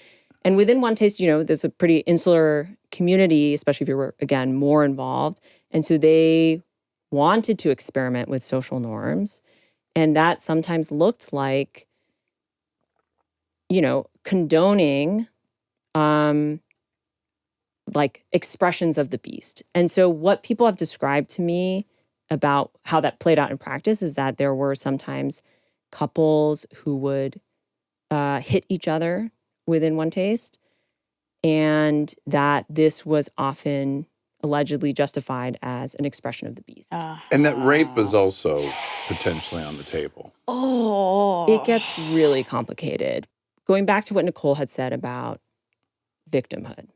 And within OneTaste, there's a pretty insular community, especially if you're, again, more involved. And so they wanted to experiment with social norms. And that sometimes looked like, condoning like expressions of the beast. And so what people have described to me about how that played out in practice is that there were sometimes couples who would hit each other within OneTaste, and that this was often allegedly justified as an expression of the beast. And that rape is also potentially on the table. It gets really complicated. Going back to what Nicole had said about victimhood.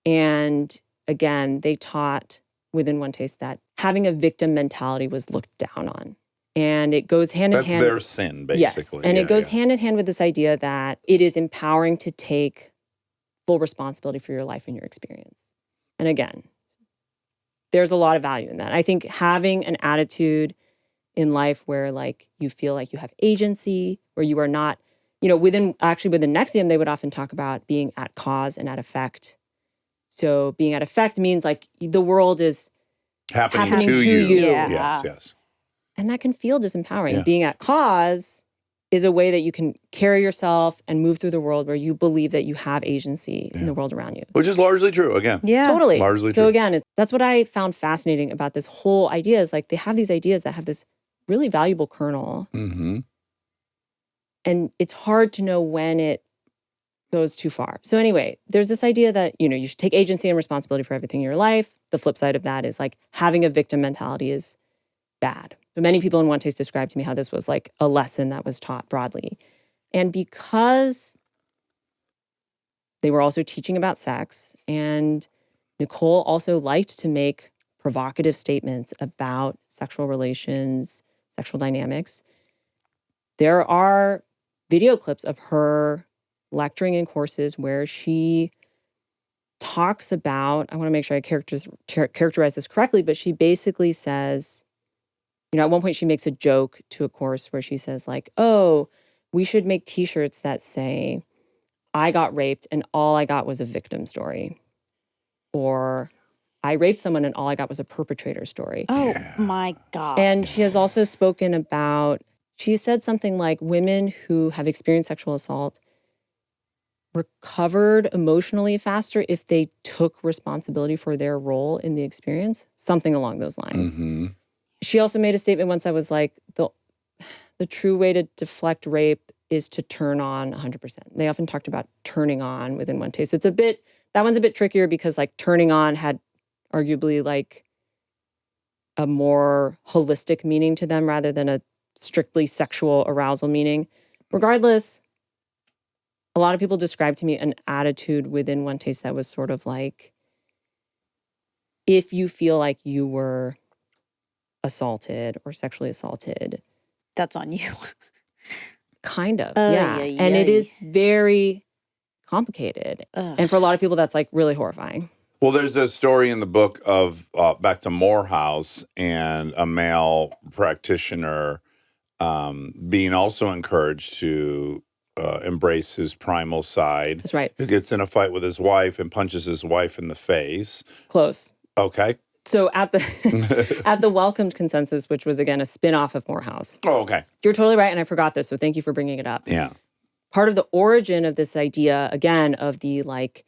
And again, they taught within OneTaste that having a victim mentality was looked down on. And it goes hand in hand. That's their sin, basically. Yes. And it goes hand in hand with this idea that it is empowering to take full responsibility for your life and your experience. And again, there's a lot of value in that. I think having an attitude in life where like you feel like you have agency, where you are not, within NXIVM, they would often talk about being at cause and at effect. So being at effect means like the world is happening to you. Yeah. Yes. And that can feel disempowering. Yeah. Being at cause is a way that you can carry yourself and move through the world where you believe that you have agency in the world around you. Which is largely true, again. Yeah. Totally. Largely true. So again, that's what I found fascinating about this whole idea is like they have these ideas that have this really valuable kernel. Mm-hmm. And it's hard to know when it goes too far. So anyway, there's this idea that, you should take agency and responsibility for everything in your life. The flip side of that is like having a victim mentality is bad. So many people in OneTaste described to me how this was like a lesson that was taught broadly. And because they were also teaching about sex, and Nicole also liked to make provocative statements about sexual relations, sexual dynamics, there are video clips of her lecturing in courses where she talks about, I want to make sure I characterize this correctly, but she basically says, at one point she makes a joke to a course where she says like, oh, we should make t-shirts that say, I got raped and all I got was a victim story. Or I raped someone and all I got was a perpetrator story. Oh my God. And she has also spoken about, she said something like women who have experienced sexual assault recovered emotionally faster if they took responsibility for their role in the experience, something along those lines. Mm-hmm. She also made a statement once that was like, the true way to deflect rape is to turn on 100%. They often talked about turning on within OneTaste. That one's a bit trickier because like turning on had arguably like a more holistic meaning to them rather than a strictly sexual arousal meaning. Regardless, a lot of people described to me an attitude within OneTaste that was sort of like, if you feel like you were assaulted or sexually assaulted, that's on you. Kind of, yeah. And it is very complicated. And for a lot of people, that's like really horrifying. Well, there's a story in the book of back to Morehouse and a male practitioner being also encouraged to embrace his primal side. That's right. Who gets in a fight with his wife and punches his wife in the face. Close. Okay. So at the Welcomed Consensus, which was, again, a spin-off of Morehouse. Oh, okay. You're totally right, and I forgot this, so thank you for bringing it up. Yeah. Part of the origin of this idea, again, of the, like,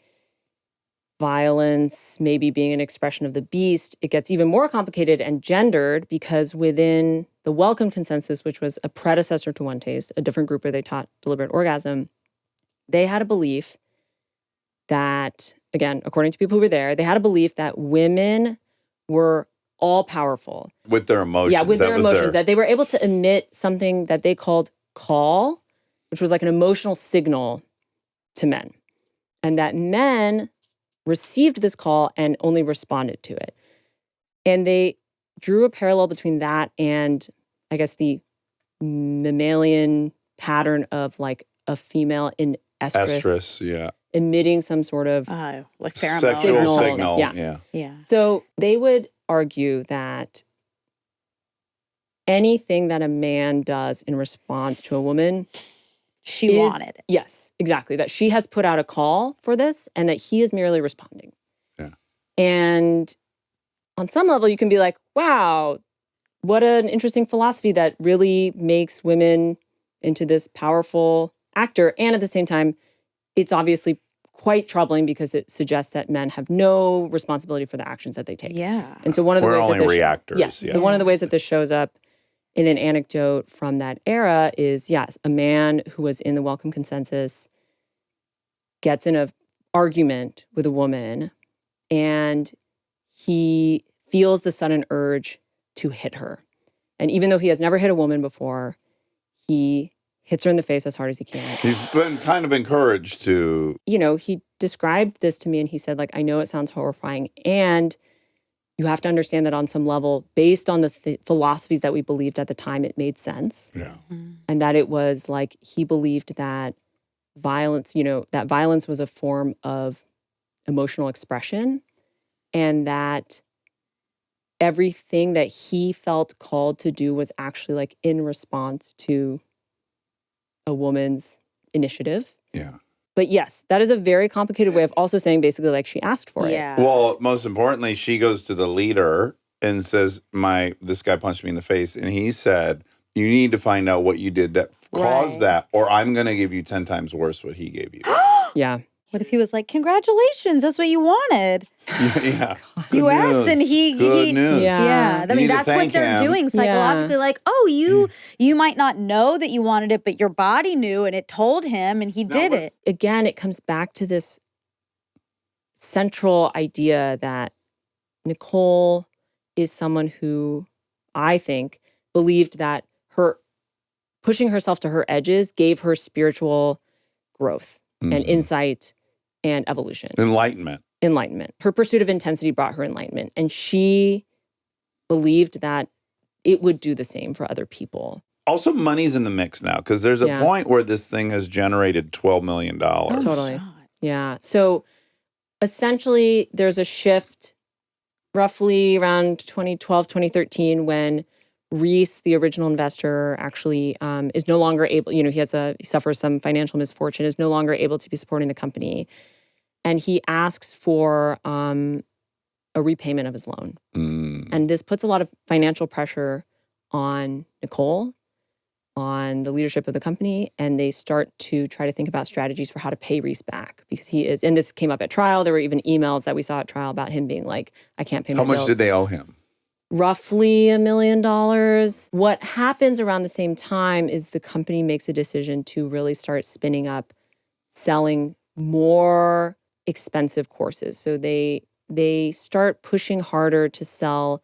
violence maybe being an expression of the beast, it gets even more complicated and gendered because within the Welcomed Consensus, which was a predecessor to OneTaste, a different group where they taught deliberate orgasm, they had a belief that, again, according to people who were there, they had a belief that women were all powerful. With their emotions. Yeah, with their emotions. That they were able to emit something that they called call, which was like an emotional signal to men. And that men received this call and only responded to it. And they drew a parallel between that and, I guess, the mammalian pattern of like a female in estrus. Yeah. Emitting some sort of like pheromone. Sexual signal. Yeah. So they would argue that anything that a man does in response to a woman, she wanted it. Yes, exactly. That she has put out a call for this and that he is merely responding. Yeah. And on some level, you can be like, wow, what an interesting philosophy that really makes women into this powerful actor. And at the same time, it's obviously quite troubling because it suggests that men have no responsibility for the actions that they take. Yeah. And so one of the We're ways only that reactors. Yes. One of the ways that this shows up in an anecdote from that era is, yes, a man who was in the Welcome Consensus gets in an argument with a woman and he feels the sudden urge to hit her. And even though he has never hit a woman before, he hits her in the face as hard as he can. He's been kind of encouraged to. You know, he described this to me and he said, like, I know it sounds horrifying. And you have to understand that on some level, based on the philosophies that we believed at the time, it made sense. Yeah. And that it was like, he believed that violence, you know, that violence was a form of emotional expression and that everything that he felt called to do was actually like in response to a woman's initiative. Yeah. But yes, that is a very complicated way of also saying basically like she asked for it. Well, most importantly, she goes to the leader and says, this guy punched me in the face. And he said, you need to find out what you did that caused that, or I'm going to give you 10 times worse what he gave you. Yeah. What if he was like, congratulations, that's what you wanted? Yeah. You asked and Good news. Yeah. I mean, that's what they're doing psychologically. Yeah. Like, oh, you might not know that you wanted it, but your body knew and it told him and he did it. Again, it comes back to this central idea that Nicole is someone who I think believed that her pushing herself to her edges gave her spiritual growth and insight and evolution. Enlightenment. Her pursuit of intensity brought her enlightenment. And she believed that it would do the same for other people. Also, money's in the mix now because there's a point where this thing has generated $12 million. Oh, totally. Yeah. So essentially, there's a shift roughly around 2012, 2013 when Reese, the original investor, actually is no longer able, you know, he suffers some financial misfortune, is no longer able to be supporting the company. And he asks for a repayment of his loan. And this puts a lot of financial pressure on Nicole, on the leadership of the company, and they start to try to think about strategies for how to pay Reese back because he is, and this came up at trial. There were even emails that we saw at trial about him being like, I can't pay my bills. How much did they owe him? Roughly $1 million. What happens around the same time is the company makes a decision to really start spinning up, selling more expensive courses. So they start pushing harder to sell,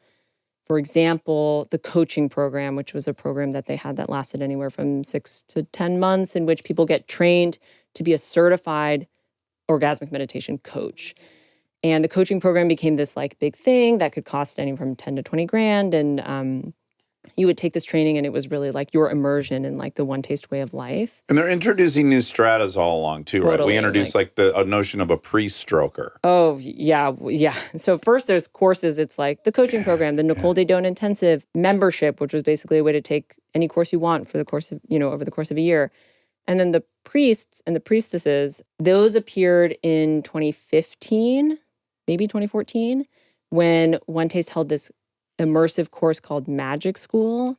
for example, the coaching program, which was a program that they had that lasted anywhere from 6 to 10 months, in which people get trained to be a certified orgasmic meditation coach. And the coaching program became this like big thing that could cost anywhere from 10 to 20 grand. And you would take this training and it was really like your immersion in like the OneTaste way of life. And they're introducing new stratas all along too, right? We introduced like a notion of a pre-stroker. Oh, yeah. So first there's courses. It's like the coaching program, the Nicole Daydone Intensive membership, which was basically a way to take any course you want for the course of, you know, over the course of a year. And then the priests and the priestesses, those appeared in 2015, maybe 2014, when OneTaste held this immersive course called Magic School.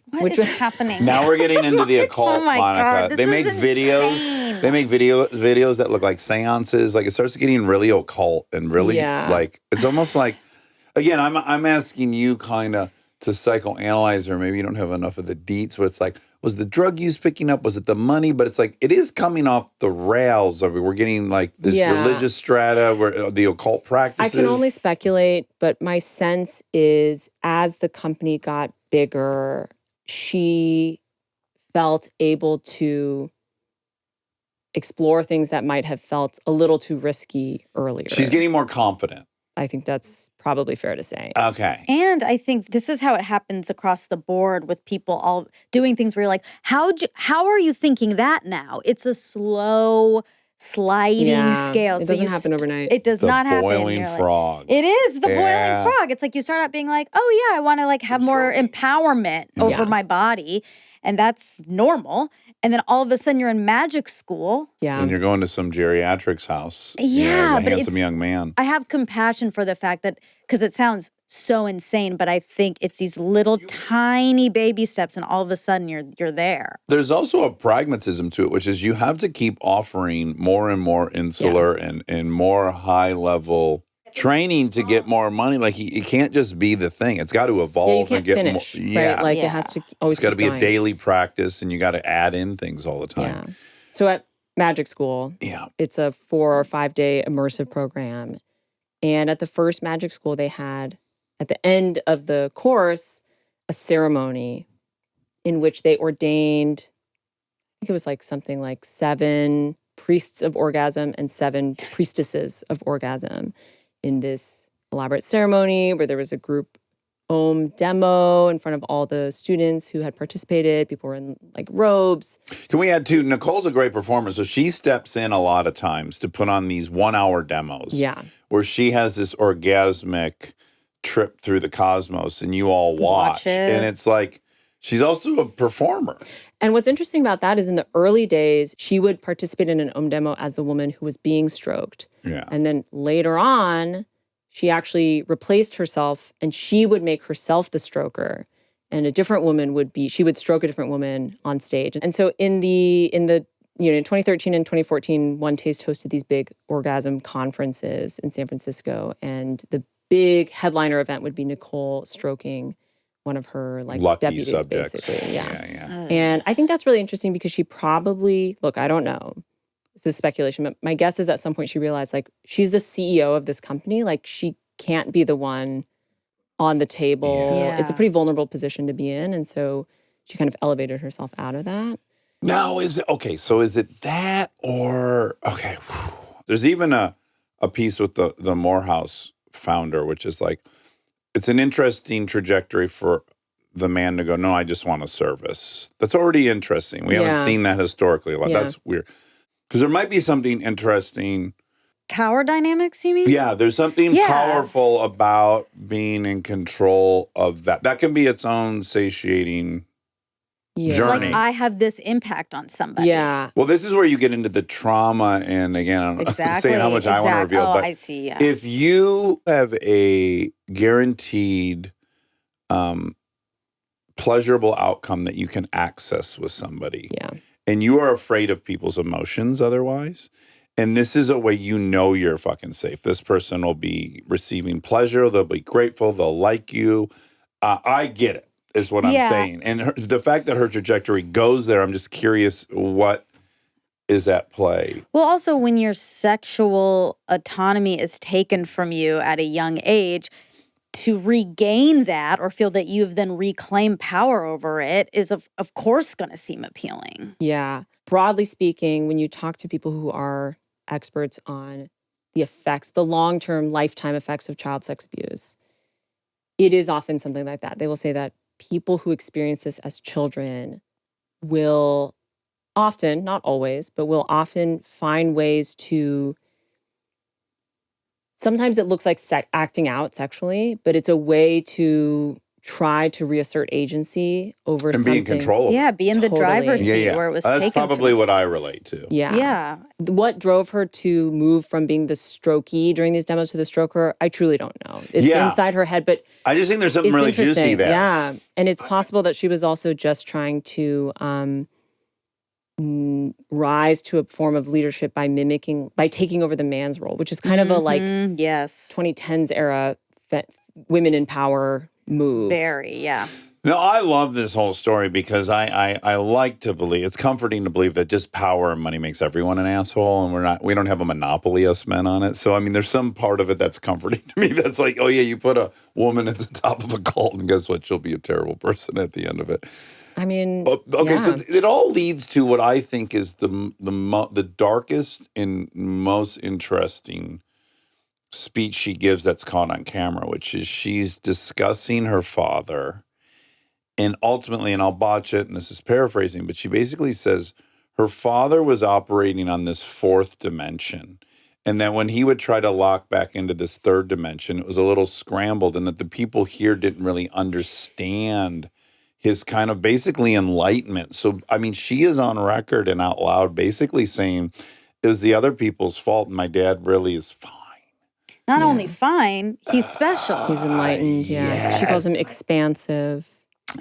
What is happening? Now we're getting into the occult, Oh my Monica. God, this They make is videos. They make videos that look like seances. Like it starts getting really occult and really like it's almost like. Again, I'm asking you kind of to psychoanalyze her. Maybe you don't have enough of the deets. But it's like, was the drug use picking up? Was it the money? But it's like it is coming off the rails. We're getting like this religious strata where the occult practices. I can only speculate, but my sense is as the company got bigger, she felt able to explore things that might have felt a little too risky earlier. She's getting more confident. I think that's probably fair to say. Okay. And I think this is how it happens across the board with people all doing things where you're like, how are you thinking that now? It's a slow sliding scale. It doesn't happen overnight. It does not happen. Boiling frog. It is the boiling frog. It's like you start out being like, oh yeah, I want to like have more empowerment over my body. And that's normal. And then all of a sudden you're in magic school. Yeah. And you're going to some geriatrics house. Yeah. As a handsome young man. I have compassion for the fact that, because it sounds so insane, but I think it's these little tiny baby steps and all of a sudden you're there. There's also a pragmatism to it, which is you have to keep offering more and more insular and more high level training to get more money. Like it can't just be the thing. It's got to evolve you can't and get finish, more. Right? Like it has to always It's got to be going. a daily practice and you got to add in things all the time. Yeah. So at Magic School, it's a 4 or 5 day immersive program. And at the first magic school, they had, at the end of the course, a ceremony in which they ordained, I think it was like something like 7 priests of orgasm and 7 priestesses of orgasm in this elaborate ceremony where there was a group Om demo in front of all the students who had participated. People were in like robes. Can we add too, Nicole's a great performer. So she steps in a lot of times to put on these 1-hour demos. Yeah. Where she has this orgasmic trip through the cosmos and you all watch. And it's like, she's also a performer. And what's interesting about that is in the early days, she would participate in an Om demo as the woman who was being stroked. Yeah. And then later on, she actually replaced herself and she would make herself the stroker. And a different woman she would stroke a different woman on stage. And so in 2013 and 2014, OneTaste hosted these big orgasm conferences in San Francisco. And the big headliner event would be Nicole stroking one of her like lucky deputies, subjects. Basically. Yeah. And I think that's really interesting because she probably, look, I don't know. This is speculation, but my guess is at some point she realized like she's the CEO of this company. Like she can't be the one on the table. Yeah. It's a pretty vulnerable position to be in. And so she kind of elevated herself out of that. Now, so is it that or, there's even a piece with the Morehouse founder, which is like, it's an interesting trajectory for the man to go, no, I just want a service. That's already interesting. We haven't seen that historically a lot. That's weird. Because there might be something interesting. Power dynamics, you mean? Yeah, there's something powerful about being in control of that. That can be its own satiating journey. Like I have this impact on somebody. Yeah. Well, this is where you get into the trauma, and again, I'm not saying how much I want to reveal, but I see, yeah. if you have a guaranteed pleasurable outcome that you can access with somebody, and you are afraid of people's emotions otherwise, and this is a way you know you're fucking safe. This person will be receiving pleasure. They'll be grateful. They'll like you. I get it, is what I'm saying. And the fact that her trajectory goes there, I'm just curious what is at play. Well, also when your sexual autonomy is taken from you at a young age, to regain that or feel that you've then reclaimed power over it is of course going to seem appealing. Yeah. Broadly speaking, when you talk to people who are experts on the effects, the long-term lifetime effects of child sex abuse, it is often something like that. They will say that people who experience this as children will often, not always, but will often find ways to, sometimes it looks like acting out sexually, but it's a way to try to reassert agency over something. And be in control of it. Yeah, be in the driver's seat where it was taken. That's probably what I relate to. Yeah. Yeah. What drove her to move from being the strokey during these demos to the stroker, I truly don't know. It's inside her head, but I just think there's something really juicy there. Yeah. And it's possible that she was also just trying to rise to a form of leadership by taking over the man's role, which is kind of a like 2010s era women in power move. Very, yeah. No, I love this whole story because I like to believe, it's comforting to believe that just power and money makes everyone an asshole, and we don't have a monopoly, us men, on it. So, I mean, there's some part of it that's comforting to me. That's like, oh yeah, you put a woman at the top of a cult, and guess what? She'll be a terrible person at the end of it. I mean, okay, so it all leads to what I think is the darkest and most interesting speech she gives that's caught on camera, which is she's discussing her father. And ultimately, and I'll botch it, and this is paraphrasing, but she basically says her father was operating on this 4th dimension. And that when he would try to lock back into this 3rd dimension, it was a little scrambled, and that the people here didn't really understand his kind of basically enlightenment. So, I mean, she is on record and out loud basically saying it was the other people's fault, and my dad really is fine. Not only fine, he's special. He's enlightened, She calls him expansive.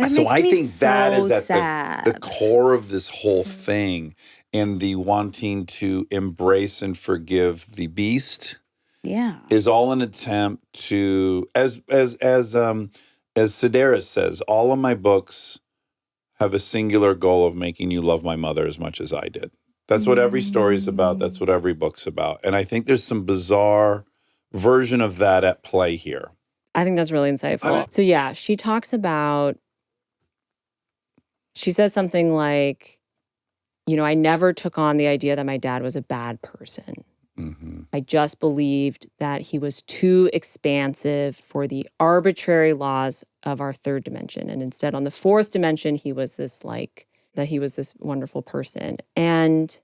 So I think that is at the core of this whole thing, and the wanting to embrace and forgive the beast. Yeah, is all an attempt to, as Sedaris says, all of my books have a singular goal of making you love my mother as much as I did. That's what every story is about. That's what every book's about. And I think there's some bizarre version of that at play here? I think that's really insightful. So yeah, she says something like, I never took on the idea that my dad was a bad person. Mm-hmm. I just believed that he was too expansive for the arbitrary laws of our third dimension. And instead, on the fourth dimension, he was this wonderful person. And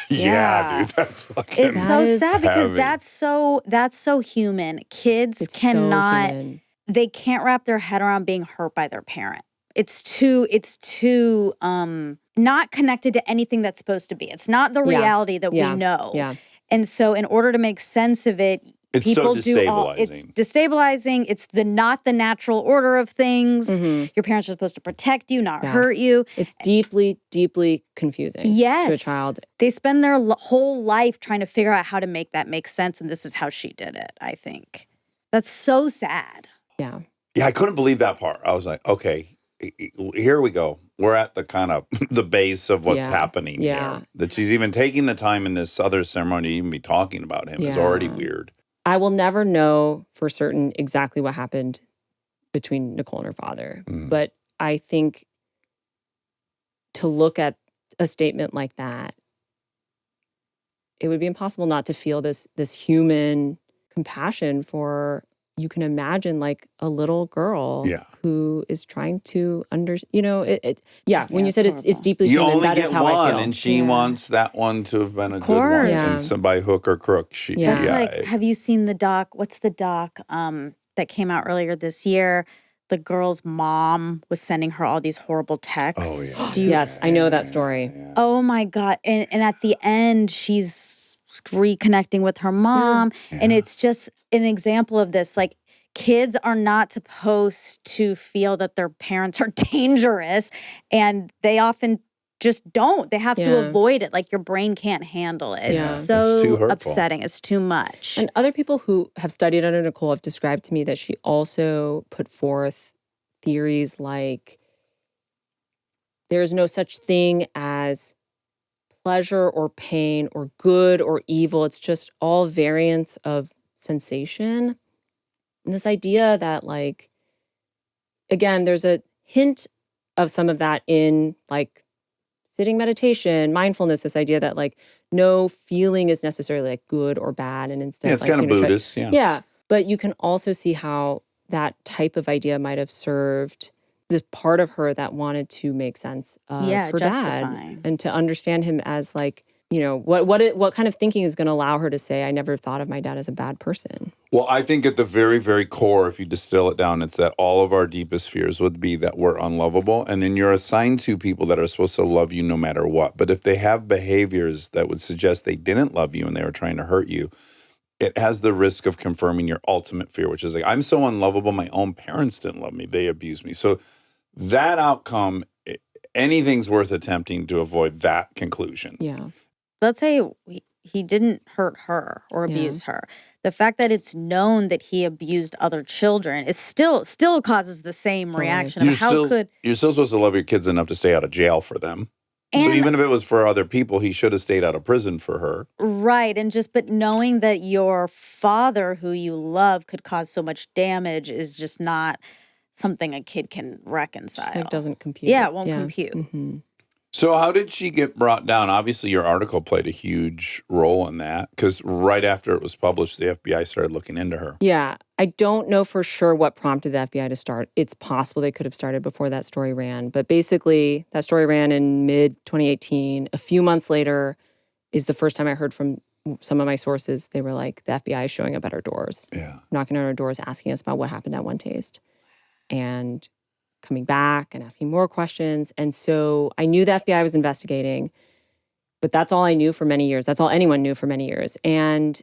yeah, dude, that's fucking it's so sad because heavy. that's so human. Kids cannot, they can't wrap their head around being hurt by their parent. It's too not connected to anything that's supposed to be. It's not the reality that we know. Yeah. And so in order to make sense of it, it's people so it's destabilizing. It's not the natural order of things. Mm-hmm. Your parents are supposed to protect you, not hurt you. It's deeply, deeply confusing to a child. They spend their whole life trying to figure out how to make that make sense. And this is how she did it, I think. That's so sad. Yeah. Yeah, I couldn't believe that part. I was like, okay, here we go. We're at the kind of the base of what's happening here. That she's even taking the time in this other ceremony to even be talking about him is already weird. I will never know for certain exactly what happened between Nicole and her father. But I think to look at a statement like that, it would be impossible not to feel this human compassion for, you can imagine like a little girl who is trying to when you said it's deeply you human, only that get is how one, I feel. and she wants that one to have been a good one. Yeah. And so by hook or crook, That's like, have you seen the doc? What's the doc that came out earlier this year? The girl's mom was sending her all these horrible texts. Oh, yeah. Yes, I know that story. Oh my God. And at the end, she's reconnecting with her mom. Yeah. And it's just an example of this. Like, kids are not supposed to feel that their parents are dangerous. And they often just don't. They have to avoid it. Like, your brain can't handle it. It's so it's too hurtful. upsetting. It's too much. And other people who have studied under Nicole have described to me that she also put forth theories like there is no such thing as pleasure or pain or good or evil. It's just all variants of sensation. And this idea that, like, again, there's a hint of some of that in like sitting meditation, mindfulness, this idea that like no feeling is necessarily like good or bad. And instead, it's kind of Buddhist. Yeah. But you can also see how that type of idea might have served this part of her that wanted to make sense of her dad and to understand him as like, what kind of thinking is going to allow her to say, I never thought of my dad as a bad person. Well, I think at the very, very core, if you distill it down, it's that all of our deepest fears would be that we're unlovable. And then you're assigned to people that are supposed to love you no matter what. But if they have behaviors that would suggest they didn't love you and they were trying to hurt you, it has the risk of confirming your ultimate fear, which is like, I'm so unlovable, my own parents didn't love me. They abused me. So that outcome, anything's worth attempting to avoid that conclusion. Yeah. Let's say he didn't hurt her or abuse her. The fact that it's known that he abused other children is still causes the same reaction. You're still supposed to love your kids enough to stay out of jail for them. So even if it was for other people, he should have stayed out of prison for her. Right. But knowing that your father, who you love, could cause so much damage is just not something a kid can reconcile. Just like doesn't compute. Yeah, it won't compute. Mm-hmm. So how did she get brought down? Obviously, your article played a huge role in that because right after it was published, the FBI started looking into her. Yeah. I don't know for sure what prompted the FBI to start. It's possible they could have started before that story ran. But basically, that story ran in mid-2018. A few months later is the first time I heard from some of my sources. They were like, the FBI is showing up at our doors. Yeah. Knocking on our doors, asking us about what happened at OneTaste. And coming back and asking more questions. And so I knew the FBI was investigating, but that's all I knew for many years. That's all anyone knew for many years. And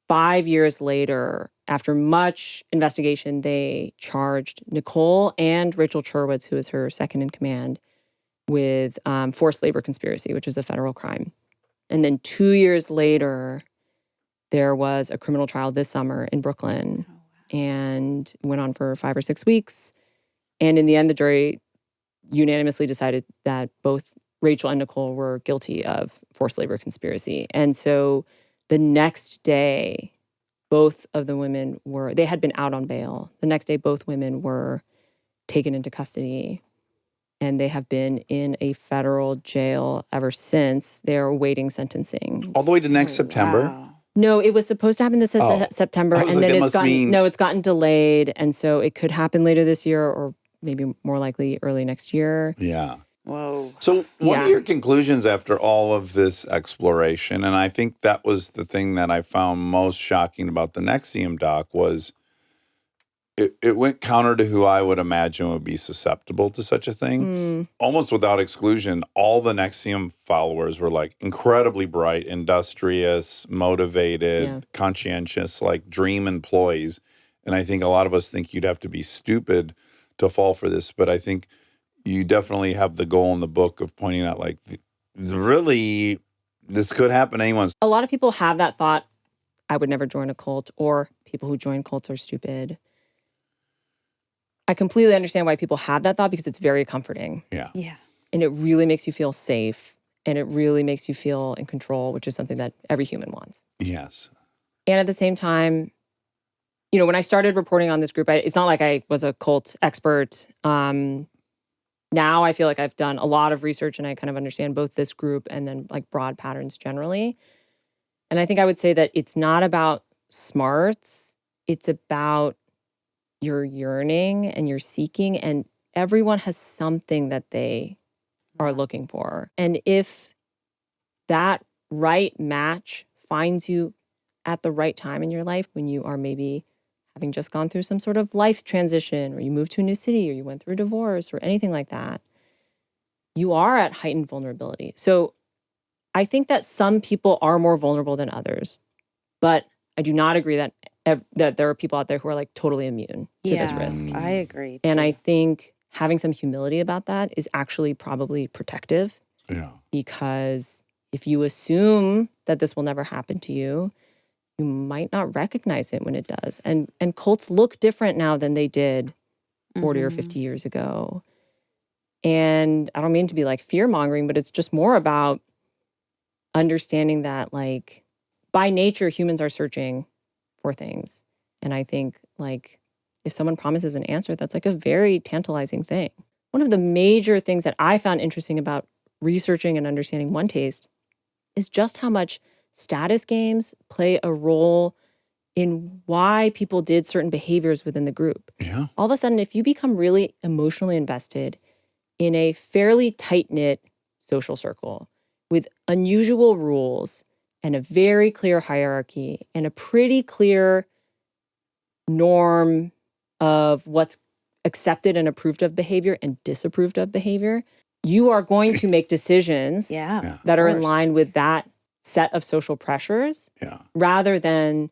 5 years later, after much investigation, they charged Nicole and Rachel Cherwitz, who is her second in command, with forced labor conspiracy, which is a federal crime. And then 2 years later, there was a criminal trial this summer in Brooklyn and went on for 5 or 6 weeks. And in the end, the jury unanimously decided that both Rachel and Nicole were guilty of forced labor conspiracy. And so the next day, both of the women they had been out on bail. The next day, both women were taken into custody, and they have been in a federal jail ever since. They're awaiting sentencing. All the way to next September? Wow. No, it was supposed to happen this September, I was and like, then it's gotten delayed, and so it could happen later this year, or maybe more likely early next year. Yeah. Whoa. So what are your conclusions after all of this exploration? And I think that was the thing that I found most shocking about the NXIVM doc was it went counter to who I would imagine would be susceptible to such a thing. Almost without exclusion, all the NXIVM followers were like incredibly bright, industrious, motivated, conscientious, like dream employees. And I think a lot of us think you'd have to be stupid to fall for this. But I think you definitely have the goal in the book of pointing out like, really, this could happen to anyone. A lot of people have that thought, I would never join a cult, or people who join cults are stupid. I completely understand why people have that thought because it's very comforting. Yeah. Yeah. And it really makes you feel safe, and it really makes you feel in control, which is something that every human wants. Yes. And at the same time, you know, when I started reporting on this group, it's not like I was a cult expert. Now I feel like I've done a lot of research and I kind of understand both this group and then like broad patterns generally. And I think I would say that it's not about smarts. It's about your yearning and your seeking, and everyone has something that they are looking for. And if that right match finds you at the right time in your life, when you are maybe having just gone through some sort of life transition, or you moved to a new city, or you went through a divorce, or anything like that, you are at heightened vulnerability. So I think that some people are more vulnerable than others, but I do not agree that there are people out there who are like totally immune to this risk. I agree. And I think having some humility about that is actually probably protective. Yeah. Because if you assume that this will never happen to you, you might not recognize it when it does. And cults look different now than they did 40 or 50 years ago. And I don't mean to be like fear-mongering, but it's just more about understanding that like by nature, humans are searching for things. And I think like if someone promises an answer, that's like a very tantalizing thing. One of the major things that I found interesting about researching and understanding OneTaste is just how much status games play a role in why people did certain behaviors within the group. Yeah. All of a sudden, if you become really emotionally invested in a fairly tight-knit social circle with unusual rules and a very clear hierarchy and a pretty clear norm of what's accepted and approved of behavior and disapproved of behavior, you are going to make decisions that are in line with that set of social pressures rather than,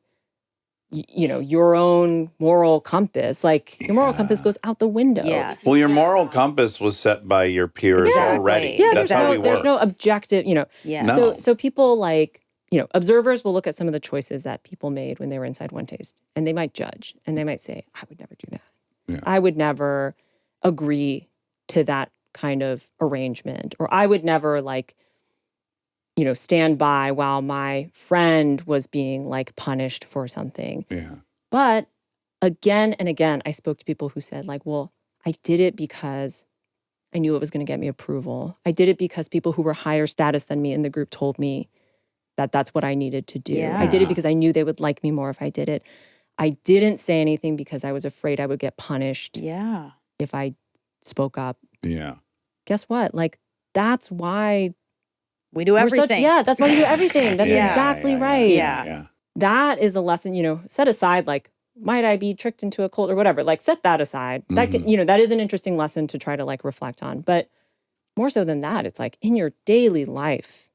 you know, your own moral compass. Like your moral compass goes out the window. Yes. Well, your moral compass was set by your peers already. Yeah, That's how we there's work. no objective, you know. Yeah. No. So people like, you know, observers will look at some of the choices that people made when they were inside OneTaste, and they might judge, and they might say, I would never do that. Yeah. I would never agree to that kind of arrangement, or I would never like, you know, stand by while my friend was being like punished for something. Yeah. But again and again, I spoke to people who said like, well, I did it because I knew it was going to get me approval. I did it because people who were higher status than me in the group told me that that's what I needed to do. Yeah. I did it because I knew they would like me more if I did it. I didn't say anything because I was afraid I would get punished if I spoke up. Yeah. Guess what? Like, that's why we do everything. that's why we do everything. That's exactly right. Yeah. That is a lesson, you know, set aside, like, might I be tricked into a cult or whatever? Like, set that aside. That can, you know, that is an interesting lesson to try to like reflect on. But more so than that, it's like in your daily life,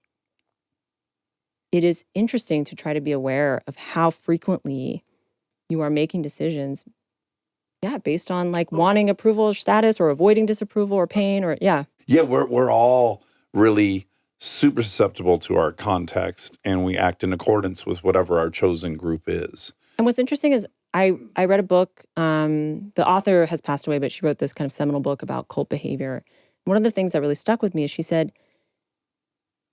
it is interesting to try to be aware of how frequently you are making decisions, based on like wanting approval or status or avoiding disapproval or pain or Yeah, we're all really super susceptible to our context, and we act in accordance with whatever our chosen group is. And what's interesting is I read a book, the author has passed away, but she wrote this kind of seminal book about cult behavior. One of the things that really stuck with me is she said,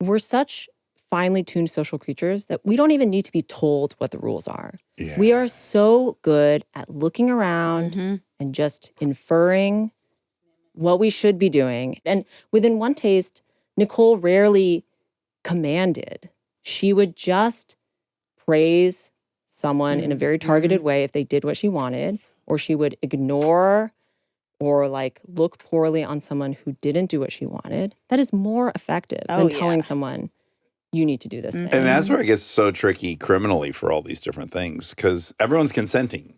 we're such finely tuned social creatures that we don't even need to be told what the rules are. Yeah. We are so good at looking around and just inferring what we should be doing. And within OneTaste, Nicole rarely commanded. She would just praise someone in a very targeted way if they did what she wanted, or she would ignore or like look poorly on someone who didn't do what she wanted. That is more effective than telling someone, you need to do this thing. And that's where it gets so tricky criminally for all these different things, because everyone's consenting,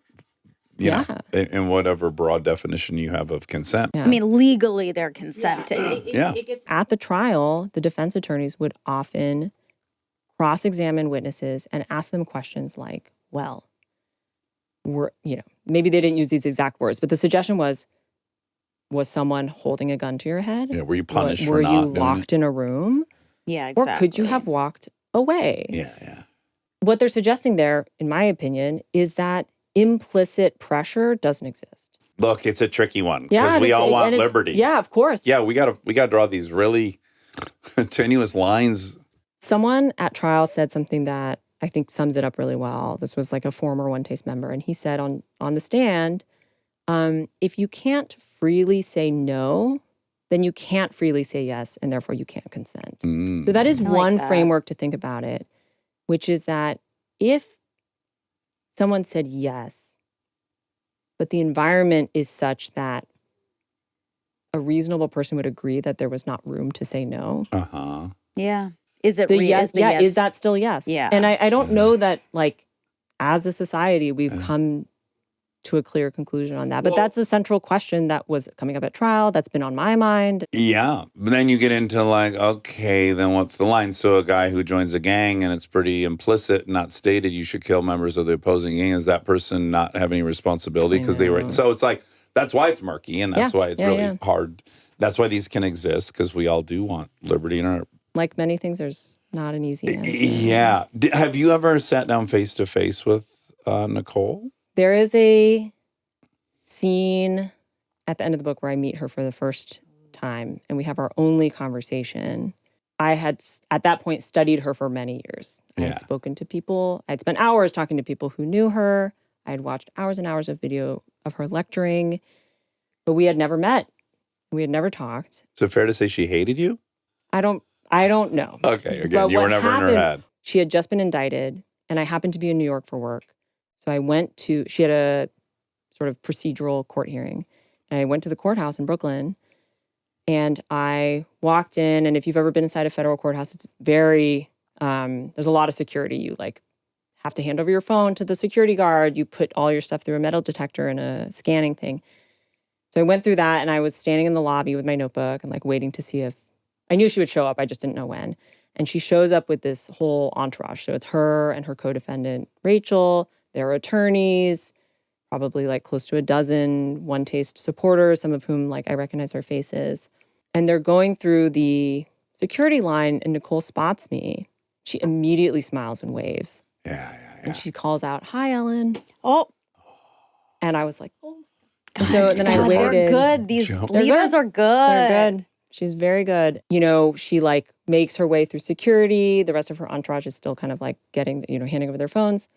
you know, in whatever broad definition you have of consent. I mean, legally they're consenting. At the trial, the defense attorneys would often cross-examine witnesses and ask them questions like, well, maybe they didn't use these exact words, but the suggestion was someone holding a gun to your head? Yeah, were you punished Were for not you doing locked in a room? Yeah, exactly. Or could you have walked away? Yeah. What they're suggesting there, in my opinion, is that implicit pressure doesn't exist. Look, it's a tricky one because we all want liberty. Yeah, of course. Yeah, we gotta draw these really tenuous lines. Someone at trial said something that I think sums it up really well. This was like a former OneTaste member, and he said on the stand, if you can't freely say no, then you can't freely say yes, and therefore you can't consent. So that is one framework to think about it, which is that if someone said yes, but the environment is such that a reasonable person would agree that there was not room to say no. Yeah. Is it yes? Is that still yes? Yeah. And I don't know that, like, as a society, we've come to a clear conclusion on that. But that's a central question that was coming up at trial. That's been on my mind. Yeah. But then you get into like, okay, then what's the line? So a guy who joins a gang and it's pretty implicit, not stated, you should kill members of the opposing gang. Is that person not have any responsibility because they were? So it's like, that's why it's murky and that's why it's really hard. That's why these can exist, because we all do want liberty in our... Like many things, there's not an easy answer. Yeah. Have you ever sat down face to face with Nicole? There is a scene at the end of the book where I meet her for the first time and we have our only conversation. I had, at that point, studied her for many years. I had spoken to people. I'd spent hours talking to people who knew her. I had watched hours and hours of video of her lecturing, but we had never met. We had never talked. Is it fair to say she hated you? I don't know. Okay, again, you were never in her head. She had just been indicted, and I happened to be in New York for work. So I went to, she had a sort of procedural court hearing. And I went to the courthouse in Brooklyn, and I walked in, and if you've ever been inside a federal courthouse, it's very, there's a lot of security. You like have to hand over your phone to the security guard. You put all your stuff through a metal detector and a scanning thing. So I went through that, and I was standing in the lobby with my notebook and like waiting to see if, I knew she would show up. I just didn't know when. And she shows up with this whole entourage. So it's her and her co-defendant, Rachel, their attorneys, probably like close to a dozen OneTaste supporters, some of whom like I recognize their faces. And they're going through the security line, and Nicole spots me. She immediately smiles and waves. Yeah. And she calls out, "Hi, Ellen." Oh. And I was like, oh. And so then I waited. They're good. These leaders are good. They're good. She's very good. You know, she like makes her way through security. The rest of her entourage is still kind of like getting, handing over their phones.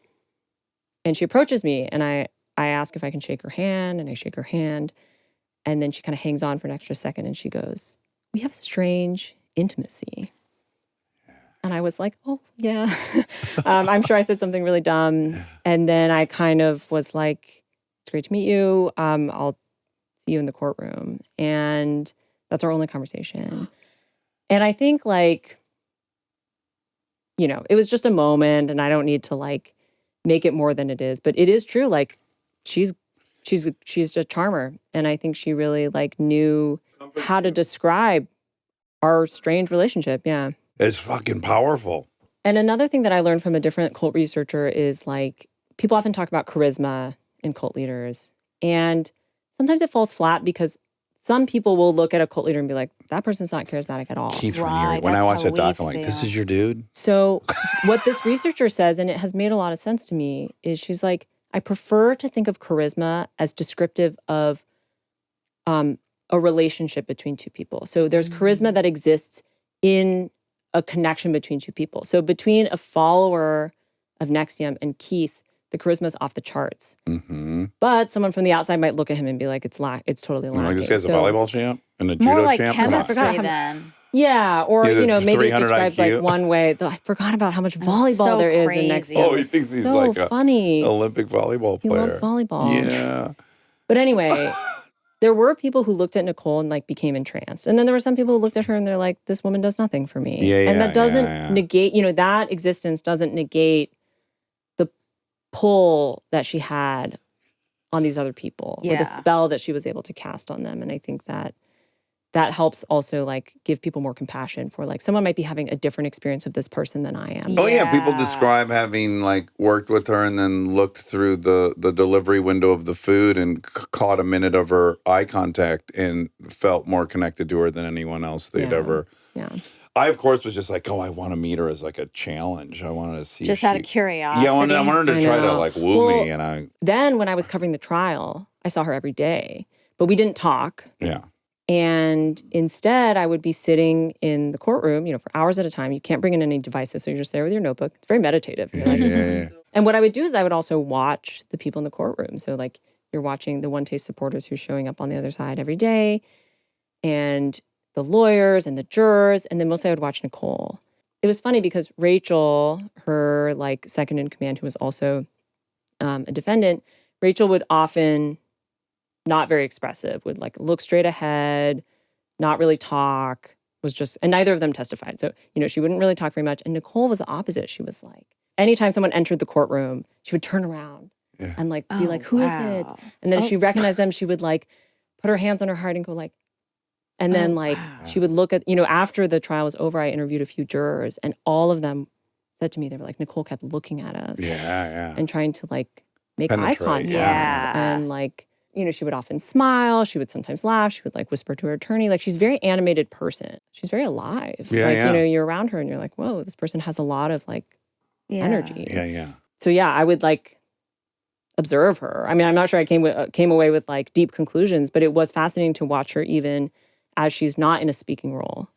And she approaches me, and I ask if I can shake her hand, and I shake her hand. And then she kind of hangs on for an extra second, and she goes, "We have a strange intimacy." And I was like, oh, yeah. I'm sure I said something really dumb. And then I kind of was like, "It's great to meet you. I'll see you in the courtroom." And that's our only conversation. And I think like, it was just a moment, and I don't need to like make it more than it is. But it is true. Like she's a charmer. And I think she really like knew how to describe our strange relationship. Yeah. It's fucking powerful. And another thing that I learned from a different cult researcher is like, people often talk about charisma in cult leaders. And sometimes it falls flat because some people will look at a cult leader and be like, that person's not charismatic at all. Keith Raniere. When I watch that doc, I'm like, this is your dude? So what this researcher says, and it has made a lot of sense to me, is she's like, I prefer to think of charisma as descriptive of a relationship between two people. So there's charisma that exists in a connection between two people. So between a follower of NXIVM and Keith, the charisma is off the charts. Mm-hmm. But someone from the outside might look at him and be like, it's totally lacking. Like, this guy's a volleyball champ and a More judo like champ. chemistry then. Yeah, or, He's a maybe it 300 describes IQ. like one way. I forgot about how much volleyball so there is crazy. in NXIVM. Oh, he thinks he's so like a funny. Olympic volleyball He player. loves volleyball. Yeah. But anyway, there were people who looked at Nicole and like became entranced. And then there were some people who looked at her and they're like, this woman does nothing for me. And that doesn't negate, that existence doesn't negate the pull that she had on these other people or the spell that she was able to cast on them. And I think that helps also like give people more compassion for like someone might be having a different experience of this person than I am. Oh yeah, people describe having like worked with her and then looked through the delivery window of the food and caught a minute of her eye contact and felt more connected to her than anyone else they'd ever. Yeah. I of course was just like, I want to meet her as like a challenge. I wanted to see. Just out of curiosity. Yeah, I wanted her to try to like woo me, and Then when I was covering the trial, I saw her every day, but we didn't talk. Yeah. And instead, I would be sitting in the courtroom, for hours at a time. You can't bring in any devices, so you're just there with your notebook. It's very meditative. Yeah. And what I would do is I would also watch the people in the courtroom. So like you're watching the OneTaste supporters who's showing up on the other side every day, and the lawyers and the jurors, and then mostly I would watch Nicole. It was funny because Rachel, her like second in command, who was also a defendant, Rachel would often not very expressive, would like look straight ahead, not really talk, and neither of them testified. So, she wouldn't really talk very much. And Nicole was the opposite. She was like, anytime someone entered the courtroom, she would turn around and like be like, who is it? And then if she recognized them, she would like put her hands on her heart and go like, and then she would look at, after the trial was over, I interviewed a few jurors and all of them said to me, they were like, Nicole kept looking at us. And trying to like make eye contact. And like, she would often smile. She would sometimes laugh. She would like whisper to her attorney. Like she's a very animated person. She's very alive. You're around her and you're like, whoa, this person has a lot of like energy. So I would like observe her. I mean, I'm not sure I came away with like deep conclusions, but it was fascinating to watch her even as she's not in a speaking role.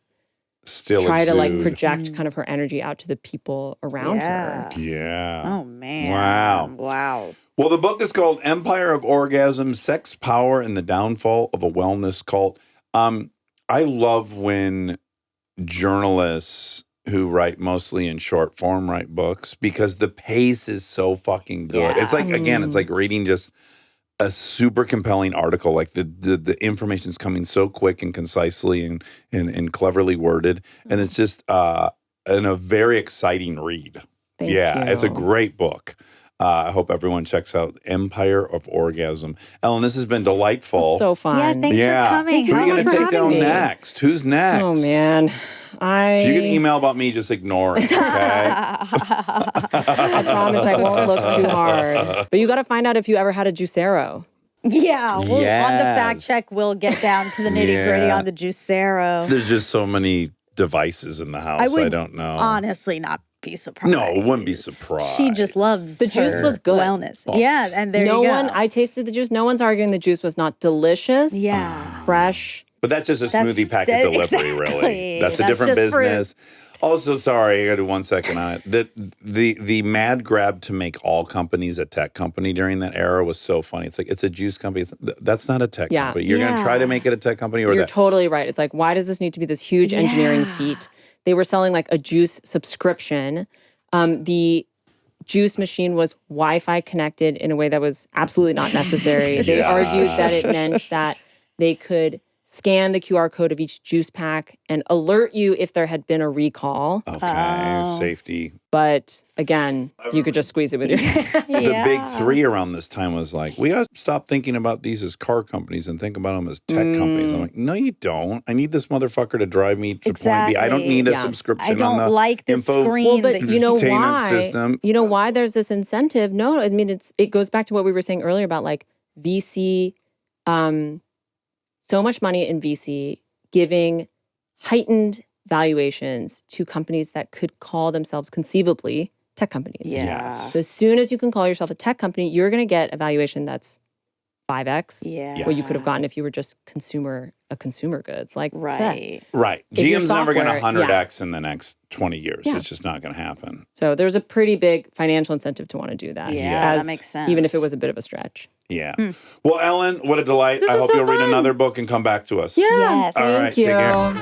Still try exude. to like project kind of her energy out to the people around her. Yeah. Oh man. Wow. Well, the book is called Empire of Orgasm, Sex, Power, and the Downfall of a Wellness Cult. I love when journalists who write mostly in short form write books because the pace is so fucking good. It's like, again, it's like reading just a super compelling article. Like the information's coming so quick and concisely and cleverly worded. And it's just a very exciting read. Thank you. It's a great book. I hope everyone checks out Empire of Orgasm. Ellen, this has been delightful. So fun. Yeah, thanks for coming. Who are you going to take down me. next? Who's next? Oh, man. If you get an email about me, just ignore it, okay? I promise I won't look too hard. But you got to find out if you ever had a juicero. Yeah, on the fact check, we'll get down to the nitty gritty on the juicero. There's just so many devices in the house. I don't know. Honestly, not be surprised. No, I wouldn't be surprised. She just loves the juice was good. Wellness. Oh. Yeah, and there you go. I tasted the juice. No one's arguing the juice was not delicious. Yeah. Fresh. But that's just a smoothie packet delivery, really. That's a different business. Also, sorry, I got to do 1 second on it. The mad grab to make all companies a tech company during that era was so funny. It's like, it's a juice company. That's not a tech company. You're going to try to make it a tech company? You're totally right. It's like, why does this need to be this huge engineering feat? They were selling like a juice subscription. The juice machine was Wi-Fi connected in a way that was absolutely not necessary. They argued that it meant that they could scan the QR code of each juice pack and alert you if there had been a recall. Okay, safety. But again, you could just squeeze it with your hand. The big three around this time was like, we got to stop thinking about these as car companies and think about them as tech companies. I'm like, no, you don't. I need this motherfucker to drive me to point B. I don't need a subscription on the I don't like the info screen. Well, but you know why? System. You know why there's this incentive? No, I mean, it goes back to what we were saying earlier about like VC, so much money in VC giving heightened valuations to companies that could call themselves conceivably tech companies. Yeah. So as soon as you can call yourself a tech company, you're going to get a valuation that's 5x Yeah. what you could have gotten if you were just consumer goods. Like, Right. Right. If your GM's never going to software- 100x in the next 20 years. Yeah. It's just not going to happen. So there's a pretty big financial incentive to want to do that. Yeah, that makes sense. Even if it was a bit of a stretch. Yeah. Well, Ellen, what a delight. This I was hope so you'll read fun. another book and come back to us. Yeah. Yes. All right. Thank Take you. care.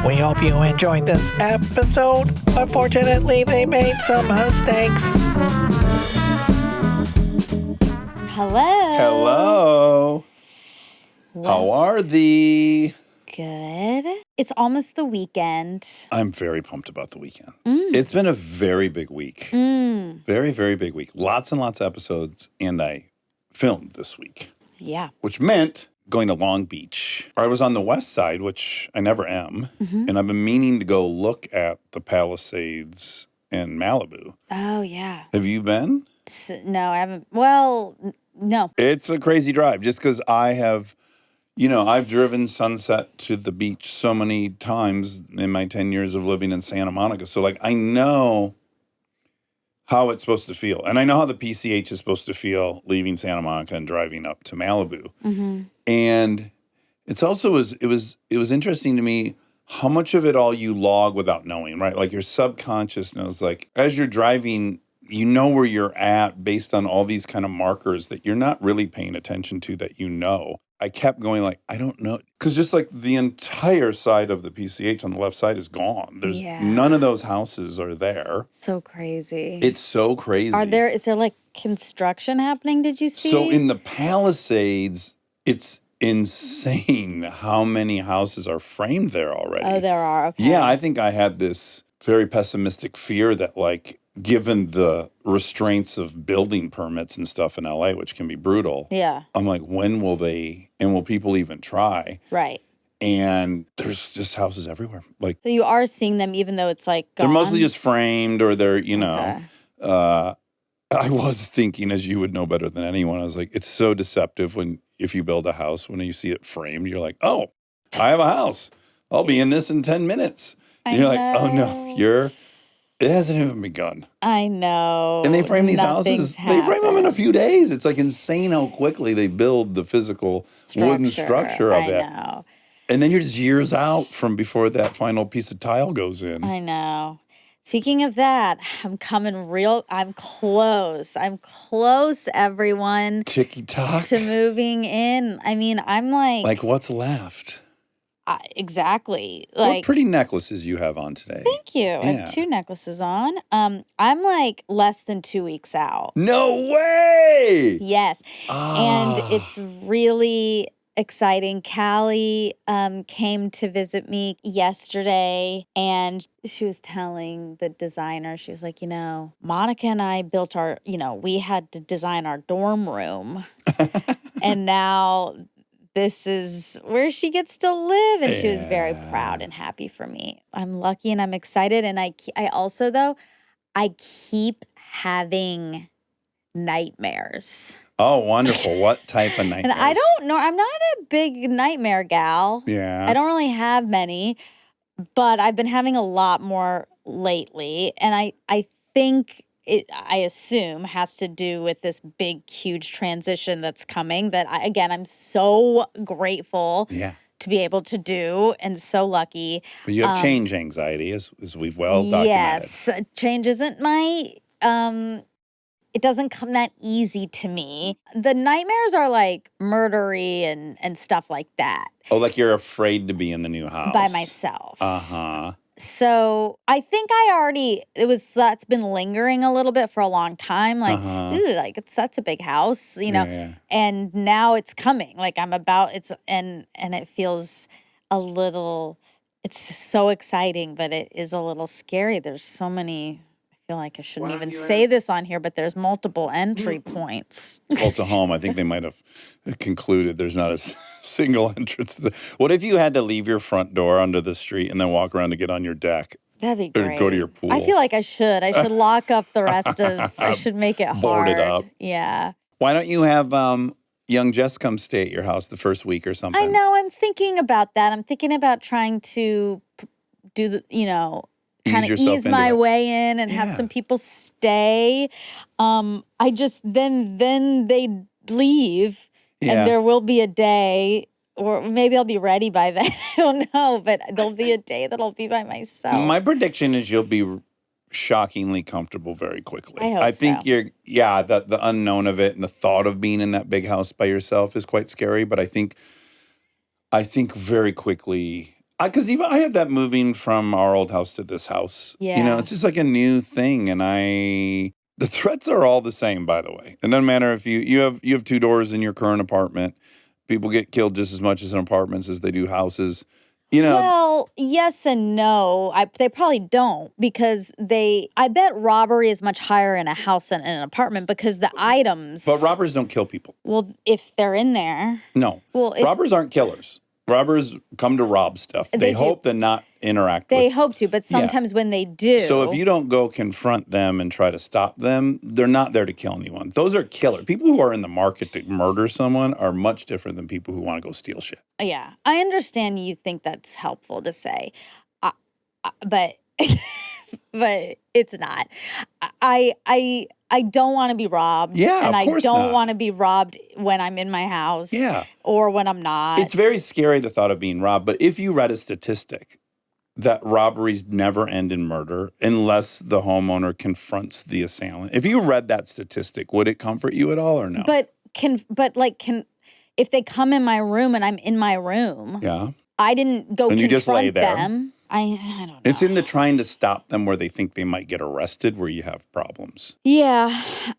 We hope you enjoyed this episode. Unfortunately, they made some mistakes. Hello. Hello. Well, How are thee? good. It's almost the weekend. I'm very pumped about the weekend. It's been a very big week. Very, very big week. Lots and lots of episodes, and I filmed this week, Yeah. which meant going to Long Beach. I was on the west side, which I never am, and I've been meaning to go look at the Palisades in Malibu. Oh, yeah. Have you been? No, I haven't. Well, no. It's a crazy drive just because I have, I've driven Sunset to the beach so many times in my 10 years of living in Santa Monica. So, I know how it's supposed to feel. And I know how the PCH is supposed to feel leaving Santa Monica and driving up to Malibu. And it's also, it was interesting to me how much of it all you log without knowing, right? Like your subconscious knows, as you're driving, you know where you're at based on all these kind of markers that you're not really paying attention to that you know. I kept going I don't know. Because just the entire side of the PCH on the left side is gone. There's none of those houses are there. So crazy. It's so crazy. Is there construction happening? Did you see? So in the Palisades, it's insane how many houses are framed there already. Oh, there are. Okay. Yeah, I think I had this very pessimistic fear that given the restraints of building permits and stuff in LA, which can be brutal. Yeah. I'm when will will people even try? Right. And there's just houses everywhere. So you are seeing them even though it's gone? They're mostly just framed or they're, Okay. I was thinking, as you would know better than anyone, I was it's so deceptive if you build a house, when you see it framed, you're oh, I have a house. I'll be in this in 10 minutes. And you're oh no, it hasn't even begun. I know. And they frame these houses. Nothing's They frame them in a happened. few days. It's insane how quickly they build the physical wooden structure of it. I know. And then you're just years out from before that final piece of tile goes in. I know. Speaking of that, I'm close. I'm close, everyone, Ticky-tock. to moving in. I mean, I'm what's left? exactly. What pretty necklaces you have on today. Thank you. I Yeah. have 2 necklaces on. I'm less than 2 weeks out. No way! Yes. And it's really exciting. Callie came to visit me yesterday, and she was telling the designer, she was like, Monica and I built we had to design our dorm room. And now this is where she gets to live. And she was very proud and happy for me. I'm lucky and I'm excited. And I also, though, I keep having nightmares. Oh, wonderful. What type of nightmares? And I don't know. I'm not a big nightmare gal. Yeah. I don't really have many, but I've been having a lot more lately. And I think I assume has to do with this big, huge transition that's coming that, I'm so grateful to be able to do and so lucky. But you have change anxiety, as we've well documented. Yes. Change isn't my... it doesn't come that easy to me. The nightmares are murdery and stuff like that. Oh, you're afraid to be in the new house. By myself. Uh-huh. So I think that's been lingering a little bit for a long time. That's a big house, Yeah. and now it's coming. And it feels a little, it's so exciting, but it is a little scary. There's so many, I feel like I shouldn't even say this on here, but there's multiple entry points. Well, to home, I think they might have concluded there's not a single entrance. What if you had to leave your front door under the street and then walk around to get on your deck? That'd be Or great. go to your pool. I feel like I should. I should lock up the rest of, I should make it hard. Board it up. Yeah. Why don't you have young Jess come stay at your house the first week or something? I know. I'm thinking about that. I'm thinking about trying to do the, kind of yourself ease into my it. way in and have Yeah. some people stay. I just then leave, Yeah. and there will be a day, or maybe I'll be ready by then. I don't know, but there'll be a day that I'll be by myself. My prediction is you'll be shockingly comfortable very quickly. I hope think so. the unknown of it and the thought of being in that big house by yourself is quite scary. But I think very quickly, because even I had that moving from our old house to this house. Yeah. It's just like a new thing, and the threats are all the same. By the way, it doesn't matter if you have 2 doors in your current apartment. People get killed just as much as in apartments as they do houses. Well, yes and no. They probably don't, because I bet robbery is much higher in a house than in an apartment, because the items. But robbers don't kill people. Well, if they're in there. No. Well, robbers aren't killers. Robbers come to rob stuff. They hope to not interact with. They hope to, but sometimes when they do. So if you don't go confront them and try to stop them, they're not there to kill anyone. Those are killers. People who are in the market to murder someone are much different than people who want to go steal shit. Yeah, I understand you think that's helpful to say, but but it's not. I don't want to be robbed. Yeah, and of course I don't not. want to be robbed when I'm in my house. Yeah. Or when I'm not. It's very scary, the thought of being robbed. But if you read a statistic that robberies never end in murder unless the homeowner confronts the assailant. If you read that statistic, would it comfort you at all or no? But if they come in my room and I'm in my room, yeah. I didn't go And you confront just lay there. them. I don't know. It's in the trying to stop them where they think they might get arrested where you have problems. Yeah.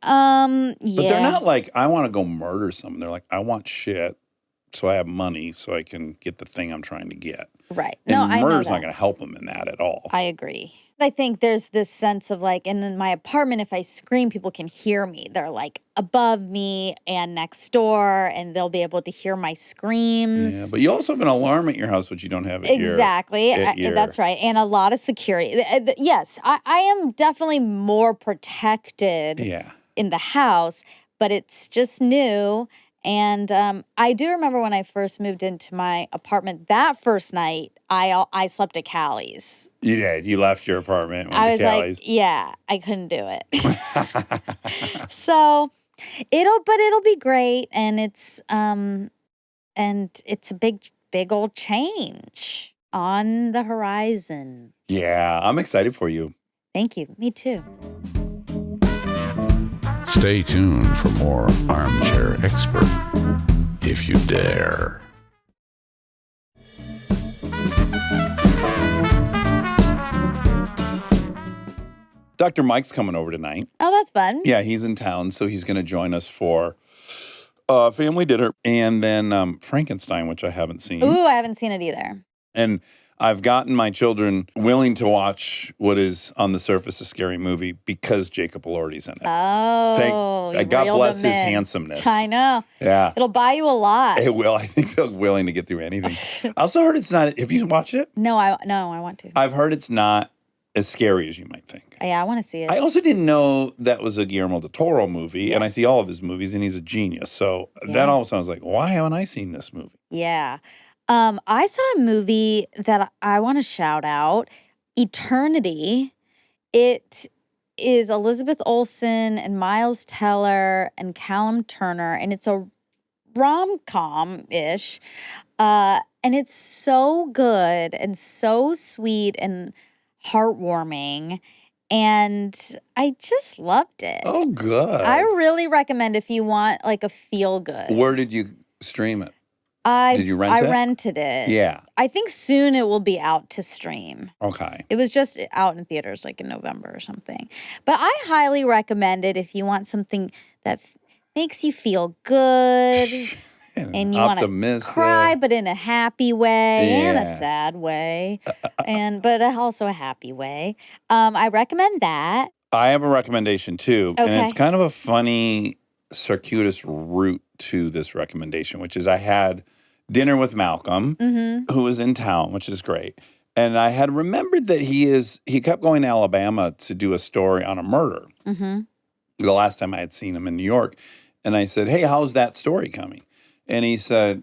But Yeah. they're not like, I want to go murder someone. They're like, I want shit so I have money so I can get the thing I'm trying to get. Right. And No, I know murder's that. not going to help them in that at all. I agree. I think there's this sense of like, and in my apartment, if I scream, people can hear me. They're like above me and next door, and they'll be able to hear my screams. Yeah, but you also have an alarm at your house, which you don't have at Exactly. your That's right. And a lot of security. Yes, I am definitely more protected Yeah. in the house, but it's just new. And I do remember when I first moved into my apartment, that first night, I slept at Callie's. You did. You left your apartment, went I to was Callie's. like, yeah, I couldn't do it. So it'll be great, and it's a big old change on the horizon. Yeah, I'm excited for you. Thank you. Me too. Stay tuned for more Armchair Expert, if you dare. Dr. Mike's coming over tonight. Oh, that's fun. Yeah, he's in town, so he's going to join us for family dinner and then Frankenstein, which I haven't seen. Ooh, I haven't seen it either. And I've gotten my children willing to watch what is on the surface a scary movie because Jacob Elordi's in it. Oh, you God reeled bless them his in. handsomeness. I know. Yeah. It'll buy you a lot. It will. I think they're willing to get through anything. I also heard it's not. Have you watched it? No, I want to. I've heard it's not as scary as you might think. Yeah, I want to see it. I also didn't know that was a Guillermo del Toro movie, and I see all of his movies, and he's a genius. So that all sounds like, why haven't I seen this movie? Yeah. I saw a movie that I want to shout out, Eternity. It is Elizabeth Olsen and Miles Teller and Callum Turner, and it's a rom-com-ish. And it's so good and so sweet and heartwarming. And I just loved it. Oh, good. I really recommend if you want like a feel good. Where did you stream it? Did you rent it? I rented it. Yeah. I think soon it will be out to stream. Okay. It was just out in theaters like in November or something. But I highly recommend it if you want something that makes you feel good and you want to cry, but in a happy way and a sad way, but also a happy way. I recommend that. I have a recommendation too, and Okay. it's kind of a funny, circuitous route to this recommendation, which is I had dinner with Malcolm, who was in town, which is great. And I had remembered that he kept going to Alabama to do a story on a murder. The last time I had seen him in New York. And I said, hey, how's that story coming? And he said,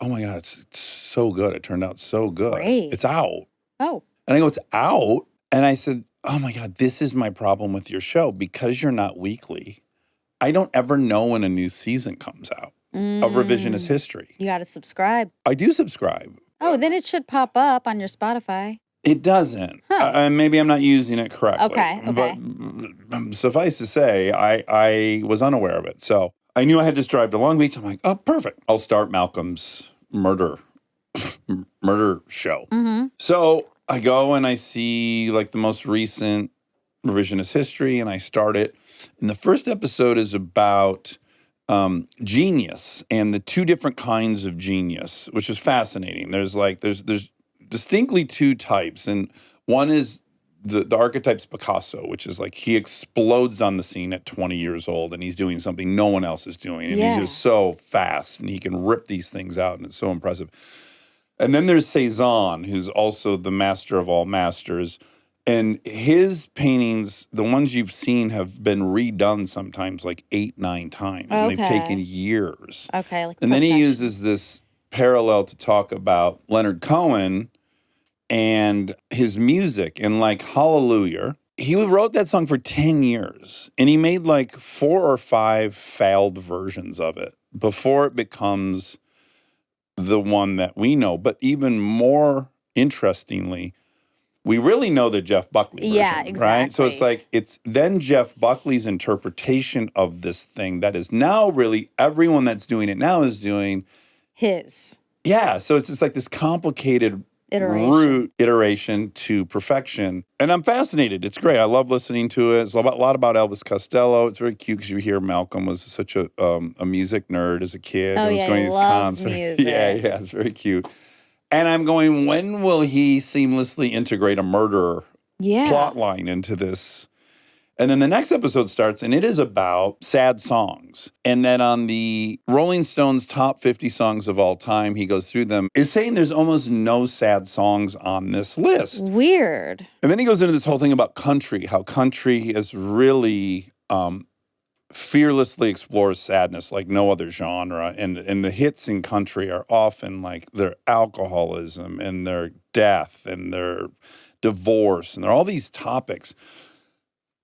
oh my God, it's so good. It turned out so good. Great. It's out. Oh. And I go, it's out? And I said, oh my God, this is my problem with your show. Because you're not weekly, I don't ever know when a new season comes out of Revisionist History. You got to subscribe. I do subscribe. Oh, then it should pop up on your Spotify. It doesn't. Maybe I'm not using it correctly. Okay. But suffice to say, I was unaware of it. So I knew I had this drive to Long Beach. I'm like, oh, perfect. I'll start Malcolm's murder show. Mm-hmm. So I go and I see like the most recent Revisionist History, and I start it. And the first episode is about genius and the two different kinds of genius, which is fascinating. There's distinctly two types, and one is the archetype's Picasso, which is like he explodes on the scene at 20 years old, and he's doing something no one else is doing, and he's just so fast, and he can rip these things out, and it's so impressive. And then there's Cezanne, who's also the master of all masters. And his paintings, the ones you've seen, have been redone sometimes like 8, 9 times. And they've taken years. Okay. And then he uses this parallel to talk about Leonard Cohen and his music. And like Hallelujah, he wrote that song for 10 years. And he made like 4 or 5 failed versions of it before it becomes the one that we know. But even more interestingly, we really know the Jeff Buckley version, exactly. Right? So it's like, it's then Jeff Buckley's interpretation of this thing that is now really, everyone that's doing it now is doing his. Yeah, so it's just like this complicated iteration to perfection. And I'm fascinated. It's great. I love listening to it. It's a lot about Elvis Costello. It's very cute because you hear Malcolm was such a music nerd as a kid. Oh, was yeah, going he to these loves concerts. music. Yeah, it's very cute. And I'm going, when will he seamlessly integrate a murder plot line into this? And then the next episode starts, and it is about sad songs. And then on the Rolling Stones top 50 songs of all time, he goes through them. It's saying there's almost no sad songs on this list. Weird. And then he goes into this whole thing about country, how country is really fearlessly explores sadness like no other genre. And the hits in country are often like their alcoholism and their death and their divorce. And there are all these topics.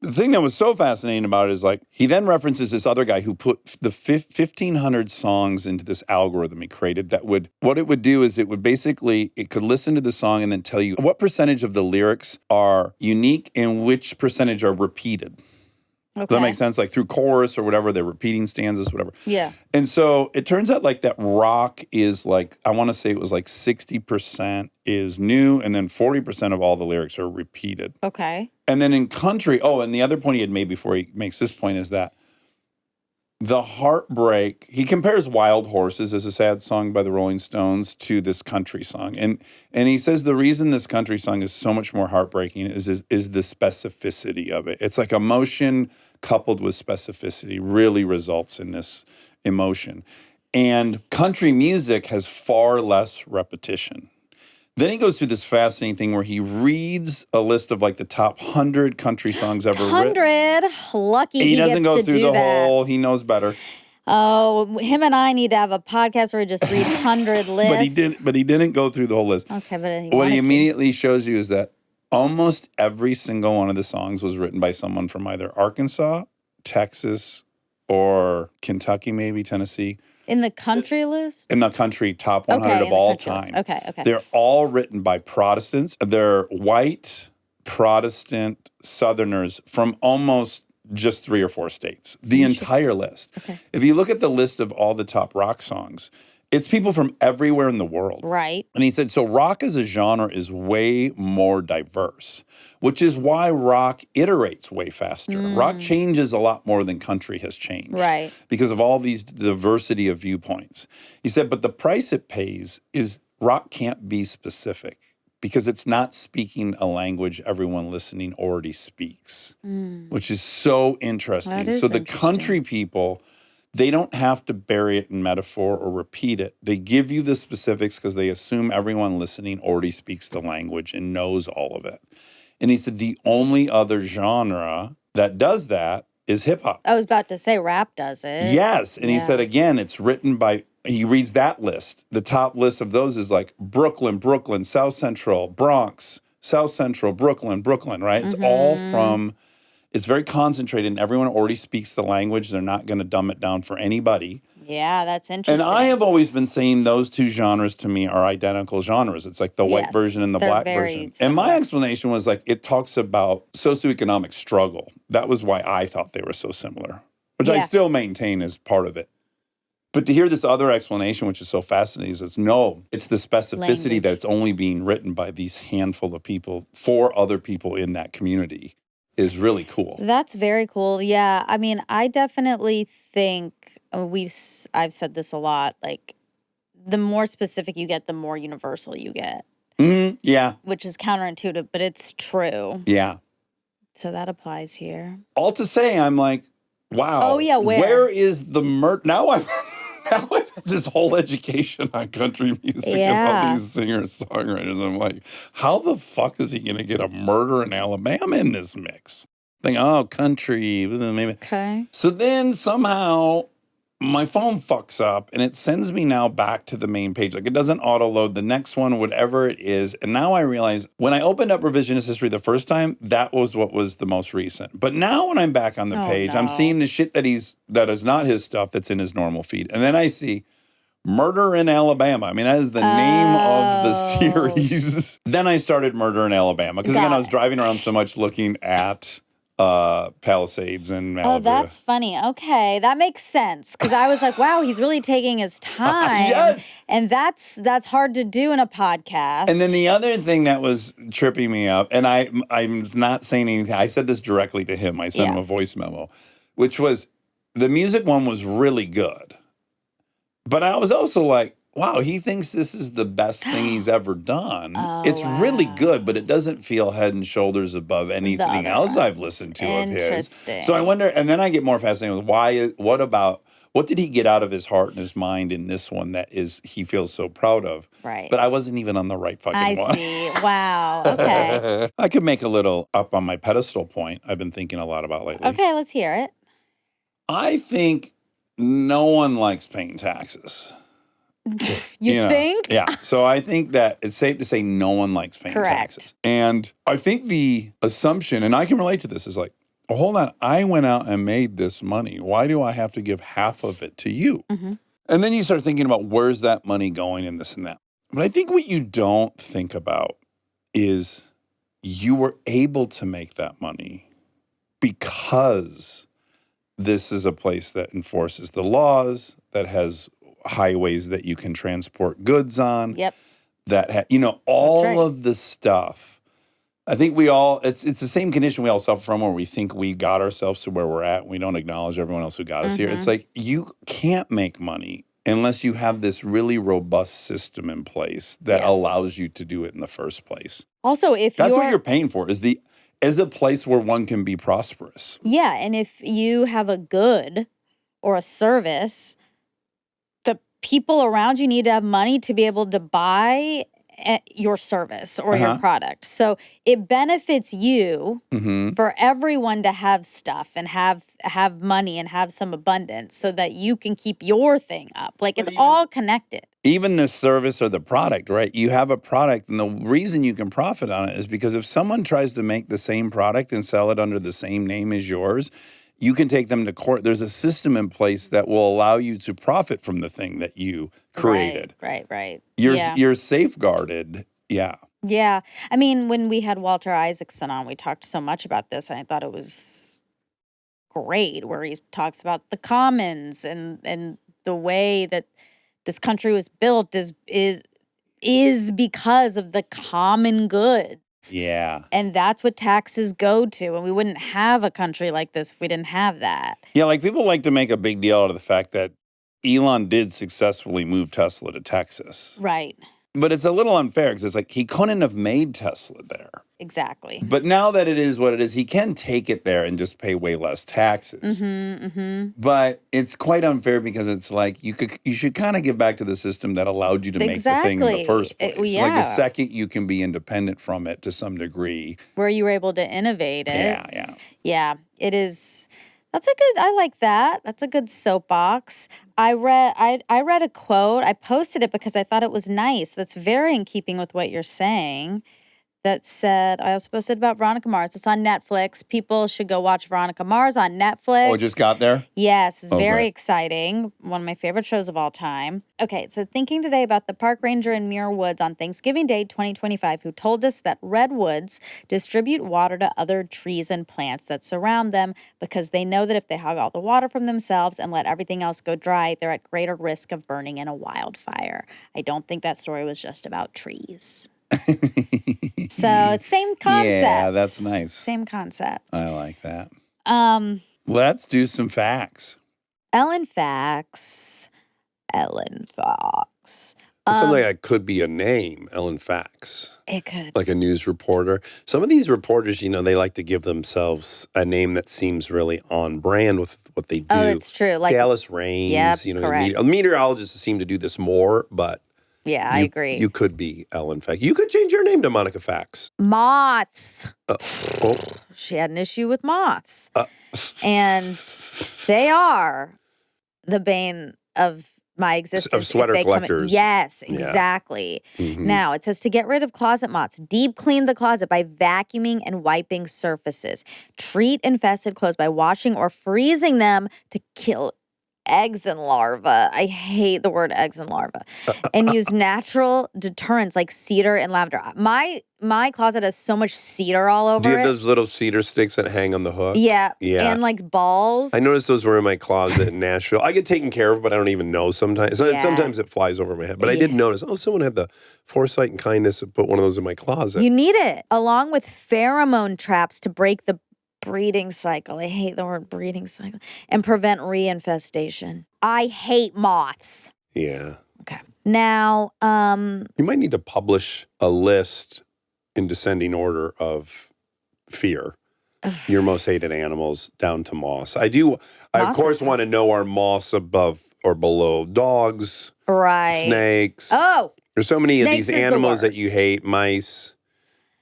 The thing that was so fascinating about it is like he then references this other guy who put the 1,500 songs into this algorithm he created that would, what it would do is it could listen to the song and then tell you what percentage of the lyrics are unique and which percentage are repeated. Okay. Does that make sense? Like through chorus or whatever, they're repeating stanzas, whatever. Yeah. And so it turns out like that rock is like, I want to say it was like 60% is new and then 40% of all the lyrics are repeated. Okay. And then in country, and the other point he had made before he makes this point is that the heartbreak, he compares Wild Horses as a sad song by the Rolling Stones to this country song. And he says the reason this country song is so much more heartbreaking is the specificity of it. It's like emotion coupled with specificity really results in this emotion. And country music has far less repetition. Then he goes through this fascinating thing where he reads a list of like the top 100 country songs ever written. 100? Lucky he doesn't gets go to through do the that. whole, he knows better. Oh, him and I need to have a podcast where we just read 100 lists. But he didn't go through the whole list. Okay, but What he immediately shows you is that almost every single one of the songs was written by someone from either Arkansas, Texas, or Kentucky, maybe Tennessee. In the country list? In the country top 100 of all time. Okay. They're all written by Protestants. They're white Protestant Southerners from almost just 3 or 4 states. The entire list. Okay. If you look at the list of all the top rock songs, it's people from everywhere in the world. Right. And he said, so rock as a genre is way more diverse, which is why rock iterates way faster. Rock changes a lot more than country has changed. Right. Because of all these diversity of viewpoints. He said, but the price it pays is rock can't be specific because it's not speaking a language everyone listening already speaks, which is so interesting. That is so the interesting. country people, they don't have to bury it in metaphor or repeat it. They give you the specifics because they assume everyone listening already speaks the language and knows all of it. And he said the only other genre that does that is hip hop. I was about to say rap does it. Yes. And he said, again, it's written by, he reads that list. The top list of those is like Brooklyn, South Central, Bronx, South Central, Brooklyn, right? It's all from It's very concentrated, and everyone already speaks the language. They're not going to dumb it down for anybody. Yeah, that's interesting. And I have always been saying those two genres to me are identical genres. It's like the white version and the black version. Similar. And my explanation was like, it talks about socioeconomic struggle. That was why I thought they were so similar, which I still maintain is part of it. But to hear this other explanation, which is so fascinating, is it's the specificity that it's only being written by these handful of people for other people in that community is really cool. That's very cool. Yeah. I mean, I definitely think I've said this a lot, like the more specific you get, the more universal you get. Yeah. Which is counterintuitive, but it's true. Yeah. So that applies here. All to say, I'm like, wow. Oh, yeah, where is the Now I've had this whole education on country music and all these singer-songwriters. I'm like, how the fuck is he going to get a murder in Alabama in this mix? Think, oh, country. Maybe. Okay. So then somehow my phone fucks up and it sends me now back to the main page. Like it doesn't auto-load the next one, whatever it is. And now I realize when I opened up revisionist history the first time, that was what was the most recent. But now when I'm back on the page, I'm seeing the shit that is not his stuff that's in his normal feed. And then I see Murder in Alabama. I mean, that is the name of the series. Then I started Murder in Alabama. Because again, I was driving around so much looking at Palisades and Malibu. Oh, that's funny. Okay, that makes sense. Because I was like, wow, he's really taking his time. Yes. And that's hard to do in a podcast. And then the other thing that was tripping me up, and I'm not saying anything. I said this directly to him. I sent him a voice memo, which was the music one was really good. But I was also like, wow, he thinks this is the best thing he's ever done. It's really good, but it doesn't feel head and shoulders above anything else I've listened to of his. So I wonder, and then I get more fascinated with what did he get out of his heart and his mind in this one that he feels so proud of? Right. But I wasn't even on the right fucking one. I see. Wow. Okay. I could make a little up on my pedestal point I've been thinking a lot about lately. Okay, let's hear it. I think no one likes paying taxes. You think? Yeah. So I think that it's safe to say no one likes paying taxes. And I think the assumption, and I can relate to this, is like, well, hold on, I went out and made this money. Why do I have to give half of it to you? Mm-hmm. And then you start thinking about where's that money going and this and that. But I think what you don't think about is you were able to make that money because this is a place that enforces the laws, that has highways that you can transport goods on. Yep. That all of the stuff. I think we all it's the same condition we all suffer from where we think we got ourselves to where we're at and we don't acknowledge everyone else who got us here. It's like you can't make money unless you have this really robust system in place that allows you to do it in the first place. Also, that's what you're paying for is a place where one can be prosperous. Yeah, and if you have a good or a service, the people around you need to have money to be able to buy your service or your product. So it benefits you for everyone to have stuff and have money and have some abundance so that you can keep your thing up. Like it's all connected. Even the service or the product, right? You have a product and the reason you can profit on it is because if someone tries to make the same product and sell it under the same name as yours, you can take them to court. There's a system in place that will allow you to profit from the thing that you created. Right. You're safeguarded. Yeah. Yeah. I mean, when we had Walter Isaacson on, we talked so much about this, and I thought it was great where he talks about the commons and the way that this country was built is because of the common good. Yeah. And that's what taxes go to. And we wouldn't have a country like this if we didn't have that. Yeah, like people like to make a big deal out of the fact that Elon did successfully move Tesla to Texas. Right. But it's a little unfair because it's like he couldn't have made Tesla there. Exactly. But now that it is what it is, he can take it there and just pay way less taxes. But it's quite unfair because it's like you should kind of give back to the system that allowed you to make the thing in the first place. Like the second you can be independent from it to some degree. Where you were able to innovate it. Yeah. It is. I like that. That's a good soapbox. I read a quote. I posted it because I thought it was nice. That's very in keeping with what you're saying. that said, I also posted about Veronica Mars. It's on Netflix. People should go watch Veronica Mars on Netflix. Oh, it just got there? Yes, it's very great. exciting. One of my favorite shows of all time. Okay, so thinking today about the park ranger in Muir Woods on Thanksgiving Day 2025 who told us that redwoods distribute water to other trees and plants that surround them because they know that if they hog all the water from themselves and let everything else go dry, they're at greater risk of burning in a wildfire. I don't think that story was just about trees. So it's same concept. Yeah, that's nice. Same concept. I like that. Let's do some facts. Ellen Facts. Ellen Fox. It sounds like it could be a name, Ellen Facts. It could. Like a news reporter. Some of these reporters, they like to give themselves a name that seems really on brand with what they do. Oh, that's true. Like Dallas Raines. correct. Meteorologists seem to do this more, but yeah, I agree. You could be Ellen Facts. You could change your name to Monica Facts. Moths. Oh. She had an issue with moths. And they are the bane of my existence. Of sweater collectors. Yes, exactly. Yeah. Mm-hmm. Now, it says to get rid of closet moths, deep clean the closet by vacuuming and wiping surfaces. Treat infested clothes by washing or freezing them to kill eggs and larvae. I hate the word eggs and larvae. And use natural deterrents like cedar and lavender. My closet has so much cedar all over Do you have it. those little cedar sticks that hang on the hook? Yeah. Yeah. And like balls. I noticed those were in my closet in Nashville. I get taken care of, but I don't even know sometimes. Yeah. Sometimes it flies over my head. But I did notice, someone had the foresight and kindness to put one of those in my closet. You need it. Along with pheromone traps to break the breeding cycle. I hate the word breeding cycle. And prevent reinfestation. I hate moths. Yeah. Okay. Now, You might need to publish a list in descending order of fear. Your most hated animals down to moths. I of course want to know are moths above or below dogs, right. snakes. Oh. There's so many of Snakes these is the animals that you worst. hate, mice.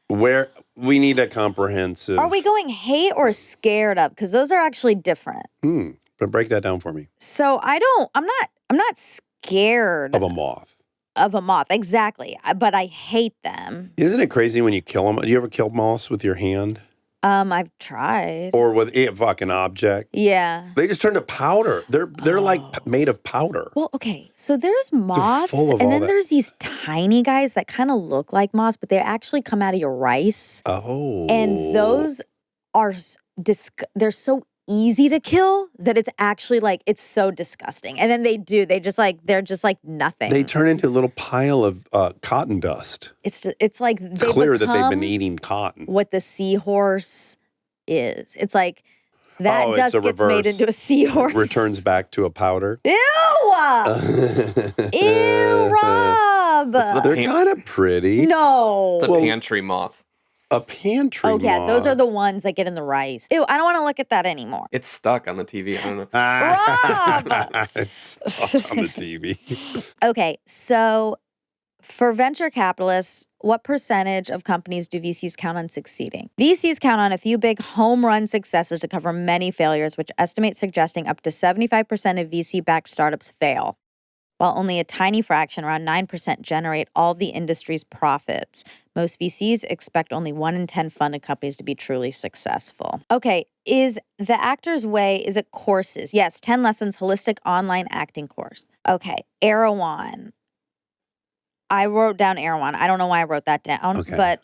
Where we need a comprehensive. Are we going hate or scared of? Because those are actually different. But break that down for me. So I'm not scared Of a moth. of a moth. Exactly. But I hate them. Isn't it crazy when you kill them? Do you ever kill moths with your hand? I've tried. Or with a fucking object? Yeah. They just turn to powder. They're like made of powder. Well, okay. So there's moths, full of and all then that. there's these tiny guys that kind of look like moths, but they actually come out of your rice. Oh. And those are they're so easy to kill that it's actually like it's so disgusting. And then they're just like nothing. They turn into a little pile of cotton dust. It's like It's clear that they've been eating cotton. what the seahorse is. It's like that Oh, it's dust a gets made reverse. into a seahorse. Returns back to a powder. Ew! Ew, Rob! They're kind of pretty. No. The pantry moth. A pantry Oh, yeah, moth. those are the ones that get in the rice. Ew, I don't want to look at that anymore. It's stuck on the TV. I don't know. Rob! It's stuck on the TV. Okay, so for venture capitalists, what percentage of companies do VCs count on succeeding? VCs count on a few big home run successes to cover many failures, which estimate suggesting up to 75% of VC-backed startups fail, while only a tiny fraction, around 9%, generate all the industry's profits. Most VCs expect only 1 in 10 funded companies to be truly successful. Okay, is The Actor's Way, is it courses? Yes, 10 lessons, holistic online acting course. Okay, Erewhon. I wrote down Erewhon. I don't know why I wrote that down, Okay. but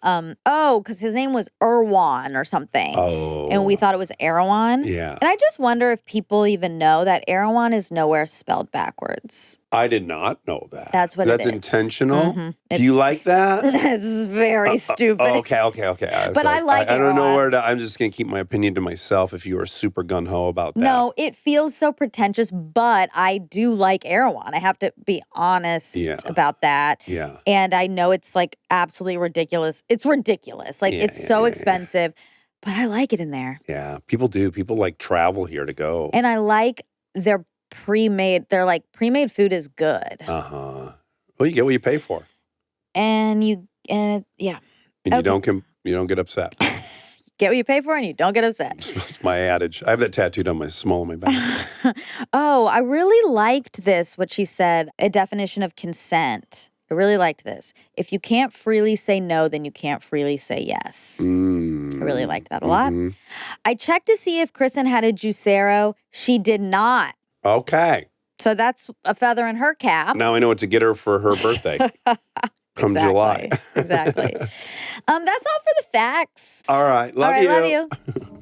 because his name was Erwan or something. Oh. And we thought it was Erewhon. Yeah. And I just wonder if people even know that Erewhon is nowhere spelled backwards. I did not know that. That's what it That's is. intentional? Mhm. Do you like that? This is very stupid. Okay. But I like I don't know Erewhon. where to. I'm just going to keep my opinion to myself if you are super gun ho about that. No, it feels so pretentious, but I do like Erewhon. I have to be honest about that. Yeah. And I know it's like absolutely ridiculous. It's ridiculous. Like it's so expensive, but I like it in there. Yeah. People do. People like travel here to go. And I like their pre-made. They're like pre-made food is good. Uh-huh. Well, you get what you pay for. And you And you don't get upset. get what you pay for and you don't get upset. That's my adage. I have that tattooed on my small of my back. Oh, I really liked this, what she said, a definition of consent. I really liked this. If you can't freely say no, then you can't freely say yes. I really liked that a lot. I checked to see if Kristen had a juicero. She did not. Okay. So that's a feather in her cap. Now I know what to get her for her birthday. Come July. Exactly. That's all for the facts. All right. Love all right, you. Love you.